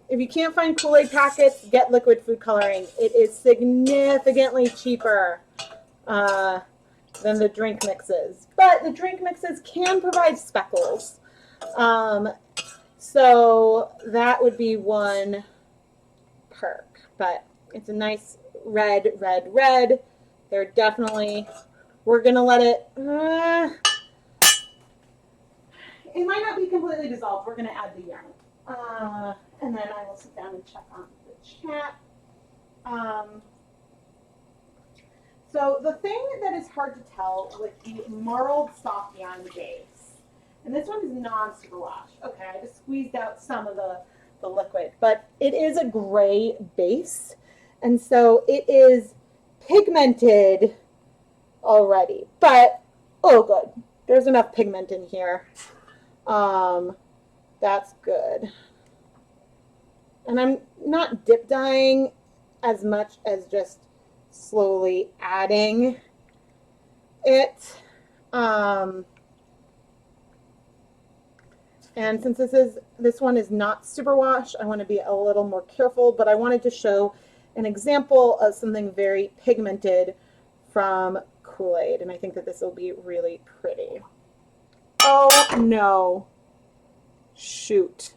if you can't find Kool-Aid packets, get liquid food coloring. It is significantly cheaper than the drink mixes. But the drink mixes can provide speckles. So that would be one perk. But it's a nice red, red, red. They're definitely, we're going to let it, it might not be completely dissolved. We're going to add the yarn. And then I will sit down and check on the chat. So the thing that is hard to tell with the marled stock yarn base, and this one is non-superwash. Okay, I just squeezed out some of the liquid, but it is a gray base, and so it is pigmented already. But, oh good, there's enough pigment in here. That's good. And I'm not dip dyeing as much as just slowly adding it. And since this one is not superwash, I want to be a little more careful, but I wanted to show an example of something very pigmented from Kool-Aid, and I think that this will be really pretty. Oh no. Shoot.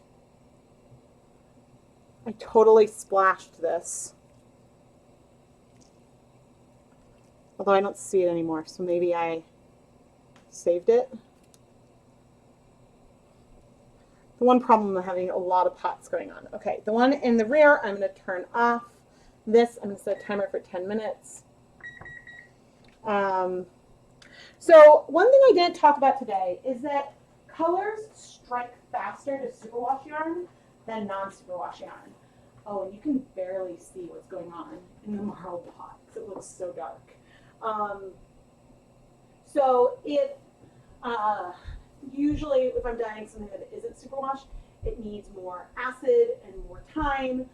I totally splashed this. Although I don't see it anymore, so maybe I saved it. The one problem I'm having a lot of pots going on. Okay, the one in the rear, I'm going to turn off. This, I'm going to set a timer for 10 minutes. So one thing I didn't talk about today is that colors strike faster to superwash yarn than non-superwash yarn. Oh, and you can barely see what's going on in the marled pot because it looks so dark. So usually if I'm dyeing something that isn't superwash, it needs more acid and more time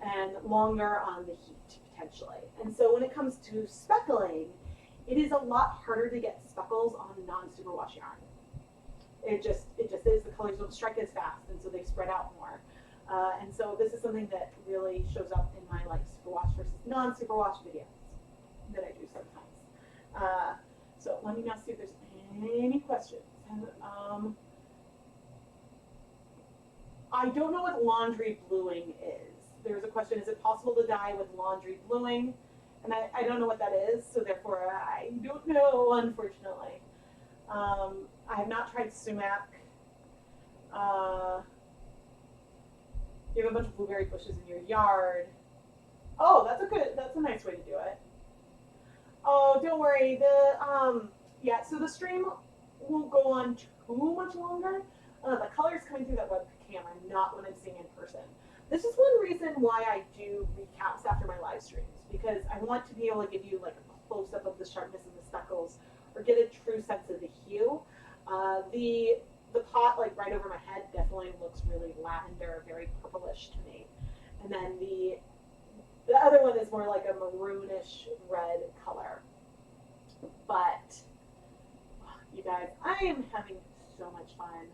and longer on the heat potentially. And so when it comes to speckling, it is a lot harder to get speckles on non-superwash yarn. It just is. The colors don't strike as fast, and so they spread out more. And so this is something that really shows up in my like superwash versus non-superwash videos that I do sometimes. So let me now see if there's any questions. I don't know what laundry bluing is. There's a question, is it possible to dye with laundry bluing? And I don't know what that is, so therefore I don't know, unfortunately. I have not tried sumac. You have a bunch of blueberry bushes in your yard. Oh, that's a nice way to do it. Oh, don't worry. Yeah, so the stream won't go on too much longer. The colors coming through that webcam are not what I'm seeing in person. This is one reason why I do recaps after my live streams, because I want to be able to give you like a close-up of the sharpness of the speckles or get a true sense of the hue. The pot like right over my head definitely looks really lavender, very purplish to me. And then the other one is more like a maroonish red color. But you guys, I am having so much fun.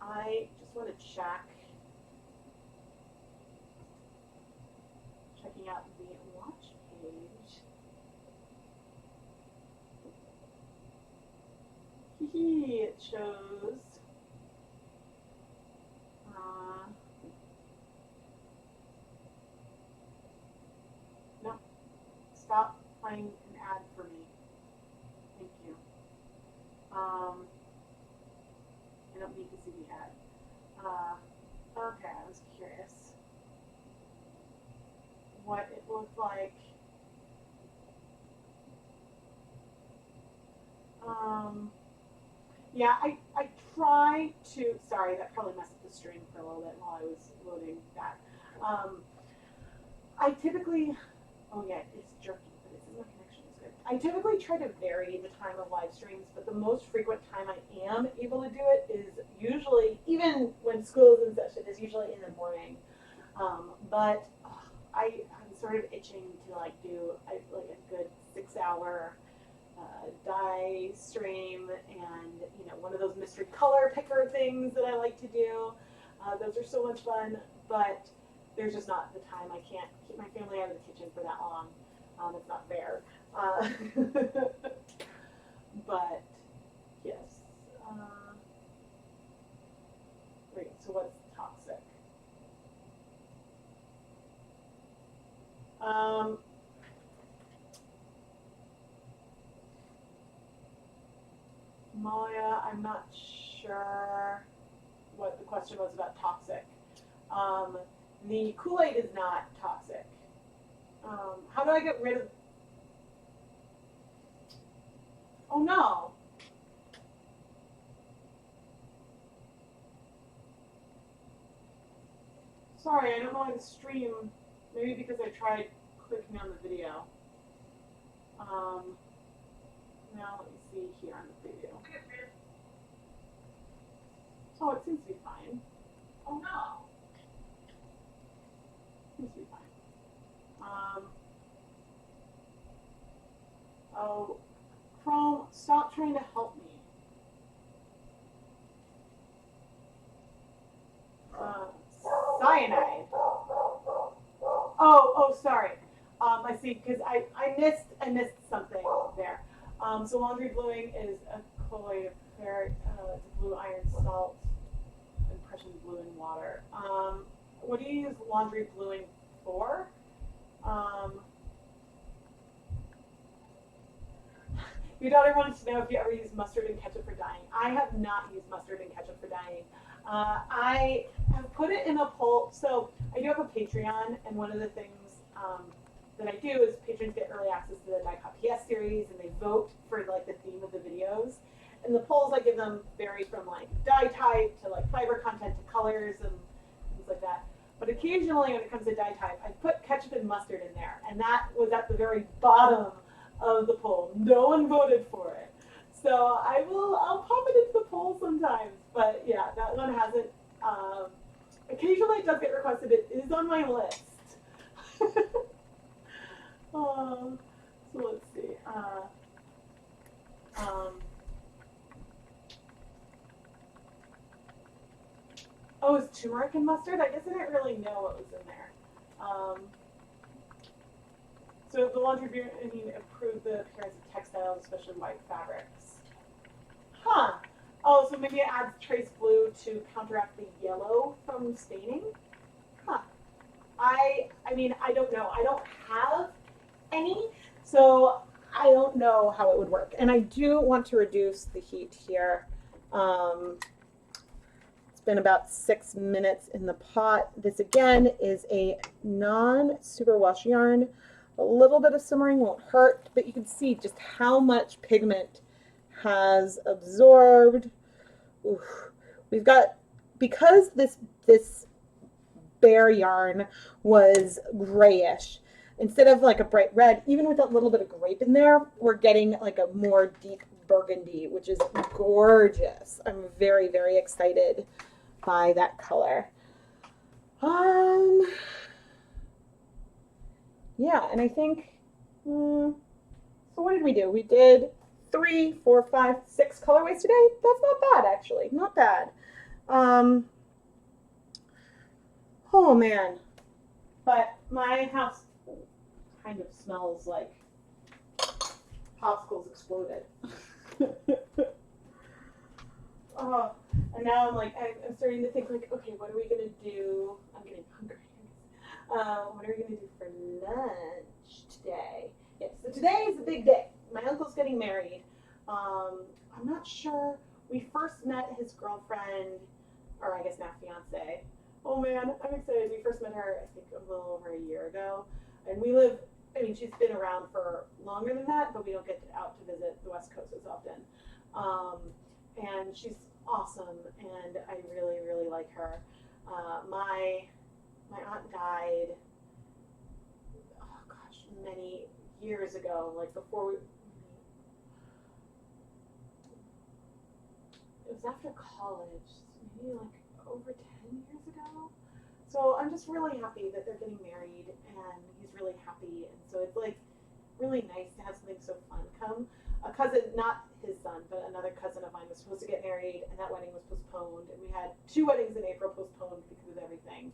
I just want to checking out the watch page. It shows no, stop playing an ad for me. Thank you. I don't need to see the ad. Okay, I was curious what it looked like. Yeah, I try to, sorry, that probably messed up the stream for a little bit while I was loading that. I typically, oh yeah, it's jerky, but it says my connection is good. I typically try to vary the time of live streams, but the most frequent time I am able to do it is usually, even when school is in session, is usually in the morning. But I'm sort of itching to like do like a good 6-hour dye stream, and one of those mystery color picker things that I like to do. Those are so much fun, but there's just not the time. I can't keep my family out of the kitchen for that long. It's not fair. But yes. Wait, so what's toxic? Maya, I'm not sure what the question was about toxic. The Kool-Aid is not toxic. How do I get rid of... Oh no. Sorry, I don't know how to stream. Maybe because I tried clicking on the video. Now let me see here on the preview. Oh, it seems to be fine. Oh no. Seems to be fine. Oh, Chrome, stop trying to help me. Cyanide. Oh, sorry. I see, because I missed something there. So laundry bluing is a colloid of claret, blue iron salt, and Prussian blue in water. What do you use laundry bluing for? Your daughter wanted to know if you ever use mustard and ketchup for dyeing. I have not used mustard and ketchup for dyeing. I have put it in a poll. So I do have a Patreon, and one of the things that I do is patrons get early access to the Die Cut PS series, and they vote for like the theme of the videos. And the polls I give them vary from like dye type to like fiber content to colors and things like that. But occasionally, when it comes to dye type, I put ketchup and mustard in there, and that was at the very bottom of the poll. No one voted for it. So I'll pop it into the poll sometimes. But yeah, that one hasn't. Occasionally it does get requested. It is on my list. So let's see. Oh, it's turmeric and mustard? I guess I didn't really know what was in there. So the laundry beginning improved the appearance of textiles, especially white fabrics. Huh. Oh, so maybe it adds trace blue to counteract the yellow from staining? Huh. I mean, I don't know. I don't have any, so I don't know how it would work. And I do want to reduce the heat here. It's been about 6 minutes in the pot. This again is a non-superwash yarn. A little bit of simmering won't hurt, but you can see just how much pigment has absorbed. Oof. We've got, because this bare yarn was grayish, instead of like a bright red, even with a little bit of grape in there, we're getting like a more deep burgundy, which is gorgeous. I'm very, very excited by that color. Yeah, and I think, so what did we do? We did 3, 4, 5, 6 colorways today. That's not bad, actually. Not bad. Oh, man. But my house kind of smells like popsicles exploded. Oh, and now I'm starting to think like, okay, what are we going to do? I'm getting hungry. What are we going to do for lunch today? Yeah, so today is a big day. My uncle's getting married. I'm not sure. We first met his girlfriend, or I guess now fiance. Oh man, I'm excited. We first met her, I think, a little over a year ago. And we live, I mean, she's been around for longer than that, but we don't get out to visit the West Coast as often. And she's awesome, and I really, really like her. My aunt died, oh gosh, many years ago, like before it was after college, maybe like over 10 years ago. So I'm just really happy that they're getting married, and he's really happy, and so it's like really nice to have something so fun come. A cousin, not his son, but another cousin of mine was supposed to get married, and that wedding was postponed, and we had 2 weddings in April postponed because of everything.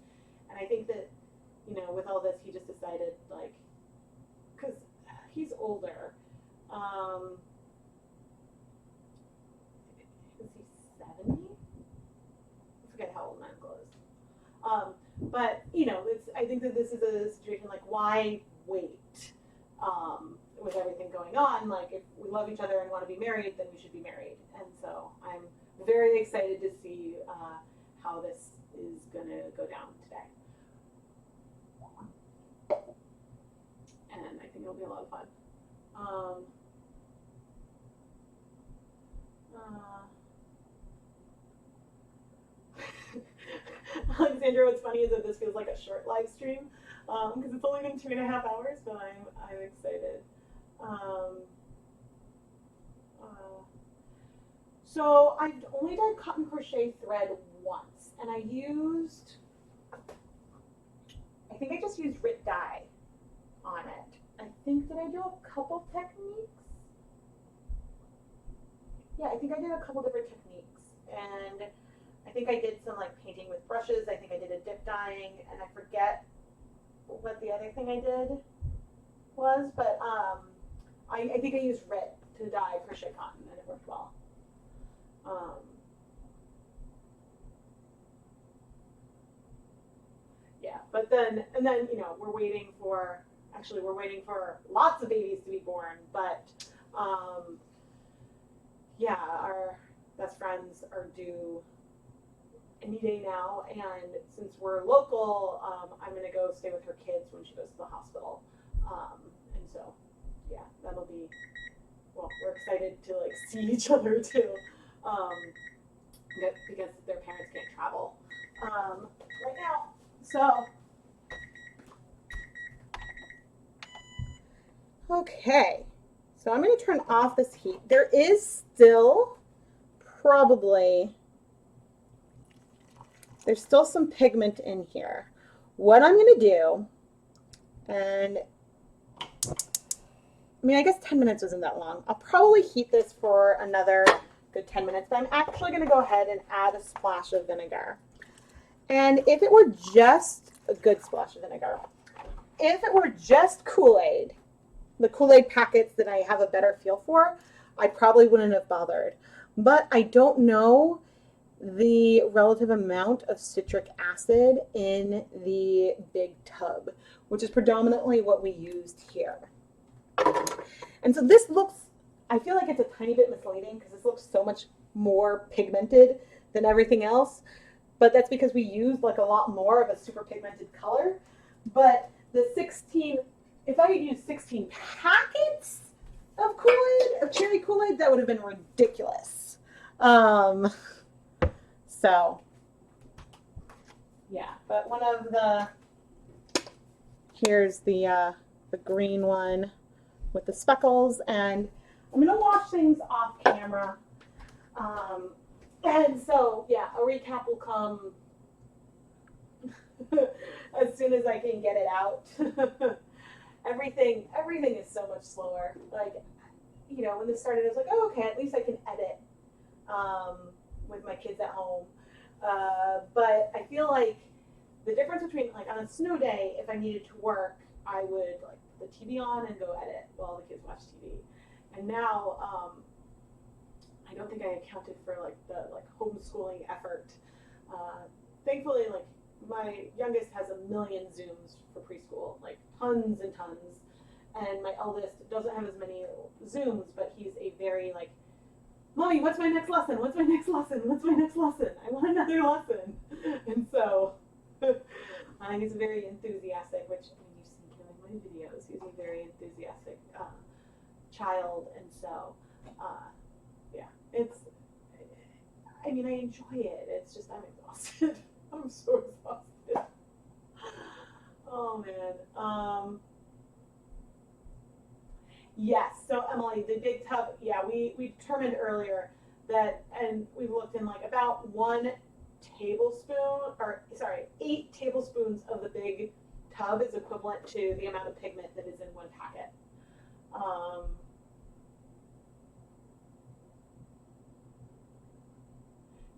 And I think that, you know, with all this, he just decided, like, because he's older. Is he 70? I forget how old my uncle is. But, you know, I think that this is a situation like, why wait? With everything going on, like, if we love each other and want to be married, then we should be married. And so I'm very excited to see how this is going to go down today. And I think it'll be a lot of fun. Alexandra, what's funny is that this feels like a short live stream because it's only been 2.5 hours, but I'm excited. So I've only done cotton crochet thread once, and I think I just used Rit dye on it. I think, did I do a couple techniques? Yeah, I think I did a couple different techniques, and I think I did some like painting with brushes. I think I did a dip dyeing, and I forget what the other thing I did was, but I think I used Rit to dye crochet cotton, and it worked well. Yeah, but then, you know, we're waiting for lots of babies to be born, but yeah, our best friends are due any day now, and since we're local, I'm gonna go stay with her kids when she goes to the hospital. And so, yeah, that'll be, well, we're excited to like see each other too, um, because their parents can't travel right now. So, Okay, so I'm going to turn off this heat. There is still probably, there's still some pigment in here. What I'm going to do, and I mean, I guess 10 minutes isn't that long. I'll probably heat this for another good 10 minutes, but I'm actually going to go ahead and add a splash of vinegar. And if it were just a good splash of vinegar, if it were just Kool-Aid, the Kool-Aid packets that I have a better feel for, I probably wouldn't have bothered. But I don't know the relative amount of citric acid in the big tub, which is predominantly what we used here. And so this looks, I feel like it's a tiny bit misleading because this looks so much more pigmented than everything else. But that's because we used like a lot more of a super pigmented color. But the 16, if I had used 16 packets of Kool-Aid, of cherry Kool-Aid, that would have been ridiculous. So, yeah. But one of the, here's the green one with the speckles, and I'm gonna wash things off camera. And so, yeah, a recap will come as soon as I can get it out. Everything is so much slower. Like, you know, when this started, I was like, oh, okay, at least I can edit with my kids at home. But I feel like the difference between, like, on a snow day, if I needed to work, I would, like, put the TV on and go edit while the kids watch TV. And now, I don't think I accounted for, like, the, like, homeschooling effort. Thankfully, like, my youngest has 1 million Zooms for preschool, like tons and tons. And my eldest doesn't have as many Zooms, but he's a very like, Mommy, what's my next lesson? What's my next lesson? What's my next lesson? I want another lesson. And so he's very enthusiastic, which when you've seen him in my videos, he's a very enthusiastic child. And so, yeah, it's, I mean, I enjoy it. It's just, I'm exhausted. I'm so exhausted. Oh man. Yes. So Emily, the big tub. Yeah, we determined earlier that, and we looked in like about 1 tablespoon, or sorry, 8 tablespoons of the big tub is equivalent to the amount of pigment that is in 1 packet.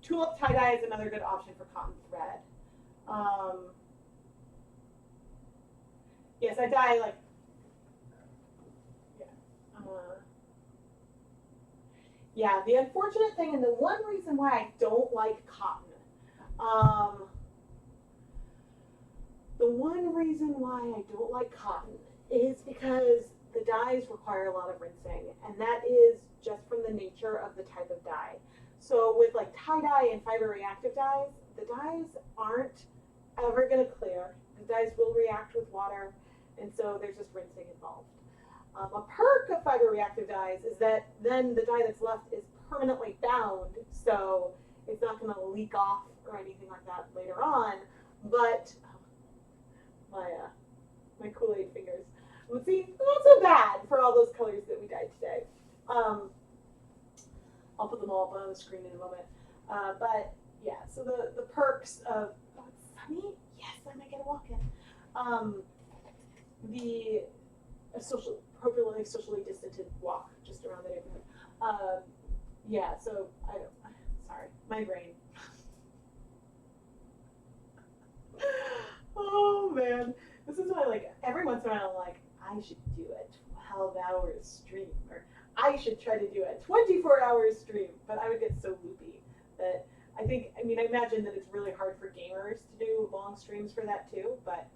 Tulip tie-dye is another good option for cotton thread. Yes, I dye like, yeah. Yeah, the unfortunate thing, and the one reason why I don't like cotton, the one reason why I don't like cotton is because the dyes require a lot of rinsing, and that is just from the nature of the type of dye. So with like tie-dye and fiber-reactive dyes, the dyes aren't ever going to clear. The dyes will react with water, and so there's just rinsing involved. A perk of fiber-reactive dyes is that then the dye that's left is permanently bound, so it's not going to leak off or anything like that later on. But my Kool-Aid fingers. Let's see, not so bad for all those colors that we dyed today. I'll put them all up on the screen in a moment. But yeah, so the perks of, oh, it's sunny? Yes, I might get a walk in. The appropriately socially distanced walk just around the neighborhood. Yeah, so sorry, my brain. Oh man, this is why like every once in a while I'm like, I should do a 12-hour stream, or I should try to do a 24-hour stream, but I would get so loopy that I imagine that it's really hard for gamers to do long streams for that too, but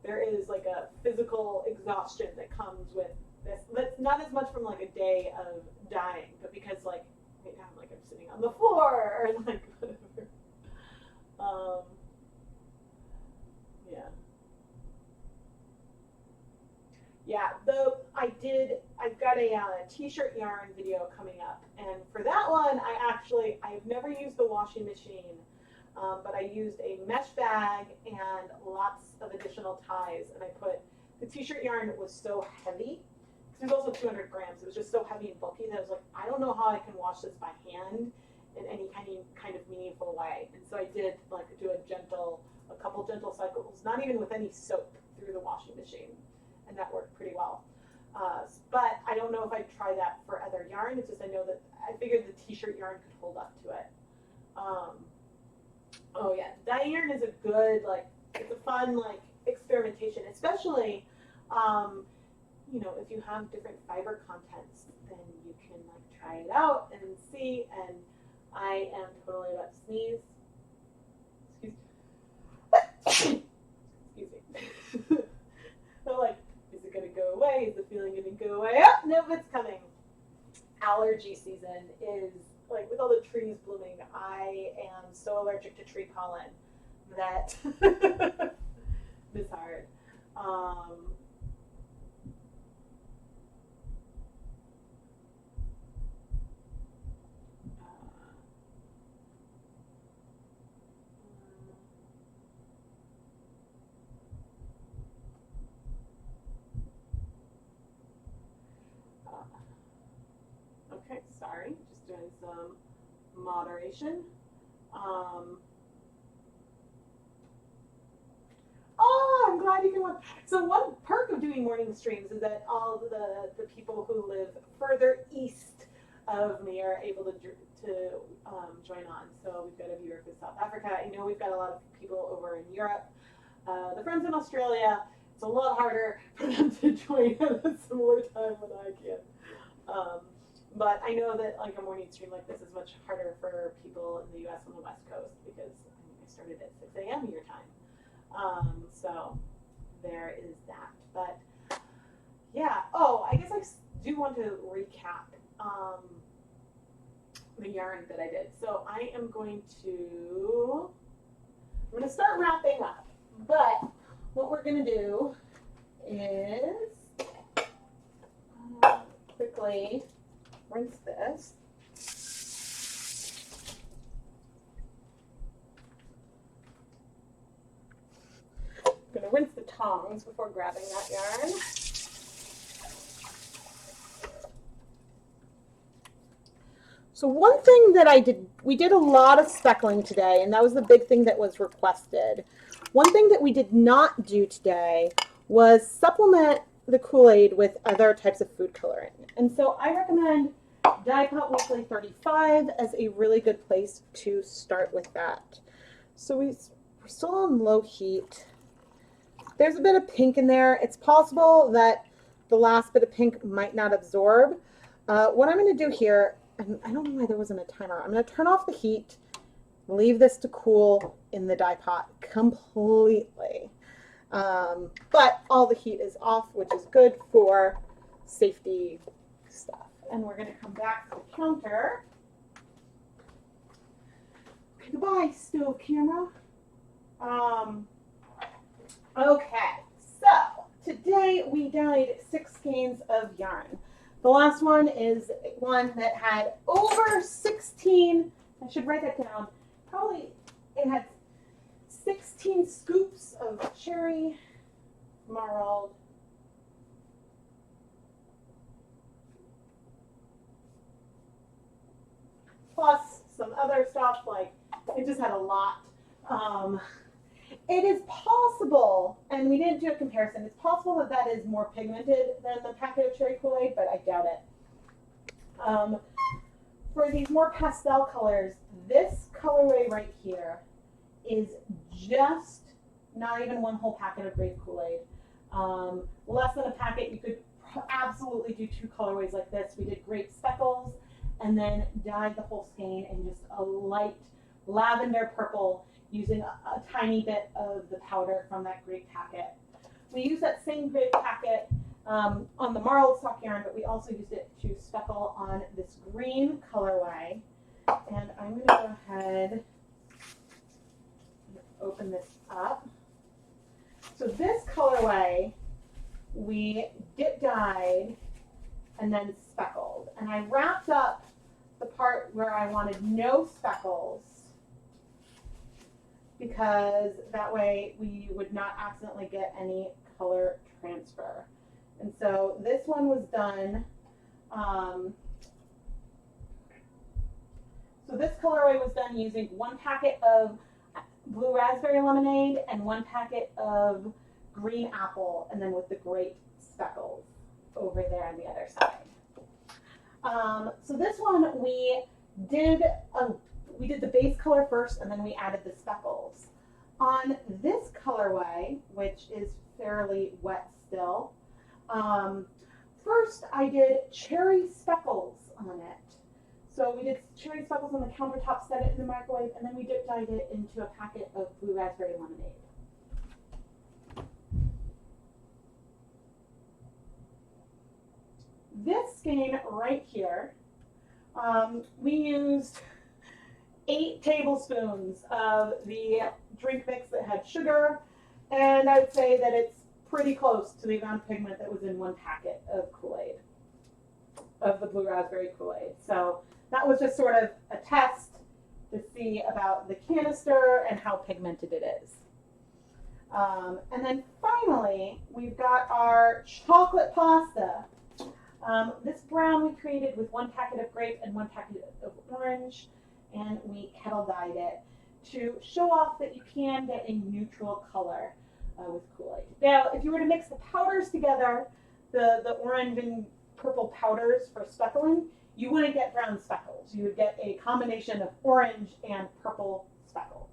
there is like a physical exhaustion that comes with this. That's not as much from like a day of dyeing, but because like right now like I'm sitting on the floor or like whatever. Yeah. Yeah, though I've got a t-shirt yarn video coming up, and for that one, I've never used the washing machine, but I used a mesh bag and lots of additional ties, and the t-shirt yarn was so heavy, because there's also 200 grams, it was just so heavy and bulky that I was like, I don't know how I can wash this by hand in any kind of meaningful way, and so I did like do a couple gentle cycles, not even with any soap, through the washing machine. And that worked pretty well. But I don't know if I'd try that for other yarn. It's just I know that I figured the t-shirt yarn could hold up to it. Oh yeah, dyeing yarn is a good, like, it's a fun like experimentation, especially if you have different fiber contents, then you can like try it out and see. And I am totally about to sneeze. Excuse me. So like, is it going to go away? Is the feeling going to go away? Oh, no, it's coming. Allergy season is, like, with all the trees blooming, I am so allergic to tree pollen that it's hard. Okay, sorry, just doing some moderation. Oh, I'm glad you can watch. So one perk of doing morning streams is that all the people who live further east of me are able to join on. So we've got a viewer from South Africa. I know we've got a lot of people over in Europe. The friends in Australia, it's a lot harder for them to join at a similar time when I can. But I know that like a morning stream like this is much harder for people in the U.S. on the West Coast because I started at 6 a.m. your time. So there is that. But yeah. Oh, I guess I do want to recap the yarn that I did. So I'm going to start wrapping up. But what we're going to do is quickly rinse this. I'm going to rinse the tongs before grabbing that yarn. So one thing that we did a lot of speckling today, and that was the big thing that was requested. One thing that we did not do today was supplement the Kool-Aid with other types of food coloring. And so I recommend Dye Pot Weekly 35 as a really good place to start with that. So we're still on low heat. There's a bit of pink in there. It's possible that the last bit of pink might not absorb. What I'm going to do here, and I don't know why there wasn't a timer, I'm going to turn off the heat, leave this to cool in the dye pot completely. But all the heat is off, which is good for safety stuff. And we're going to come back to the counter. Okay, goodbye, stove camera. Okay, so today we dyed 6 skeins of yarn. The last one is one that had over 16, I should write that down, probably it had 16 scoops of cherry marled plus some other stuff, like it just had a lot. It is possible, and we didn't do a comparison, it's possible that that is more pigmented than the packet of cherry Kool-Aid, but I doubt it. For these more pastel colors, this colorway right here is just not even one whole packet of grape Kool-Aid. Less than a packet, you could absolutely do 2 colorways like this. We did grape speckles and then dyed the whole skein in just a light lavender purple using a tiny bit of the powder from that grape packet. We use that same grape packet on the marled stock yarn, but we also used it to speckle on this green colorway. And I'm going to go ahead and open this up. So this colorway, we dip dyed and then speckled. And I wrapped up the part where I wanted no speckles because that way we would not accidentally get any color transfer. And so this one was done, so this colorway was done using 1 packet of blue raspberry lemonade and 1 packet of green apple, and then with the great speckles over there on the other side. So this one we did the base color first, and then we added the speckles. On this colorway, which is fairly wet still, first I did cherry speckles on it. So we did cherry speckles on the countertop, set it in the microwave, and then we dip dyed it into a packet of blue raspberry lemonade. This skein right here, we used 8 tablespoons of the drink mix that had sugar, and I would say that it's pretty close to the amount of pigment that was in 1 packet of Kool-Aid, of the blue raspberry Kool-Aid. So that was just sort of a test to see about the canister and how pigmented it is. And then finally, we've got our chocolate pasta. This brown we created with 1 packet of grape and 1 packet of orange, and we kettle dyed it to show off that you can get a neutral color with Kool-Aid. Now, if you were to mix the powders together, the orange and purple powders for speckling, you wouldn't get brown speckles. You would get a combination of orange and purple speckles.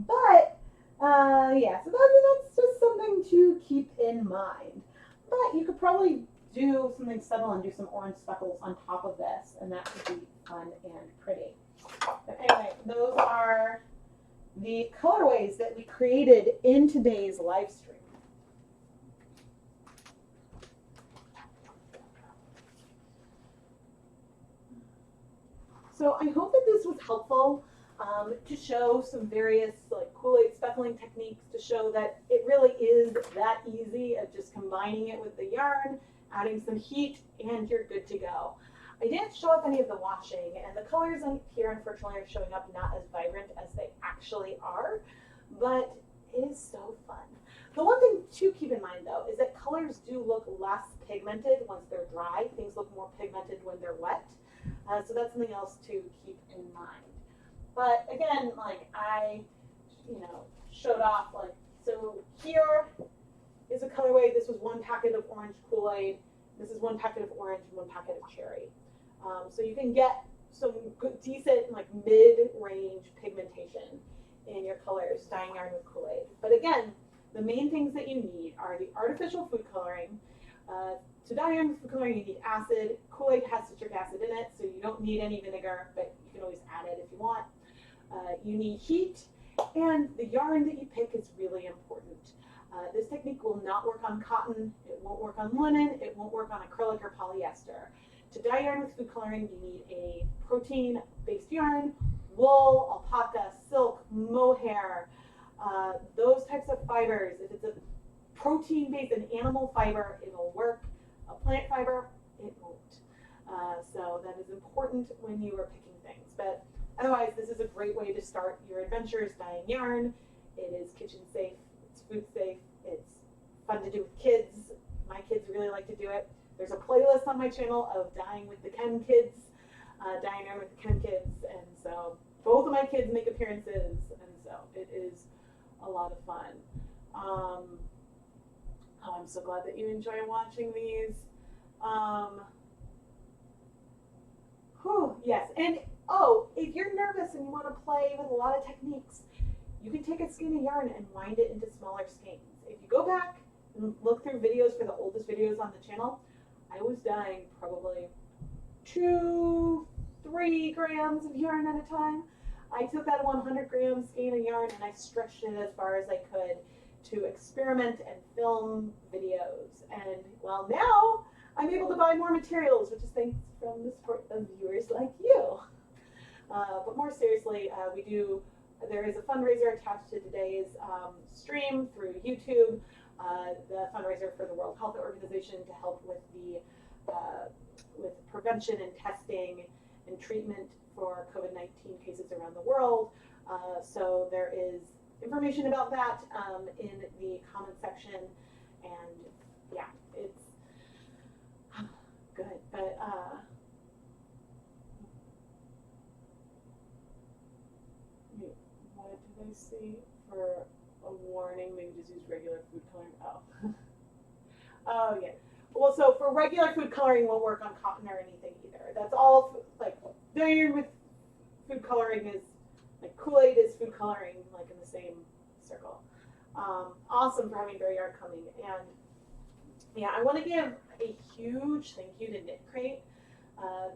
But, yeah, so that's just something to keep in mind. But you could probably do something subtle and do some orange speckles on top of this, and that would be fun and pretty. But anyway, those are the colorways that we created in today's live stream. So I hope that this was helpful to show some various Kool-Aid speckling techniques, to show that it really is that easy of just combining it with the yarn, adding some heat, and you're good to go. I didn't show up any of the washing, and the colors here unfortunately are showing up not as vibrant as they actually are, but it is so fun. The one thing to keep in mind though is that colors do look less pigmented once they're dry. Things look more pigmented when they're wet. So that's something else to keep in mind. But again, I, showed off, so here is a colorway. This was 1 packet of orange Kool-Aid. This is 1 packet of orange and 1 packet of cherry. So you can get some good, decent, mid-range pigmentation in your colors, dyeing yarn with Kool-Aid. But again, the main things that you need are the artificial food coloring. To dye yarn with food coloring, you need acid. Kool-Aid has citric acid in it, so you don't need any vinegar, but you can always add it if you want. You need heat, and the yarn that you pick is really important. This technique will not work on cotton, it won't work on linen, it won't work on acrylic or polyester. To dye yarn with food coloring, you need a protein-based yarn, wool, alpaca, silk, mohair, those types of fibers. If it's a protein-based, an animal fiber, it'll work. A plant fiber, it won't. So that is important when you are picking things. But otherwise, this is a great way to start your adventures dyeing yarn. It is kitchen safe, it's food safe, it's fun to do with kids. My kids really like to do it. There's a playlist on my channel of dyeing with the Ken kids, dyeing yarn with the Ken kids, and so both of my kids make appearances, and so it is a lot of fun. Oh, I'm so glad that you enjoy watching these. Yes, and if you're nervous and you want to play with a lot of techniques, you can take a skein of yarn and wind it into smaller skeins. If you go back and look through videos for the oldest videos on the channel, I was dyeing probably 2-3 grams of yarn at a time. I took that 100-gram skein of yarn and I stretched it as far as I could to experiment and film videos. And well, now I'm able to buy more materials, which is thanks from the support of viewers like you. But more seriously, there is a fundraiser attached to today's stream through YouTube, the fundraiser for the World Health Organization to help with with prevention and testing and treatment for COVID-19 cases around the world. So there is information about that in the comment section, and yeah, it's good. But what did I see for a warning? Maybe just use regular food coloring. Oh, oh yeah. Well, so for regular food coloring won't work on cotton or anything either. That's all like there with food coloring is like Kool-Aid is food coloring, like in the same circle. Awesome for having Berry Yard coming. And yeah, I want to give a huge thank you to Knit Crate.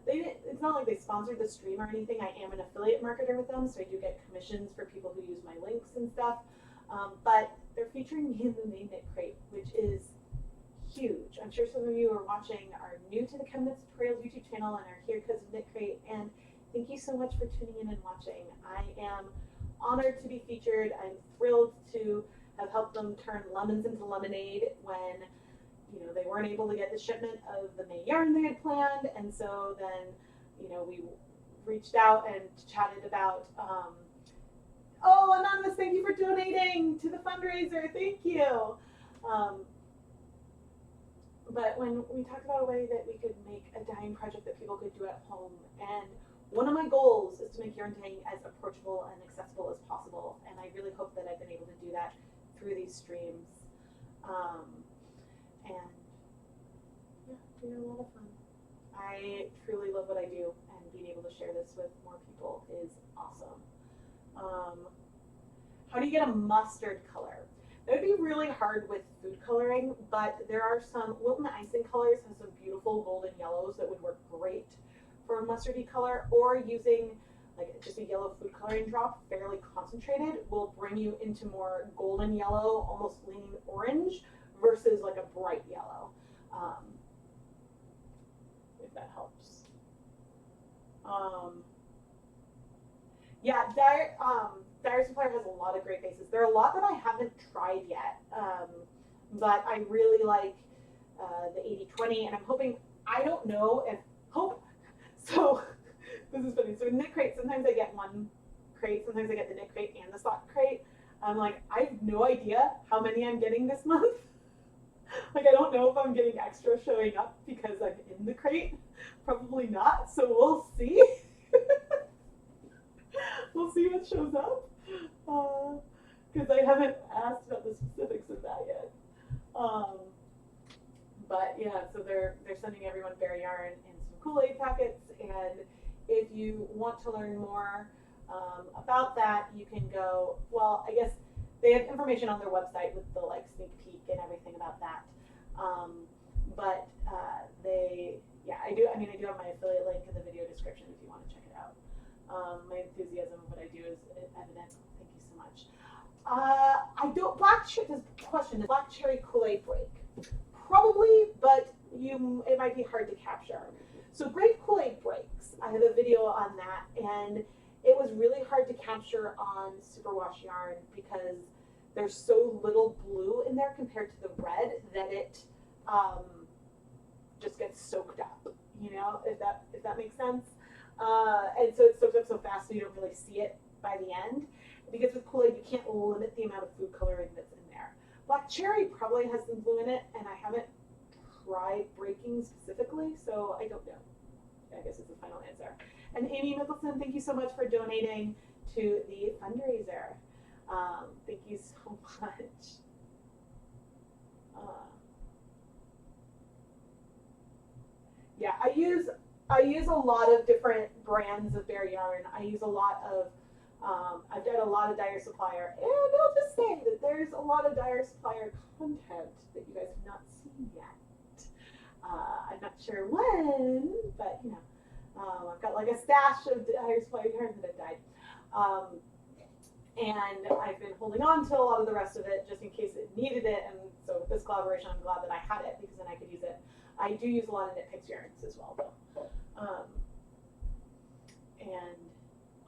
It's not like they sponsored the stream or anything. I am an affiliate marketer with them, so I do get commissions for people who use my links and stuff. But they're featuring me in the main Knit Crate, which is huge. I'm sure some of you are watching are new to the Chemnitz Tutorials YouTube channel and are here because of Knit Crate. And thank you so much for tuning in and watching. I am honored to be featured. I'm thrilled to have helped them turn lemons into lemonade when they weren't able to get the shipment of the May yarn they had planned. And so then, we reached out and chatted about, oh, Anonymous, thank you for donating to the fundraiser. Thank you. But when we talked about a way that we could make a dyeing project that people could do at home, and one of my goals is to make yarn dyeing as approachable and accessible as possible, and I really hope that I've been able to do that through these streams. And yeah, they're a lot of fun. I truly love what I do, and being able to share this with more people is awesome. How do you get a mustard color? That would be really hard with food coloring, but there are some, Wilton Icing Colors has some beautiful golden yellows that would work great for a mustardy color, or using like just a yellow food coloring drop, fairly concentrated, will bring you into more golden yellow, almost leaning orange, versus like a bright yellow, if that helps. Yeah, Dyer Supplier has a lot of great bases. There are a lot that I haven't tried yet, but I really like the 80/20, and I'm hoping, I don't know if, so this is funny. So in Knit Crate, sometimes I get one crate, sometimes I get the Knit Crate and the sock crate. I'm like, I have no idea how many I'm getting this month. Like, I don't know if I'm getting extra showing up because I'm in the crate. Probably not, so we'll see. We'll see what shows up. Because I haven't asked about the specifics of that yet. But yeah, so they're sending everyone Berry Yarn and some KoolAid packets, and if you want to learn more about that, you can go, well, I guess they have information on their website with the like sneak peek and everything about that. But I do have my affiliate link in the video description if you want to check it out. My enthusiasm of what I do is evident. Thank you so much. Does Black Cherry Kool-Aid break? Probably, but it might be hard to capture. So grape Kool-Aid breaks. I have a video on that, and it was really hard to capture on superwash yarn because there's so little blue in there compared to the red that it just gets soaked up. If that makes sense. And so it soaks up so fast so you don't really see it by the end. Because with Kool-Aid, you can't limit the amount of food coloring that's in there. Black Cherry probably has some blue in it, and I haven't tried breaking specifically, so I don't know. I guess it's the final answer. And Amy Mickelson, thank you so much for donating to the fundraiser. Thank you so much. Yeah, I use a lot of different brands of Berry Yarn. I use a lot of, I've done a lot of Dyer Supplier, and I'll just say that there's a lot of Dyer Supplier content that you guys have not seen yet. I'm not sure when, but I've got like a stash of Dyer Supplier yarn that have died. and I've been holding on to a lot of the rest of it just in case it needed it. And so with this collaboration, I'm glad that I had it because then I could use it. I do use a lot of Knit Picks yarns as well, though. And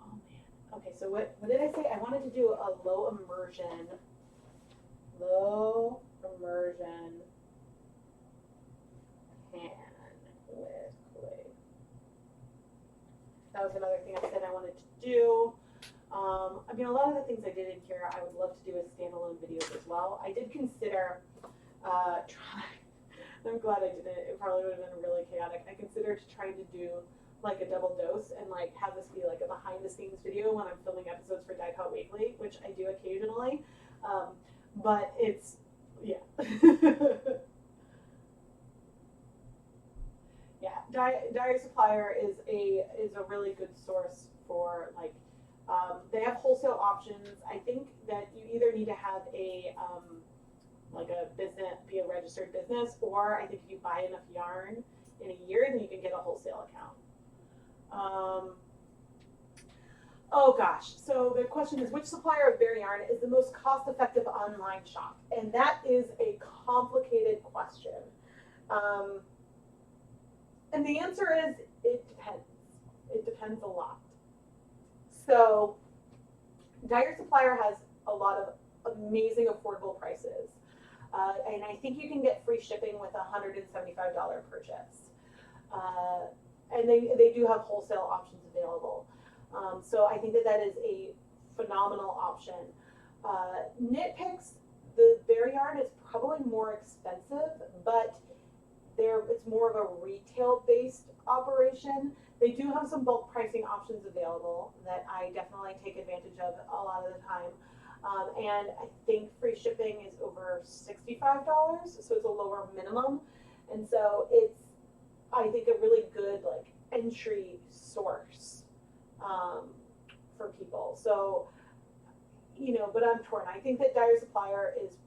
oh man, okay. So what did I say? I wanted to do a low immersion pan with Kool-Aid. That was another thing I said I wanted to do. I mean, a lot of the things I did in here, I would love to do as standalone videos as well. I did consider trying. I'm glad I did it. It probably would have been really chaotic. I considered trying to do like a double dose and like have this be like a behind the scenes video when I'm filming episodes for Dyed Hot Weekly, which I do occasionally. But it's, yeah. Yeah, Dyer Supplier is a really good source for like, they have wholesale options. I think that you either need to have a like a business, be a registered business, or I think if you buy enough yarn in a year, then you can get a wholesale account. Oh gosh, so the question is, which supplier of berry yarn is the most cost-effective online shop? And that is a complicated question. And the answer is, it depends. It depends a lot. So Dyer Supplier has a lot of amazing affordable prices. And I think you can get free shipping with a $175 purchase. And they do have wholesale options available. So I think that is a phenomenal option. Knit Picks, the berry yarn is probably more expensive, but it's more of a retail-based operation. They do have some bulk pricing options available that I definitely take advantage of a lot of the time. And I think free shipping is over $65, so it's a lower minimum. And so it's, I think, a really good like entry source for people. So, you know, but I'm torn. I think that Dyer Supplier is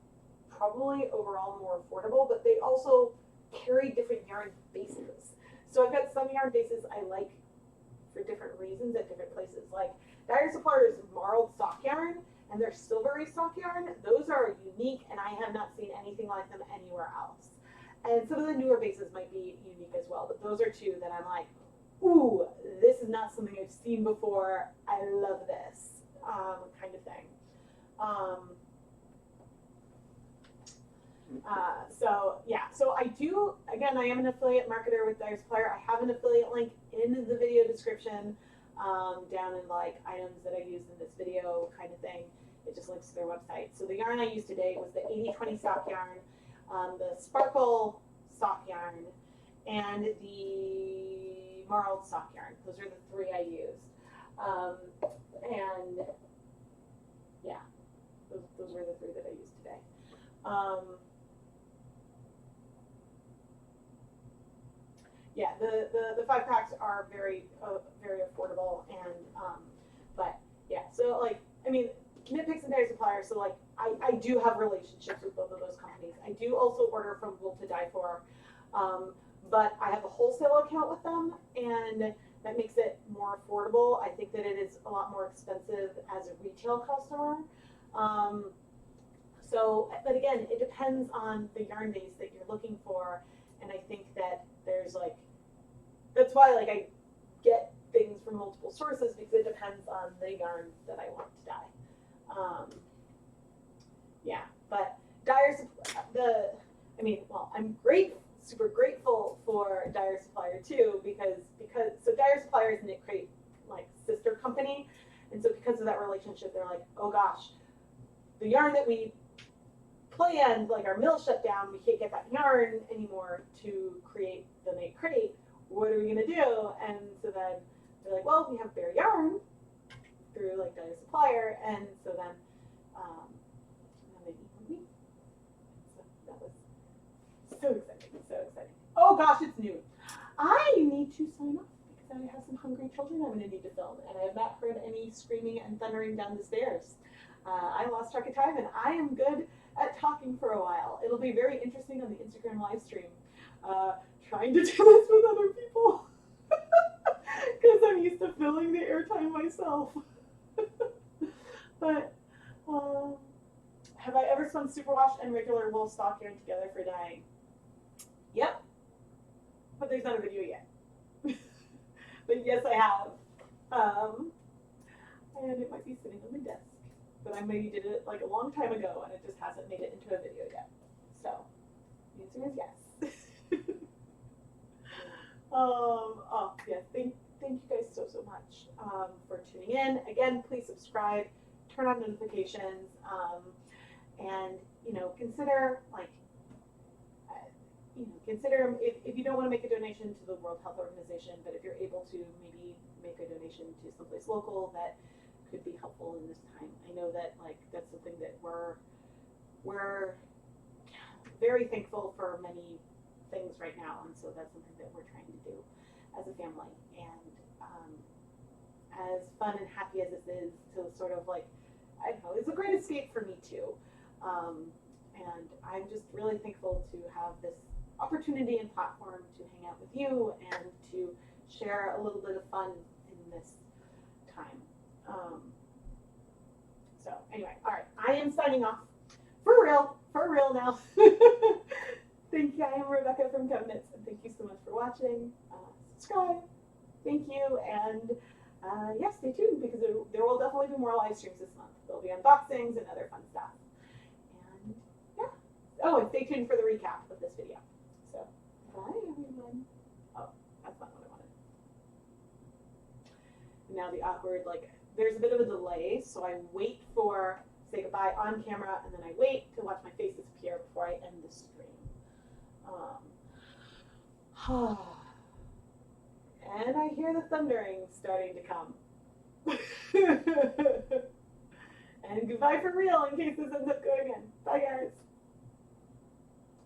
probably overall more affordable, but they also carry different yarn bases. So I've got some yarn bases I like for different reasons at different places. Like Dyer Supplier's marled sock yarn and their silvery sock yarn, those are unique, and I have not seen anything like them anywhere else. And some of the newer bases might be unique as well, but those are two that I'm like, ooh, this is not something I've seen before. I love this kind of thing. So yeah, so I do, again, I am an affiliate marketer with Dyer Supplier. I have an affiliate link in the video description, down in like items that I used in this video kind of thing. It just links to their website. So the yarn I used today was the 80/20 sock yarn, the sparkle sock yarn, and the marled sock yarn. Those are the three I used. And yeah, those were the three that I used today. Yeah, the 5-packs are very very affordable, and but yeah, so like, I mean, Knit Picks and Dyer Supplier, so like I do have relationships with both of those companies. I do also order from Wool to Dye For, but I have a wholesale account with them, and that makes it more affordable. I think that it is a lot more expensive as a retail customer. So, but again, it depends on the yarn base that you're looking for, and I think that there's like, that's why like I get things from multiple sources, because it depends on the yarn that I want to dye. Yeah, but I'm super grateful for Dyer Supplier too, because so Dyer Supplier is Knit Crate like sister company, and so because of that relationship, they're like, oh gosh, the yarn that we planned, like our mill shut down, we can't get that yarn anymore to create the Knit Crate. What are we gonna do? And so then they're like, well, we have bare yarn through like Dyer Supplier, and so then they emailed me. So that was so exciting, so exciting. Oh gosh, it's noon. I need to sign off because I have some hungry children I'm gonna need to film, and I have not heard any screaming and thundering down the stairs. I lost track of time, and I am good at talking for a while. It'll be very interesting on the Instagram live stream, trying to do this with other people, because I'm used to filling the airtime myself. But have I ever spun superwash and regular wool stock yarn together for dyeing? Yep, but there's not a video yet. But yes, I have. And it might be sitting on my desk. But I maybe did it like a long time ago and it just hasn't made it into a video yet. So, the answer is yes. Oh, yeah, thank you guys so much for tuning in. Again, please subscribe, turn on notifications, and, you know, consider, like, consider if you don't want to make a donation to the World Health Organization, but if you're able to maybe make a donation to someplace local that could be helpful in this time. I know that, like, that's something that we're very thankful for many things right now, and so that's something that we're trying to do as a family. And as fun and happy as this is to sort of, like, I don't know, it's a great escape for me too. And I'm just really thankful to have this opportunity and platform to hang out with you and to share a little bit of fun in this time. So anyway, all right, I am signing off for real now. Thank you. I am Rebecca from Cabinets, and thank you so much for watching. Subscribe. Thank you, and yeah, stay tuned because there will definitely be more live streams this month. There'll be unboxings and other fun stuff. And yeah. Oh, and stay tuned for the recap of this video. So, bye everyone. Oh, that's not what I wanted. Now the awkward, like, there's a bit of a delay, so I wait for, say goodbye on camera, and then I wait to watch my face disappear before I end the stream. And I hear the thundering starting to come. And goodbye for real in case